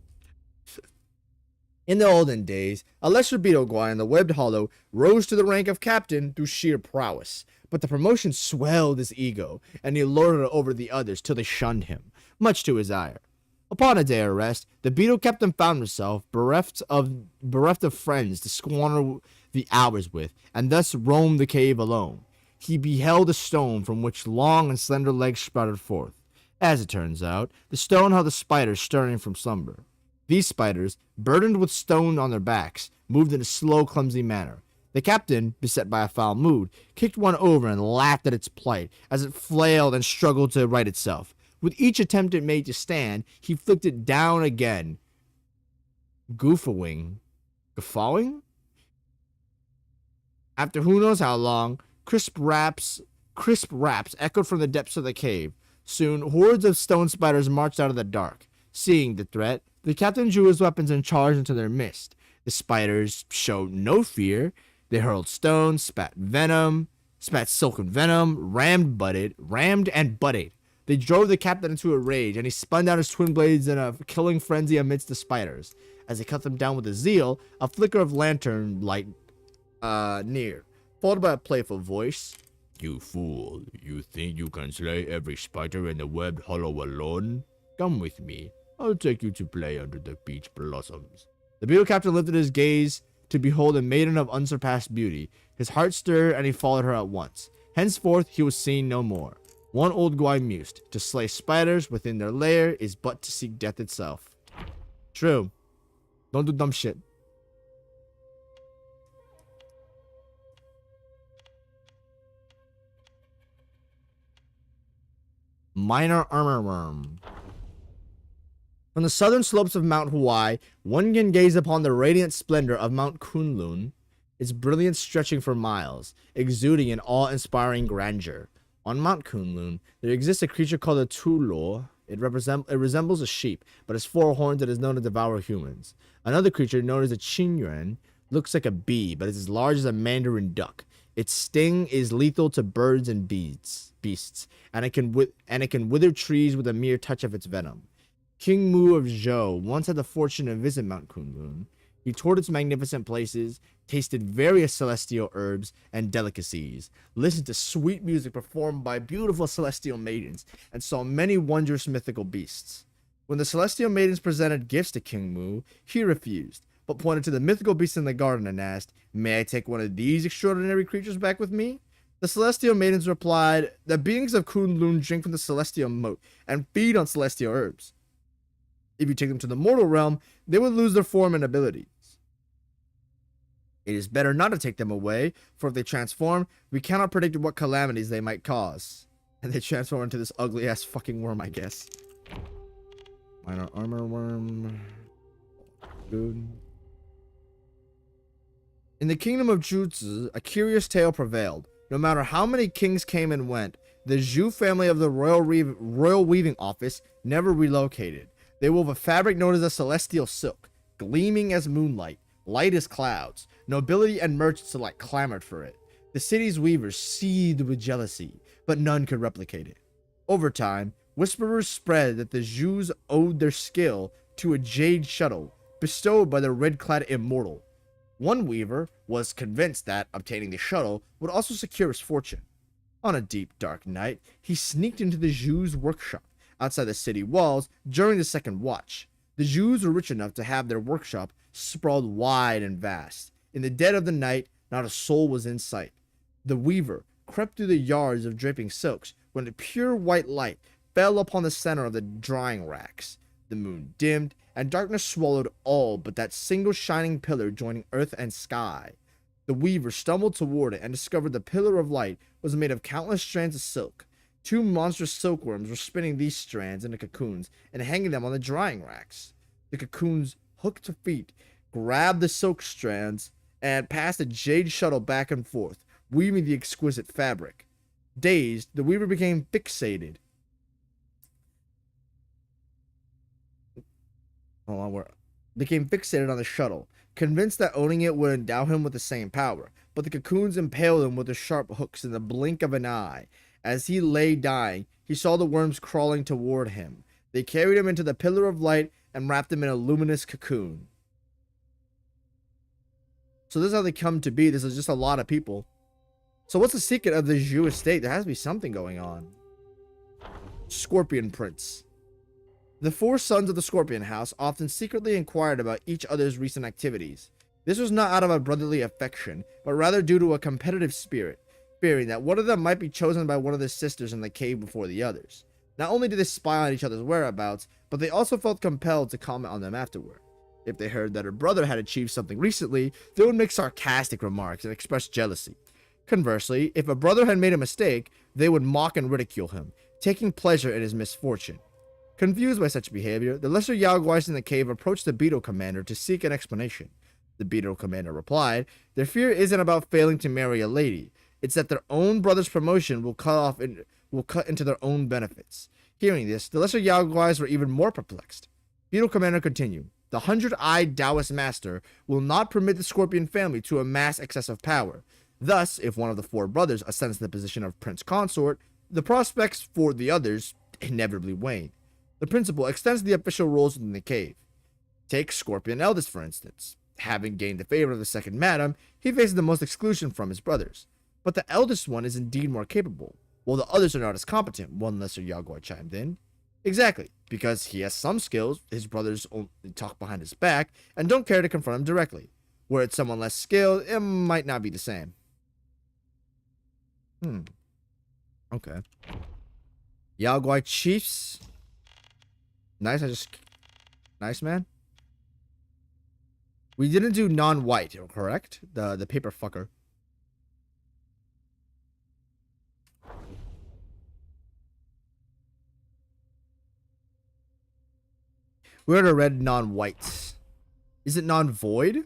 In the olden days, a lesser beetle guy in the webbed hollow rose to the rank of captain through sheer prowess, but the promotion swelled his ego, and he lorded it over the others till they shunned him, much to his ire. Upon a day of rest, the beetle captain found himself bereft of friends to squander the hours with, and thus roamed the cave alone. He beheld a stone from which long and slender legs sprouted forth. As it turns out, the stone held the spiders stirring from slumber. These spiders, burdened with stone on their backs, moved in a slow, clumsy manner. The captain, beset by a foul mood, kicked one over and laughed at its plight as it flailed and struggled to right itself. With each attempt it made to stand, he flicked it down again, guffawing. After who knows how long, crisp raps echoed from the depths of the cave. Soon, hordes of stone spiders marched out of the dark. Seeing the threat, the captain drew his weapons and charged into their midst. The spiders showed no fear. They hurled stones, spat silken venom, rammed and butted. They drove the captain into a rage, and he spun down his twin blades in a killing frenzy amidst the spiders. As he cut them down with a zeal, a flicker of lantern light near, followed by a playful voice. "You fool, you think you can slay every spider in the webbed hollow alone? Come with me. I'll take you to play under the peach blossoms." The beetle captain lifted his gaze to behold a maiden of unsurpassed beauty. His heart stirred, and he followed her at once. Henceforth, he was seen no more. One old guy mused, "To slay spiders within their lair is but to seek death itself." True. Don't do dumb shit. Minor armor worm. From the southern slopes of Mount Hawaii, one can gaze upon the radiant splendor of Mount Kunlun, its brilliance stretching for miles, exuding an awe-inspiring grandeur. On Mount Kunlun, there exists a creature called a Tulo. It resembles a sheep, but has 4 horns and is known to devour humans. Another creature, known as a Qingyuan, looks like a bee, but is as large as a mandarin duck. Its sting is lethal to birds and beasts, and it can wither trees with a mere touch of its venom. King Mu of Zhou once had the fortune to visit Mount Kunlun. He toured its magnificent places, tasted various celestial herbs and delicacies, listened to sweet music performed by beautiful celestial maidens, and saw many wondrous mythical beasts. When the celestial maidens presented gifts to King Mu, he refused, but pointed to the mythical beasts in the garden and asked, "May I take one of these extraordinary creatures back with me?" The celestial maidens replied, "The beings of Kunlun drink from the celestial moat and feed on celestial herbs. If you take them to the mortal realm, they would lose their form and abilities. It is better not to take them away, for if they transform, we cannot predict what calamities they might cause." And they transform into this ugly-ass fucking worm, I guess. Minor armor worm. Good. In the kingdom of Jutsu, a curious tale prevailed. No matter how many kings came and went, The Zhu family of the Royal Weaving Office never relocated. They wove a fabric known as a celestial silk, gleaming as moonlight, light as clouds. Nobility and merchants alike clamored for it. The city's weavers seethed with jealousy, but none could replicate it. Over time, whisperers spread that the Zhus owed their skill to a jade shuttle bestowed by the red-clad immortal. One weaver was convinced that obtaining the shuttle would also secure his fortune. On a deep, dark night, he sneaked into the Zhus' workshop outside the city walls during the second watch. The Zhus were rich enough to have their workshop sprawled wide and vast. In the dead of the night, not a soul was in sight. The weaver crept through the yards of draping silks when a pure white light fell upon the center of the drying racks. The moon dimmed, and darkness swallowed all but that single shining pillar joining earth and sky. The weaver stumbled toward it and discovered the pillar of light was made of countless strands of silk. Two monstrous silkworms were spinning these strands into cocoons and hanging them on the drying racks. The cocoons, hooked to feet, grabbed the silk strands and passed a jade shuttle back and forth, weaving the exquisite fabric. Dazed, the weaver became fixated. Became fixated on the shuttle, convinced that owning it would endow him with the same power, but the cocoons impaled him with the sharp hooks in the blink of an eye. As he lay dying, he saw the worms crawling toward him. They carried him into the pillar of light and wrapped him in a luminous cocoon. So this is how they come to be. This is just a lot of people. So what's the secret of the Zhu estate? There has to be something going on. Scorpion Prince. The four sons of the Scorpion House often secretly inquired about each other's recent activities. This was not out of a brotherly affection, but rather due to a competitive spirit, fearing that one of them might be chosen by one of the sisters in the cave before the others. Not only did they spy on each other's whereabouts, but they also felt compelled to comment on them afterward. If they heard that her brother had achieved something recently, they would make sarcastic remarks and express jealousy. Conversely, if a brother had made a mistake, they would mock and ridicule him, taking pleasure in his misfortune. Confused by such behavior, the lesser Yaoguais in the cave approached the Beetle Commander to seek an explanation. The Beetle Commander replied, their fear isn't about failing to marry a lady, it's that their own brother's promotion will cut into their own benefits. Hearing this, the lesser Yaoguais were even more perplexed. Beetle Commander continued, the 100-eyed Taoist master will not permit the Scorpion family to amass excessive power. Thus, if one of the four brothers ascends to the position of Prince Consort, the prospects for the others inevitably wane. The principal extends the official roles within the cave. Take Scorpion Eldest, for instance. Having gained the favor of the second madam, he faces the most exclusion from his brothers. But the eldest one is indeed more capable, while the others are not as competent, one lesser Yaoguai chimed in. Exactly, because he has some skills, his brothers only talk behind his back, and don't care to confront him directly. Were it someone less skilled, it might not be the same. Okay. Yaoguai chiefs. Nice, nice, man. We didn't do non-white, correct? The paper fucker. We already read non-whites. Is it non-void?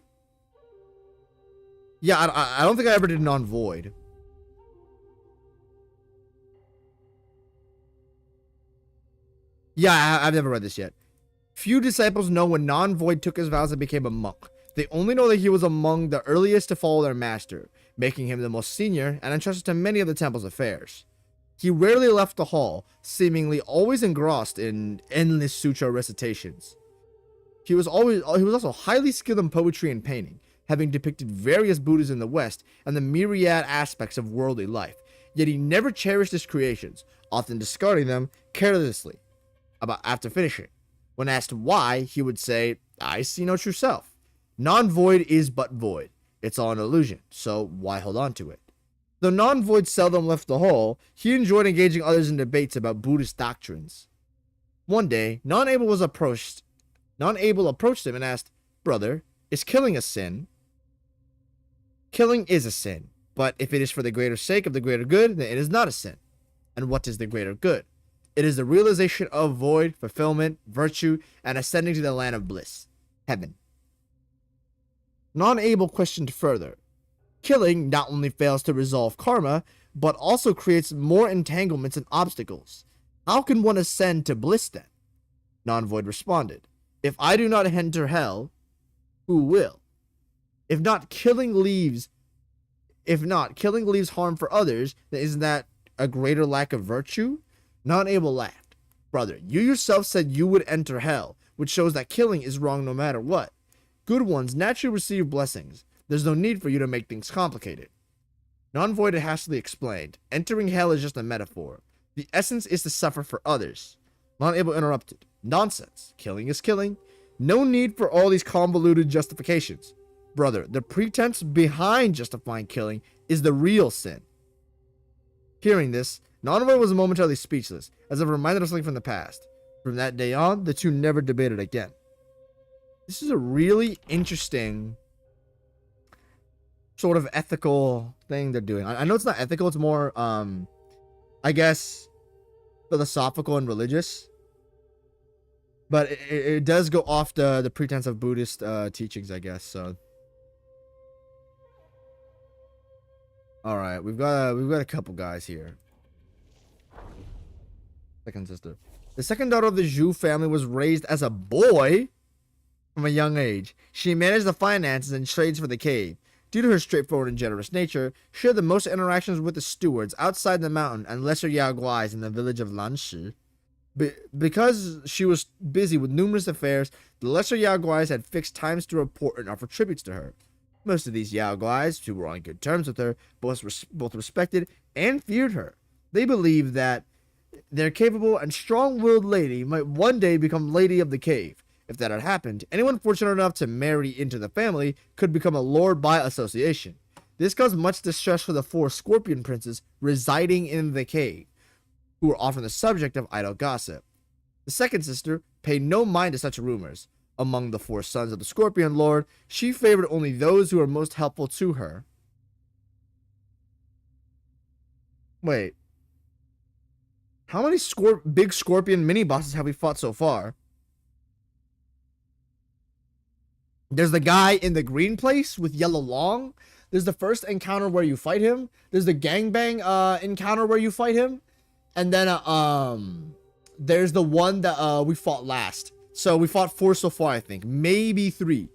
Yeah, I don't think I ever did non-void. Yeah, I've never read this yet. Few disciples know when non-void took his vows and became a monk. They only know that he was among the earliest to follow their master, making him the most senior and entrusted to many of the temple's affairs. He rarely left the hall, seemingly always engrossed in endless sutra recitations. He was also highly skilled in poetry and painting, having depicted various Buddhas in the West and the myriad aspects of worldly life, yet he never cherished his creations, often discarding them carelessly after finishing. When asked why, he would say, I see no true self. Non-void is but void. It's all an illusion, so why hold on to it? Though non-void seldom left the hall, he enjoyed engaging others in debates about Buddhist doctrines. One day, Non-Able approached him and asked, Brother, is killing a sin? Killing is a sin, but if it is for the greater sake of the greater good, then it is not a sin. And what is the greater good? It is the realization of void, fulfillment, virtue, and ascending to the land of bliss, heaven. Non-Able questioned further. Killing not only fails to resolve karma, but also creates more entanglements and obstacles. How can one ascend to bliss then? Non-void responded, if I do not enter hell, who will? If not, killing leaves harm for others, then isn't that a greater lack of virtue? Non-able laughed. Brother, you yourself said you would enter hell, which shows that killing is wrong no matter what. Good ones naturally receive blessings. There's no need for you to make things complicated. Non-void hastily explained, entering hell is just a metaphor. The essence is to suffer for others. Non-able interrupted. Nonsense. Killing is killing. No need for all these convoluted justifications. Brother, the pretense behind justifying killing is the real sin. Hearing this, Non-void was momentarily speechless, as if reminded of something from the past. From that day on, the two never debated again. This is a really interesting sort of ethical thing they're doing. I know it's not ethical, it's more, I guess, philosophical and religious. But it does go off the pretense of Buddhist teachings, I guess, so. Alright, we've got a couple guys here. Second sister. The second daughter of the Zhu family was raised as a boy from a young age. She managed the finances and trades for the cave. Due to her straightforward and generous nature, she had the most interactions with the stewards outside the mountain and lesser Yao Guais in the village of Lanshi. Because she was busy with numerous affairs, the lesser Yao Guais had fixed times to report and offer tributes to her. Most of these Yao Guais, who were on good terms with her, both respected and feared her. They believed that their capable and strong-willed lady might one day become lady of the cave. If that had happened, anyone fortunate enough to marry into the family could become a lord by association. This caused much distress for the 4 scorpion princes residing in the cave, who were often the subject of idle gossip. The second sister paid no mind to such rumors. Among the 4 sons of the Scorpion Lord, she favored only those who were most helpful to her. Wait. How many big scorpion mini-bosses have we fought so far? There's the guy in the green place with Yellow Long. There's the first encounter where you fight him. There's the gangbang encounter where you fight him. And then there's the one that we fought last. So we fought 4 so far, I think. Maybe 3.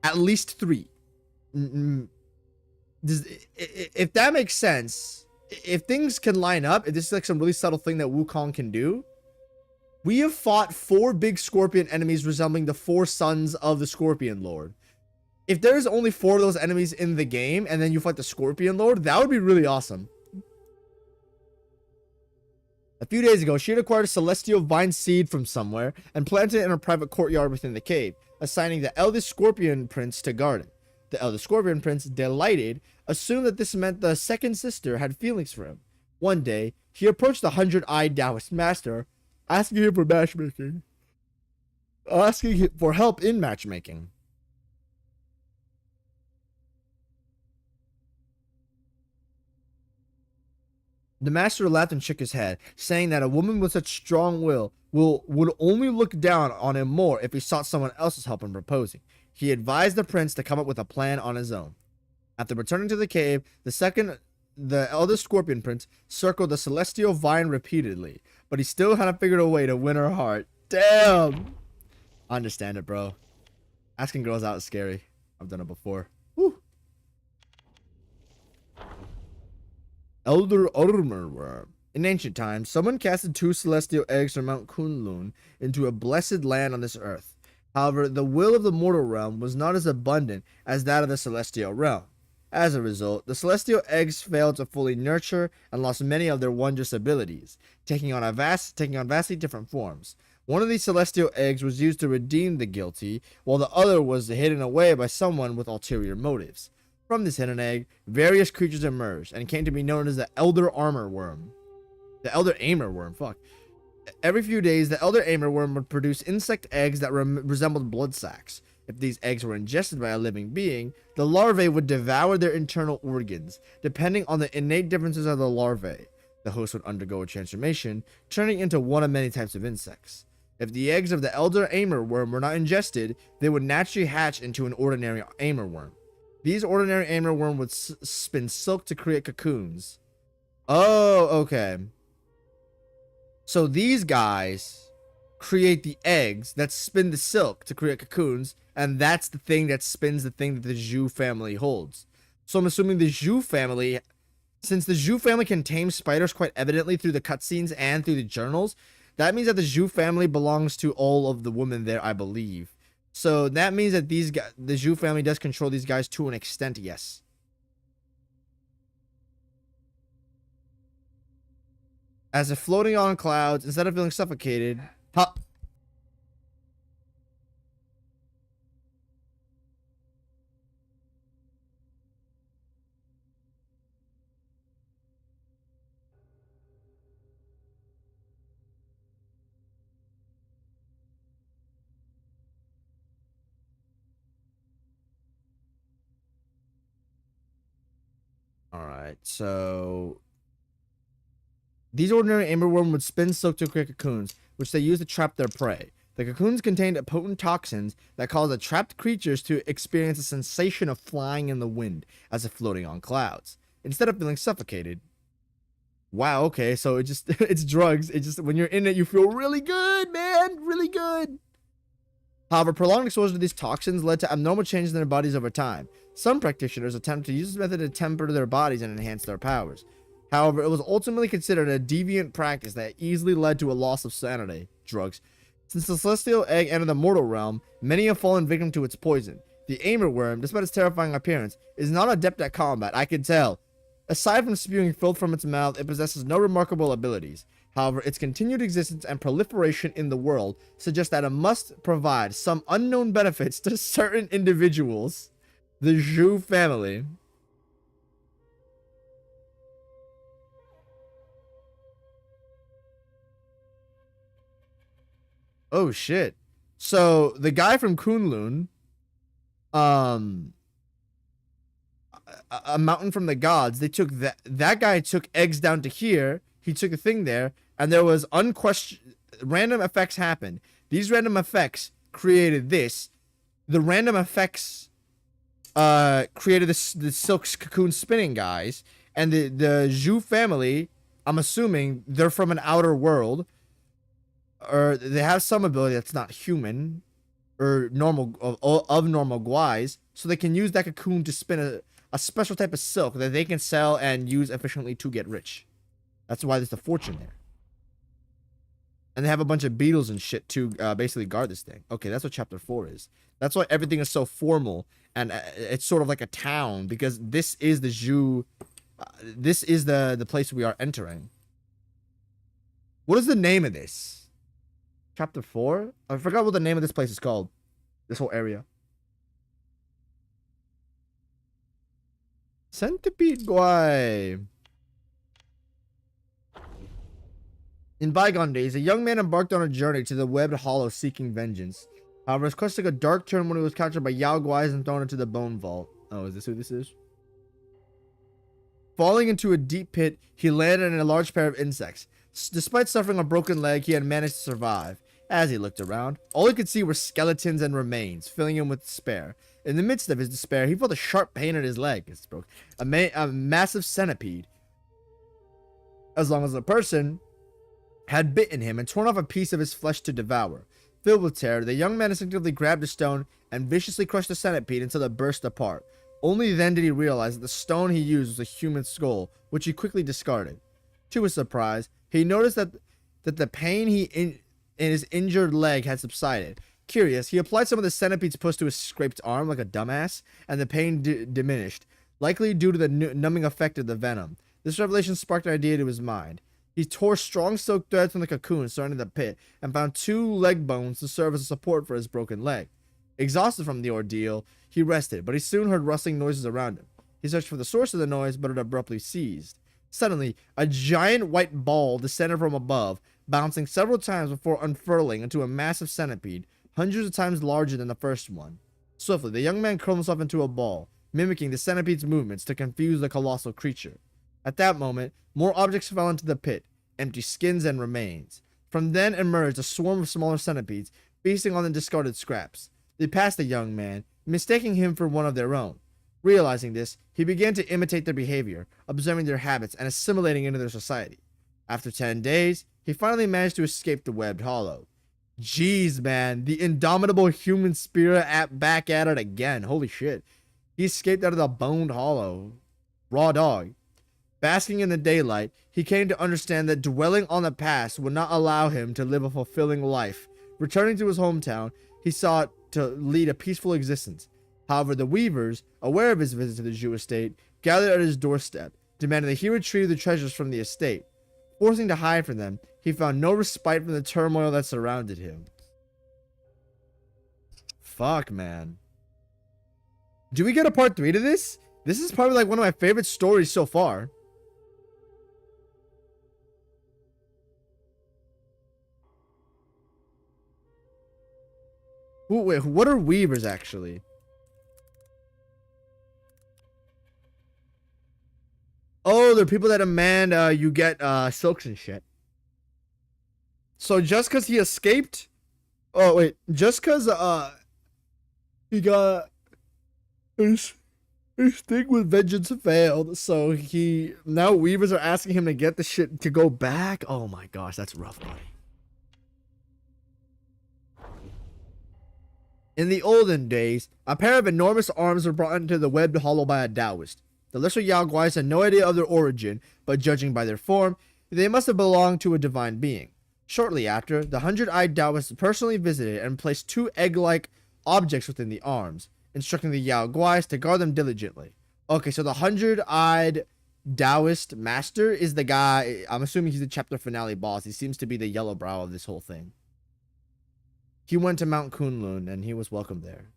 At least 3. If that makes sense, if things can line up, if this is like some really subtle thing that Wukong can do, we have fought 4 big scorpion enemies resembling the 4 sons of the Scorpion Lord. If there's only 4 of those enemies in the game and then you fight the Scorpion Lord, that would be really awesome. A few days ago, she had acquired a celestial vine seed from somewhere and planted it in a private courtyard within the cave, assigning the eldest Scorpion Prince to guard it. The eldest Scorpion Prince, delighted, assumed that this meant the second sister had feelings for him. One day, he approached the 100-eyed Taoist master, asking him for help in matchmaking. The master laughed and shook his head, saying that a woman with such strong will would only look down on him more if he sought someone else's help in proposing. He advised the prince to come up with a plan on his own. After returning to the cave, the eldest Scorpion Prince circled the celestial vine repeatedly, but he still hadn't figured a way to win her heart. Damn! I understand it, bro. Asking girls out is scary. I've done it before. Woo! Elder Armor Worm. In ancient times, someone casted 2 celestial eggs from Mount Kunlun into a blessed land on this earth. However, the will of the mortal realm was not as abundant as that of the celestial realm. As a result, the celestial eggs failed to fully nurture and lost many of their wondrous abilities, taking on vastly different forms. One of these celestial eggs was used to redeem the guilty, while the other was hidden away by someone with ulterior motives. From this hidden egg, various creatures emerged and came to be known as the Elder Armor Worm. The Elder Aimer Worm, fuck. Every few days, the Elder Aimer Worm would produce insect eggs that resembled blood sacs. If these eggs were ingested by a living being, the larvae would devour their internal organs. Depending on the innate differences of the larvae, the host would undergo a transformation, turning into one of many types of insects. If the eggs of the Elder Aimer Worm were not ingested, they would naturally hatch into an ordinary Aimer Worm. These ordinary Aimer Worm would spin silk to create cocoons. Oh, okay. So these guys create the eggs that spin the silk to create cocoons, and that's the thing that spins the thing that the Zhu family holds. So I'm assuming the Zhu family, since the Zhu family can tame spiders quite evidently through the cutscenes and through the journals, that means that the Zhu family belongs to all of the women there, I believe. So that means that these guys, the Zhu family does control these guys to an extent, yes. As if floating on clouds, instead of feeling suffocated, hop. All right, so these ordinary amberworm would spin silk to create cocoons, which they use to trap their prey. The cocoons contained potent toxins that cause the trapped creatures to experience a sensation of flying in the wind, as if floating on clouds, instead of feeling suffocated. Wow, okay, so it's drugs. It just, when you're in it, you feel really good, man, really good. However, prolonged exposure to these toxins led to abnormal changes in their bodies over time. Some practitioners attempt to use this method to temper their bodies and enhance their powers. However, it was ultimately considered a deviant practice that easily led to a loss of sanity. Drugs. Since the celestial egg entered the mortal realm, many have fallen victim to its poison. The Amerworm, despite its terrifying appearance, is not adept at combat, I can tell. Aside from spewing filth from its mouth, it possesses no remarkable abilities. However, its continued existence and proliferation in the world suggest that it must provide some unknown benefits to certain individuals. The Zhu family. Oh shit. So the guy from Kunlun, um, a mountain from the gods, they took that guy took eggs down to here. He took a thing there, and there was unquestioned random effects happened. These random effects created this. The random effects created the silk cocoon spinning guys, and the Zhu family, I'm assuming they're from an outer world, or they have some ability that's not human or normal of normal guise, so they can use that cocoon to spin a special type of silk that they can sell and use efficiently to get rich. That's why there's the fortune there. And they have a bunch of beetles and shit to basically guard this thing. Okay, that's what chapter 4 is. That's why everything is so formal, and it's sort of like a town, because this is the Zhu. This is the place we are entering. What is the name of this? Chapter 4? I forgot what the name of this place is called. This whole area. Centipede Guai. In bygone days, a young man embarked on a journey to the webbed hollow seeking vengeance. However, his quest took a dark turn when he was captured by Yao Guais and thrown into the bone vault. Oh, is this who this is? Falling into a deep pit, he landed in a large pair of insects. Despite suffering a broken leg, he had managed to survive. As he looked around, all he could see were skeletons and remains, filling him with despair. In the midst of his despair, he felt a sharp pain in his leg. It's broke. A massive centipede, as long as a person, had bitten him and torn off a piece of his flesh to devour. Filled with terror, the young man instinctively grabbed a stone and viciously crushed the centipede until it burst apart. Only then did he realize that the stone he used was a human skull, which he quickly discarded. To his surprise, he noticed that the pain in his injured leg had subsided. Curious, he applied some of the centipede's pus to his scraped arm like a dumbass, and the pain diminished, likely due to the numbing effect of the venom. This revelation sparked an idea to his mind. He tore strong silk threads from the cocoon surrounding the pit and found 2 leg bones to serve as a support for his broken leg. Exhausted from the ordeal, he rested, but he soon heard rustling noises around him. He searched for the source of the noise, but it abruptly ceased. Suddenly, a giant white ball descended from above, bouncing several times before unfurling into a massive centipede, hundreds of times larger than the first one. Swiftly, the young man curled himself into a ball, mimicking the centipede's movements to confuse the colossal creature. At that moment, more objects fell into the pit, empty skins and remains. From then emerged a swarm of smaller centipedes, feasting on the discarded scraps. They passed the young man, mistaking him for one of their own. Realizing this, he began to imitate their behavior, observing their habits, and assimilating into their society. After 10 days, he finally managed to escape the webbed hollow. Jeez, man, the indomitable human spirit back at it again. Holy shit. He escaped out of the boned hollow. Raw dog. Basking in the daylight, he came to understand that dwelling on the past would not allow him to live a fulfilling life. Returning to his hometown, he sought to lead a peaceful existence. However, the weavers, aware of his visit to the Jew estate, gathered at his doorstep, demanding that he retrieve the treasures from the estate. Forcing to hide from them, he found no respite from the turmoil that surrounded him. Fuck, man. Do we get a part 3 to this? This is probably like one of my favorite stories so far. Ooh, wait, what are weavers actually? Oh, they're people that demand you get silks and shit. So just because he escaped? Oh, wait. Just because he got his thing with vengeance failed. So now weavers are asking him to get the shit to go back. Oh my gosh, that's rough, buddy. In the olden days, a pair of enormous arms were brought into the webbed hollow by a Taoist. The lesser Yao Guais had no idea of their origin, but judging by their form, they must have belonged to a divine being. Shortly after, the 100-eyed Taoist personally visited and placed 2 egg-like objects within the arms, instructing the Yao Guais to guard them diligently. Okay, so the 100-eyed Taoist master is the guy, I'm assuming he's the chapter finale boss. He seems to be the yellow brow of this whole thing. He went to Mount Kunlun, and he was welcomed there.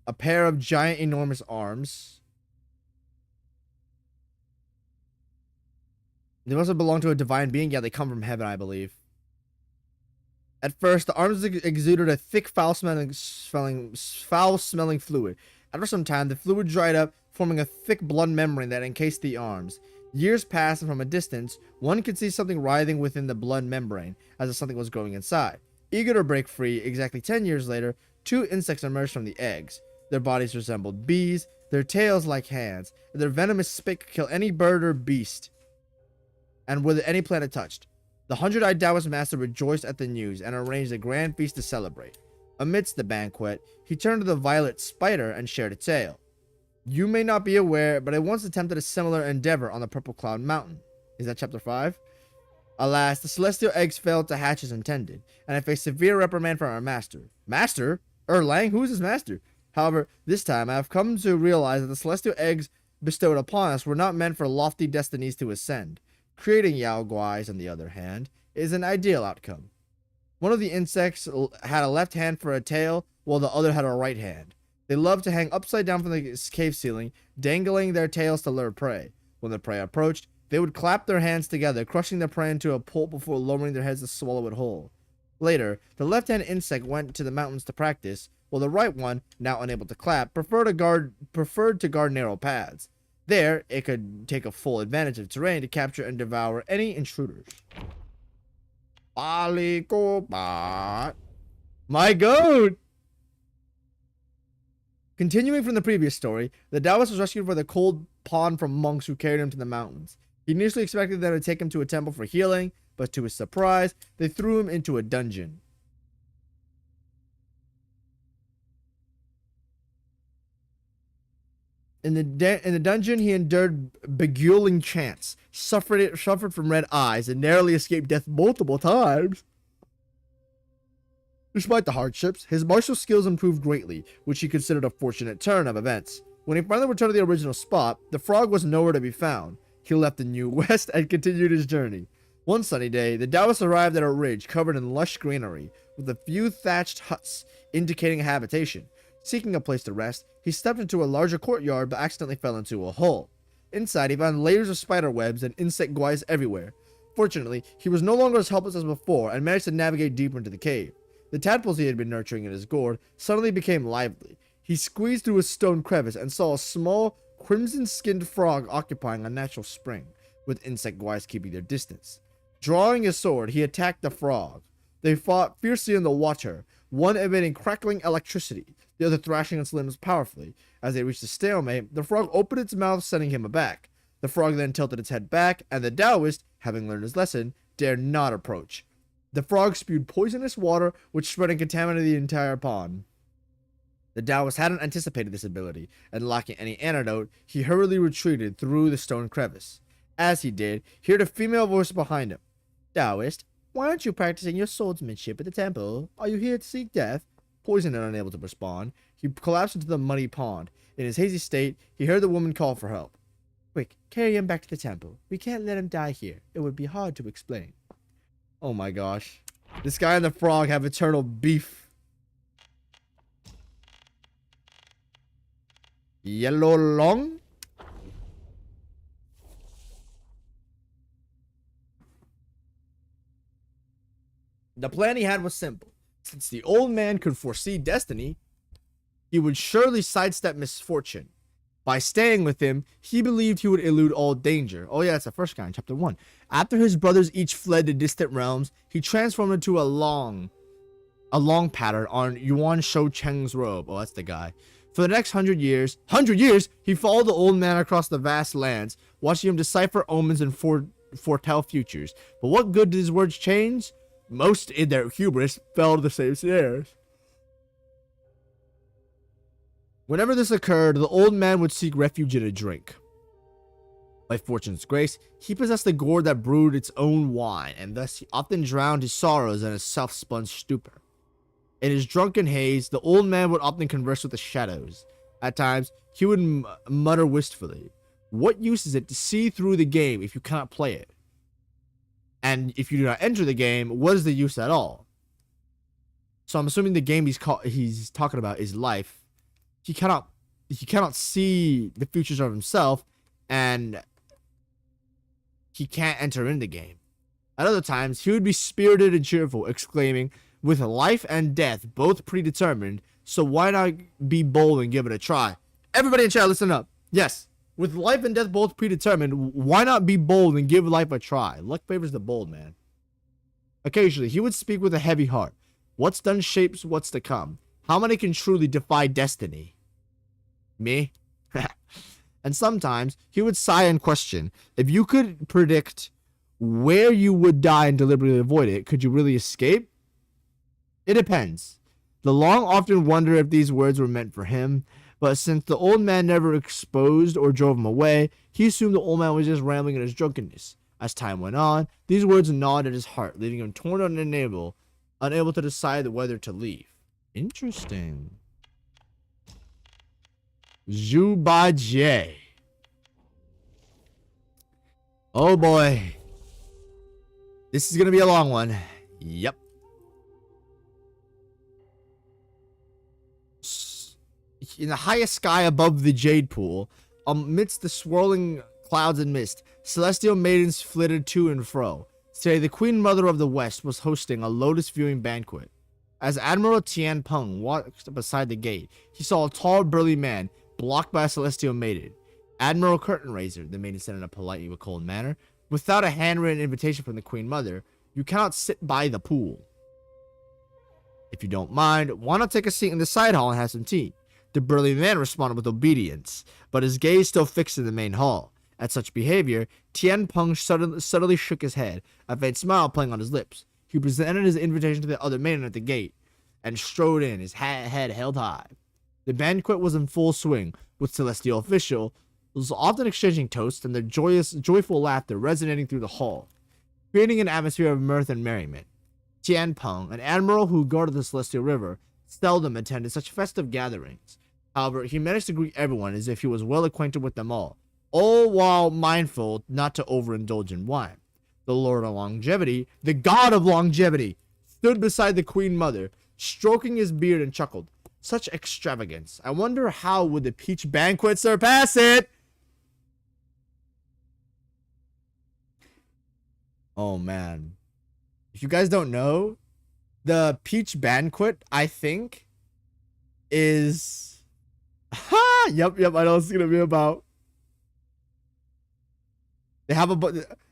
A pair of giant, enormous arms. They must have belonged to a divine being. Yeah, they come from heaven, I believe. At first, the arms exuded a thick, foul-smelling fluid. After some time, the fluid dried up, forming a thick blood membrane that encased the arms. Years passed, and from a distance, one could see something writhing within the blood membrane, as if something was growing inside. Eager to break free, exactly 10 years later, 2 insects emerged from the eggs. Their bodies resembled bees, their tails like hands, and their venomous spit could kill any bird or beast, and with any planet touched. The 100-eyed Taoist master rejoiced at the news and arranged a grand feast to celebrate. Amidst the banquet, he turned to the violet spider and shared a tale. You may not be aware, but I once attempted a similar endeavor on the Purple Cloud Mountain. Is that chapter 5? Alas, the celestial eggs failed to hatch as intended, and I faced severe reprimand from our master. Master? Erlang? Who is his master? However, this time I have come to realize that the celestial eggs bestowed upon us were not meant for lofty destinies to ascend. Creating Yao Guais, on the other hand, is an ideal outcome. One of the insects had a left hand for a tail, while the other had a right hand. They loved to hang upside down from the cave ceiling, dangling their tails to lure prey. When the prey approached, they would clap their hands together, crushing the prey into a pulp before lowering their heads to swallow it whole. Later, the left-hand insect went to the mountains to practice, while the right one, now unable to clap, preferred to guard narrow paths. There, it could take a full advantage of terrain to capture and devour any intruders. My goat! Continuing from the previous story, the Taoist was rescued from the cold pond from monks who carried him to the mountains. He initially expected them to take him to a temple for healing, but to his surprise, they threw him into a dungeon. In the dungeon, he endured beguiling chants, suffered from red eyes, and narrowly escaped death multiple times. Despite the hardships, his martial skills improved greatly, which he considered a fortunate turn of events. When he finally returned to the original spot, the frog was nowhere to be found. He left the New West and continued his journey. One sunny day, the Taoist arrived at a ridge covered in lush greenery, with a few thatched huts indicating a habitation. Seeking a place to rest, he stepped into a larger courtyard but accidentally fell into a hole. Inside, he found layers of spider webs and insect guais everywhere. Fortunately, he was no longer as helpless as before and managed to navigate deeper into the cave. The tadpoles he had been nurturing in his gourd suddenly became lively. He squeezed through a stone crevice and saw a small, crimson-skinned frog occupying a natural spring, with insect guais keeping their distance. Drawing his sword, he attacked the frog. They fought fiercely in the water, one emitting crackling electricity, the other thrashing its limbs powerfully. As they reached a stalemate, the frog opened its mouth, sending him aback. The frog then tilted its head back, and the Taoist, having learned his lesson, dared not approach. The frog spewed poisonous water, which spread and contaminated the entire pond. The Taoist hadn't anticipated this ability, and lacking any antidote, he hurriedly retreated through the stone crevice. As he did, he heard a female voice behind him. Taoist, why aren't you practicing your swordsmanship at the temple? Are you here to seek death? Poisoned and unable to respond, he collapsed into the muddy pond. In his hazy state, he heard the woman call for help. Quick, carry him back to the temple. We can't let him die here. It would be hard to explain. Oh my gosh. This guy and the frog have eternal beef. Yellow Long? The plan he had was simple. Since the old man could foresee destiny, he would surely sidestep misfortune. By staying with him, he believed he would elude all danger. Oh yeah, that's the first guy in chapter 1. After his brothers each fled to distant realms, he transformed into a long pattern on Yuan Shou Cheng's robe. Oh, that's the guy. For the next 100 years, he followed the old man across the vast lands, watching him decipher omens and foretell futures. But what good did his words change? Most, in their hubris, fell to the same snares. Whenever this occurred, the old man would seek refuge in a drink. By fortune's grace, he possessed a gourd that brewed its own wine, and thus he often drowned his sorrows in a self-spun stupor. In his drunken haze, the old man would often converse with the shadows. At times, he would mutter wistfully, "What use is it to see through the game if you cannot play it? And if you do not enter the game, what is the use at all?" So I'm assuming the game he's talking about is life. He cannot see the futures of himself, and he can't enter in the game. At other times, he would be spirited and cheerful, exclaiming, "With life and death both predetermined, so why not be bold and give it a try?" Everybody in chat, listen up. Yes, with life and death both predetermined, why not be bold and give life a try? Luck favors the bold, man. Occasionally, he would speak with a heavy heart. What's done shapes what's to come. How many can truly defy destiny? Me? And sometimes, he would sigh and question, if you could predict where you would die and deliberately avoid it, could you really escape? It depends. The Long often wonder if these words were meant for him, but since the old man never exposed or drove him away, he assumed the old man was just rambling in his drunkenness. As time went on, these words gnawed at his heart, leaving him torn and unable to decide whether to leave. Interesting. Zhubaje. Oh boy. This is gonna be a long one. Yep. In the highest sky above the jade pool, amidst the swirling clouds and mist, celestial maidens flitted to and fro. Today, the Queen Mother of the West was hosting a lotus viewing banquet. As Admiral Tian Peng walked beside the gate, he saw a tall, burly man blocked by a celestial maiden. "Admiral Curtain Raiser," the maiden said in a polite but cold manner, "without a handwritten invitation from the Queen Mother, you cannot sit by the pool. If you don't mind, why not take a seat in the side hall and have some tea?" The burly man responded with obedience, but his gaze still fixed in the main hall. At such behavior, Tian Peng subtly shook his head, a faint smile playing on his lips. He presented his invitation to the other maiden at the gate, and strode in, his head held high. The banquet was in full swing, with celestial officials often exchanging toasts and their joyful laughter resonating through the hall, creating an atmosphere of mirth and merriment. Tian Peng, an admiral who guarded the celestial river, seldom attended such festive gatherings. However, he managed to greet everyone as if he was well acquainted with them all while mindful not to overindulge in wine. The Lord of Longevity, the God of Longevity, stood beside the Queen Mother, stroking his beard, and chuckled. Such extravagance. I wonder how would the peach banquet surpass it? Oh man. If you guys don't know, the peach banquet, I think, is... Yep, I know what it's gonna be about. They have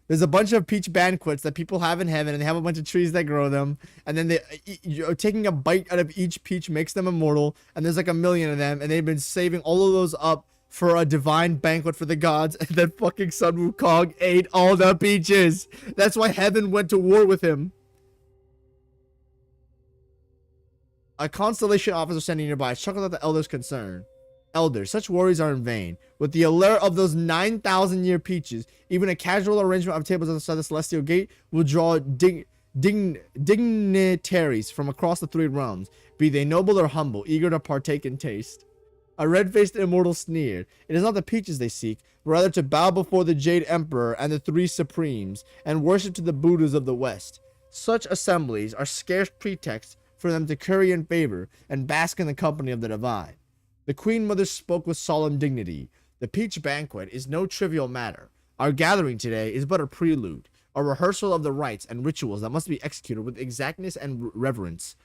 There's a bunch of peach banquets that people have in heaven, and they have a bunch of trees that grow them. And then taking a bite out of each peach makes them immortal. And there's like 1,000,000 of them, and they've been saving all of those up for a divine banquet for the gods. And then fucking Sun Wukong ate all the peaches. That's why heaven went to war with him. A constellation officer standing nearby chuckled at the elder's concern. Elders, such worries are in vain. With the allure of those 9,000-year peaches, even a casual arrangement of tables outside the celestial gate will draw dignitaries from across the 3 realms, be they noble or humble, eager to partake and taste. A red-faced immortal sneered. It is not the peaches they seek, but rather to bow before the Jade Emperor and the 3 Supremes, and worship to the Buddhas of the West. Such assemblies are scarce pretexts for them to curry in favor and bask in the company of the divine. The Queen Mother spoke with solemn dignity. The peach banquet is no trivial matter. Our gathering today is but a prelude, a rehearsal of the rites and rituals that must be executed with exactness and reverence.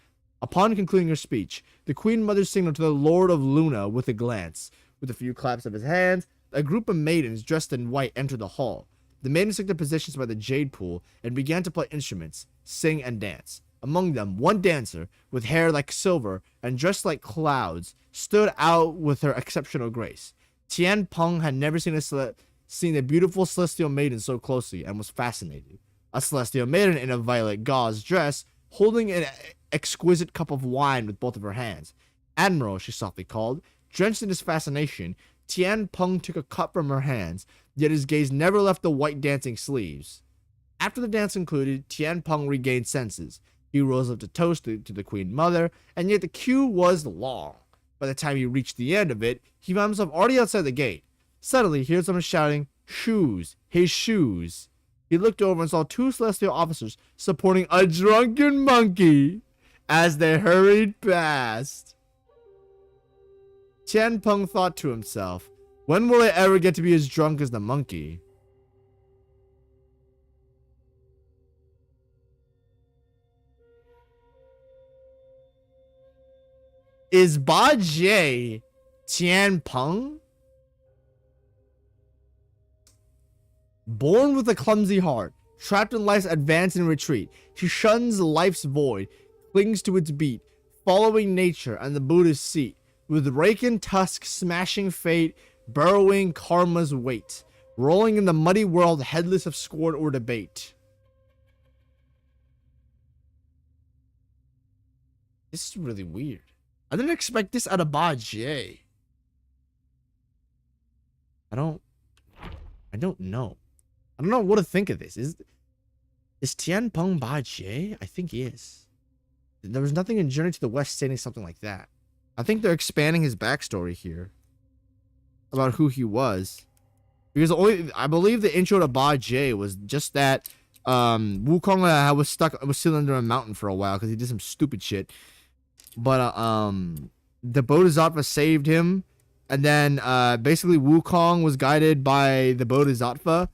Upon concluding her speech, the Queen Mother signaled to the Lord of Luna with a glance. With a few claps of his hands, a group of maidens dressed in white entered the hall. The maidens took their positions by the jade pool and began to play instruments, sing, and dance. Among them, one dancer, with hair like silver and dressed like clouds, stood out with her exceptional grace. Tian Peng had never seen a beautiful celestial maiden so closely and was fascinated. A celestial maiden in a violet gauze dress, holding an exquisite cup of wine with both of her hands. Admiral, she softly called. Drenched in his fascination, Tian Peng took a cup from her hands, yet his gaze never left the white dancing sleeves. After the dance concluded, Tian Peng regained senses. He rose up to toast to the Queen Mother, and yet the queue was long. By the time he reached the end of it, he found himself already outside the gate. Suddenly, he heard someone shouting, "Shoes! His shoes!" He looked over and saw 2 celestial officers supporting a drunken monkey as they hurried past. Tian Peng thought to himself, when will I ever get to be as drunk as the monkey? Is Ba Jie Tian Peng? Born with a clumsy heart, trapped in life's advance and retreat, he shuns life's void, clings to its beat, following nature and the Buddha's seat, with raken tusk smashing fate, burrowing karma's weight, rolling in the muddy world headless of scorn or debate. This is really weird. I didn't expect this out of Ba Jie. I don't know. I don't know what to think of this. Is Tian Peng Ba Jie? I think he is. There was nothing in Journey to the West saying something like that. I think they're expanding his backstory here about who he was, because I believe the intro to Ba Jie was just that Wukong was still under a mountain for a while because he did some stupid shit. But the Bodhisattva saved him, and then basically Wukong was guided by the Bodhisattva,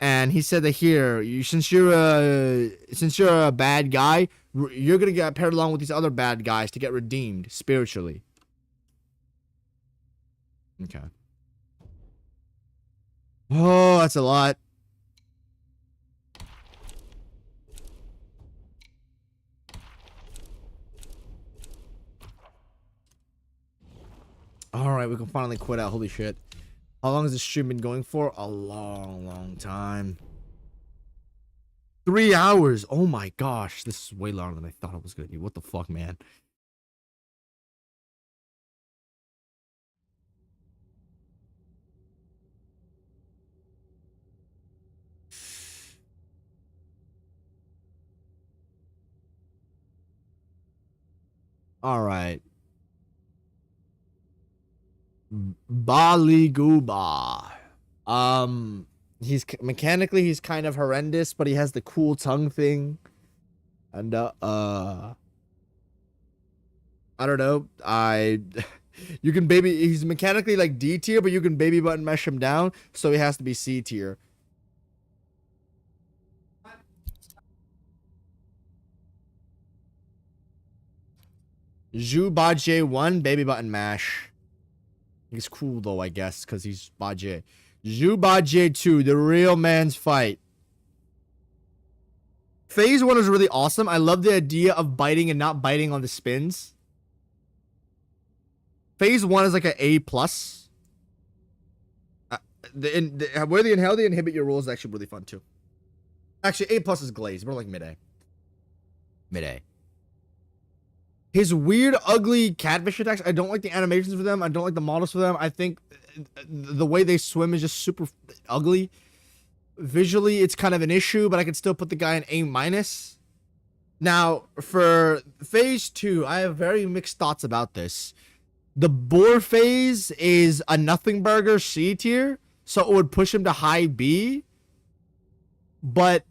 and he said that here, since you're a bad guy, you're gonna get paired along with these other bad guys to get redeemed spiritually. Okay. Oh, that's a lot. Alright, we can finally quit out. Holy shit. How long has this stream been going for? A long time. 3 hours. Oh my gosh. This is way longer than I thought it was going to be. What the fuck, man? Alright. Bali Gooba. He's mechanically he's kind of horrendous, but he has the cool tongue thing. And I don't know. You can he's mechanically like D tier, but you can baby button mesh him down, so he has to be C tier. Zhu Ba Jie 1 baby button mash. He's cool though, I guess, because he's Ba Jie. Zhu Ba Jie 2, the real man's fight. Phase 1 is really awesome. I love the idea of biting and not biting on the spins. Phase 1 is like an A+. Where the inhale, the inhibit your roll is actually really fun too. Actually, A+ is glaze. We're like mid-A. Mid-A. His weird, ugly catfish attacks, I don't like the animations for them. I don't like the models for them. I think the way they swim is just super ugly. Visually, it's kind of an issue, but I can still put the guy in A-. Now, for phase 2, I have very mixed thoughts about this. The boar phase is a nothing burger C tier, so it would push him to high B. But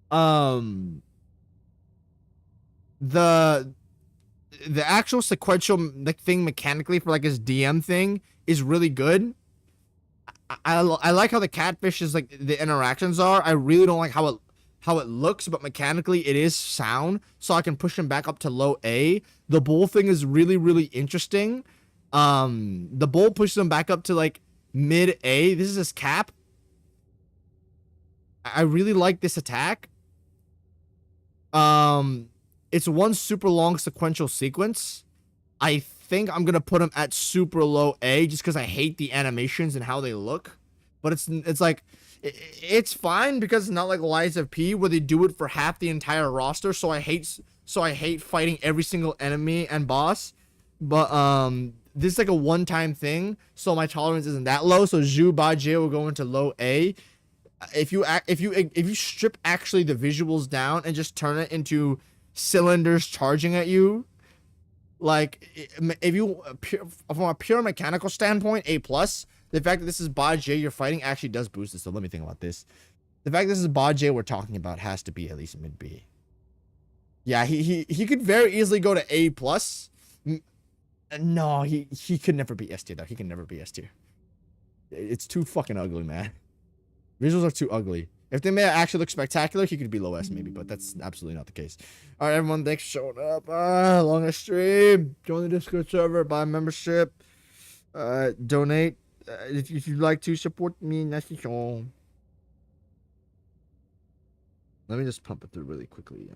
the actual sequential thing mechanically for like his DM thing is really good. I like how the catfish is like the interactions are. I really don't like how it looks, but mechanically it is sound, so I can push him back up to low A. The bull thing is really interesting. The bull pushes him back up to like mid A. This is his cap. I really like this attack. It's one super long sequential sequence. I think I'm gonna put him at super low A just because I hate the animations and how they look. But it's like it's fine because it's not like Lies of P where they do it for half the entire roster. So I hate fighting every single enemy and boss. But this is like a one-time thing, so my tolerance isn't that low. So Zhu Bajie will go into low A. If you strip actually the visuals down and just turn it into cylinders charging at you, like if you from a pure mechanical standpoint, A+. The fact that this is Bajie you're fighting actually does boost this. So let me think about this. The fact this is Bajie we're talking about has to be at least mid B. Yeah, he could very easily go to A+. No, he could never be S tier though. He can never be S tier. It's too fucking ugly, man. Visuals are too ugly. If they may actually look spectacular, he could be low S maybe, but that's absolutely not the case. All right, everyone, thanks for showing up. Longest stream. Join the Discord server, buy a membership, donate if you'd like to support me. Let me just pump it through really quickly.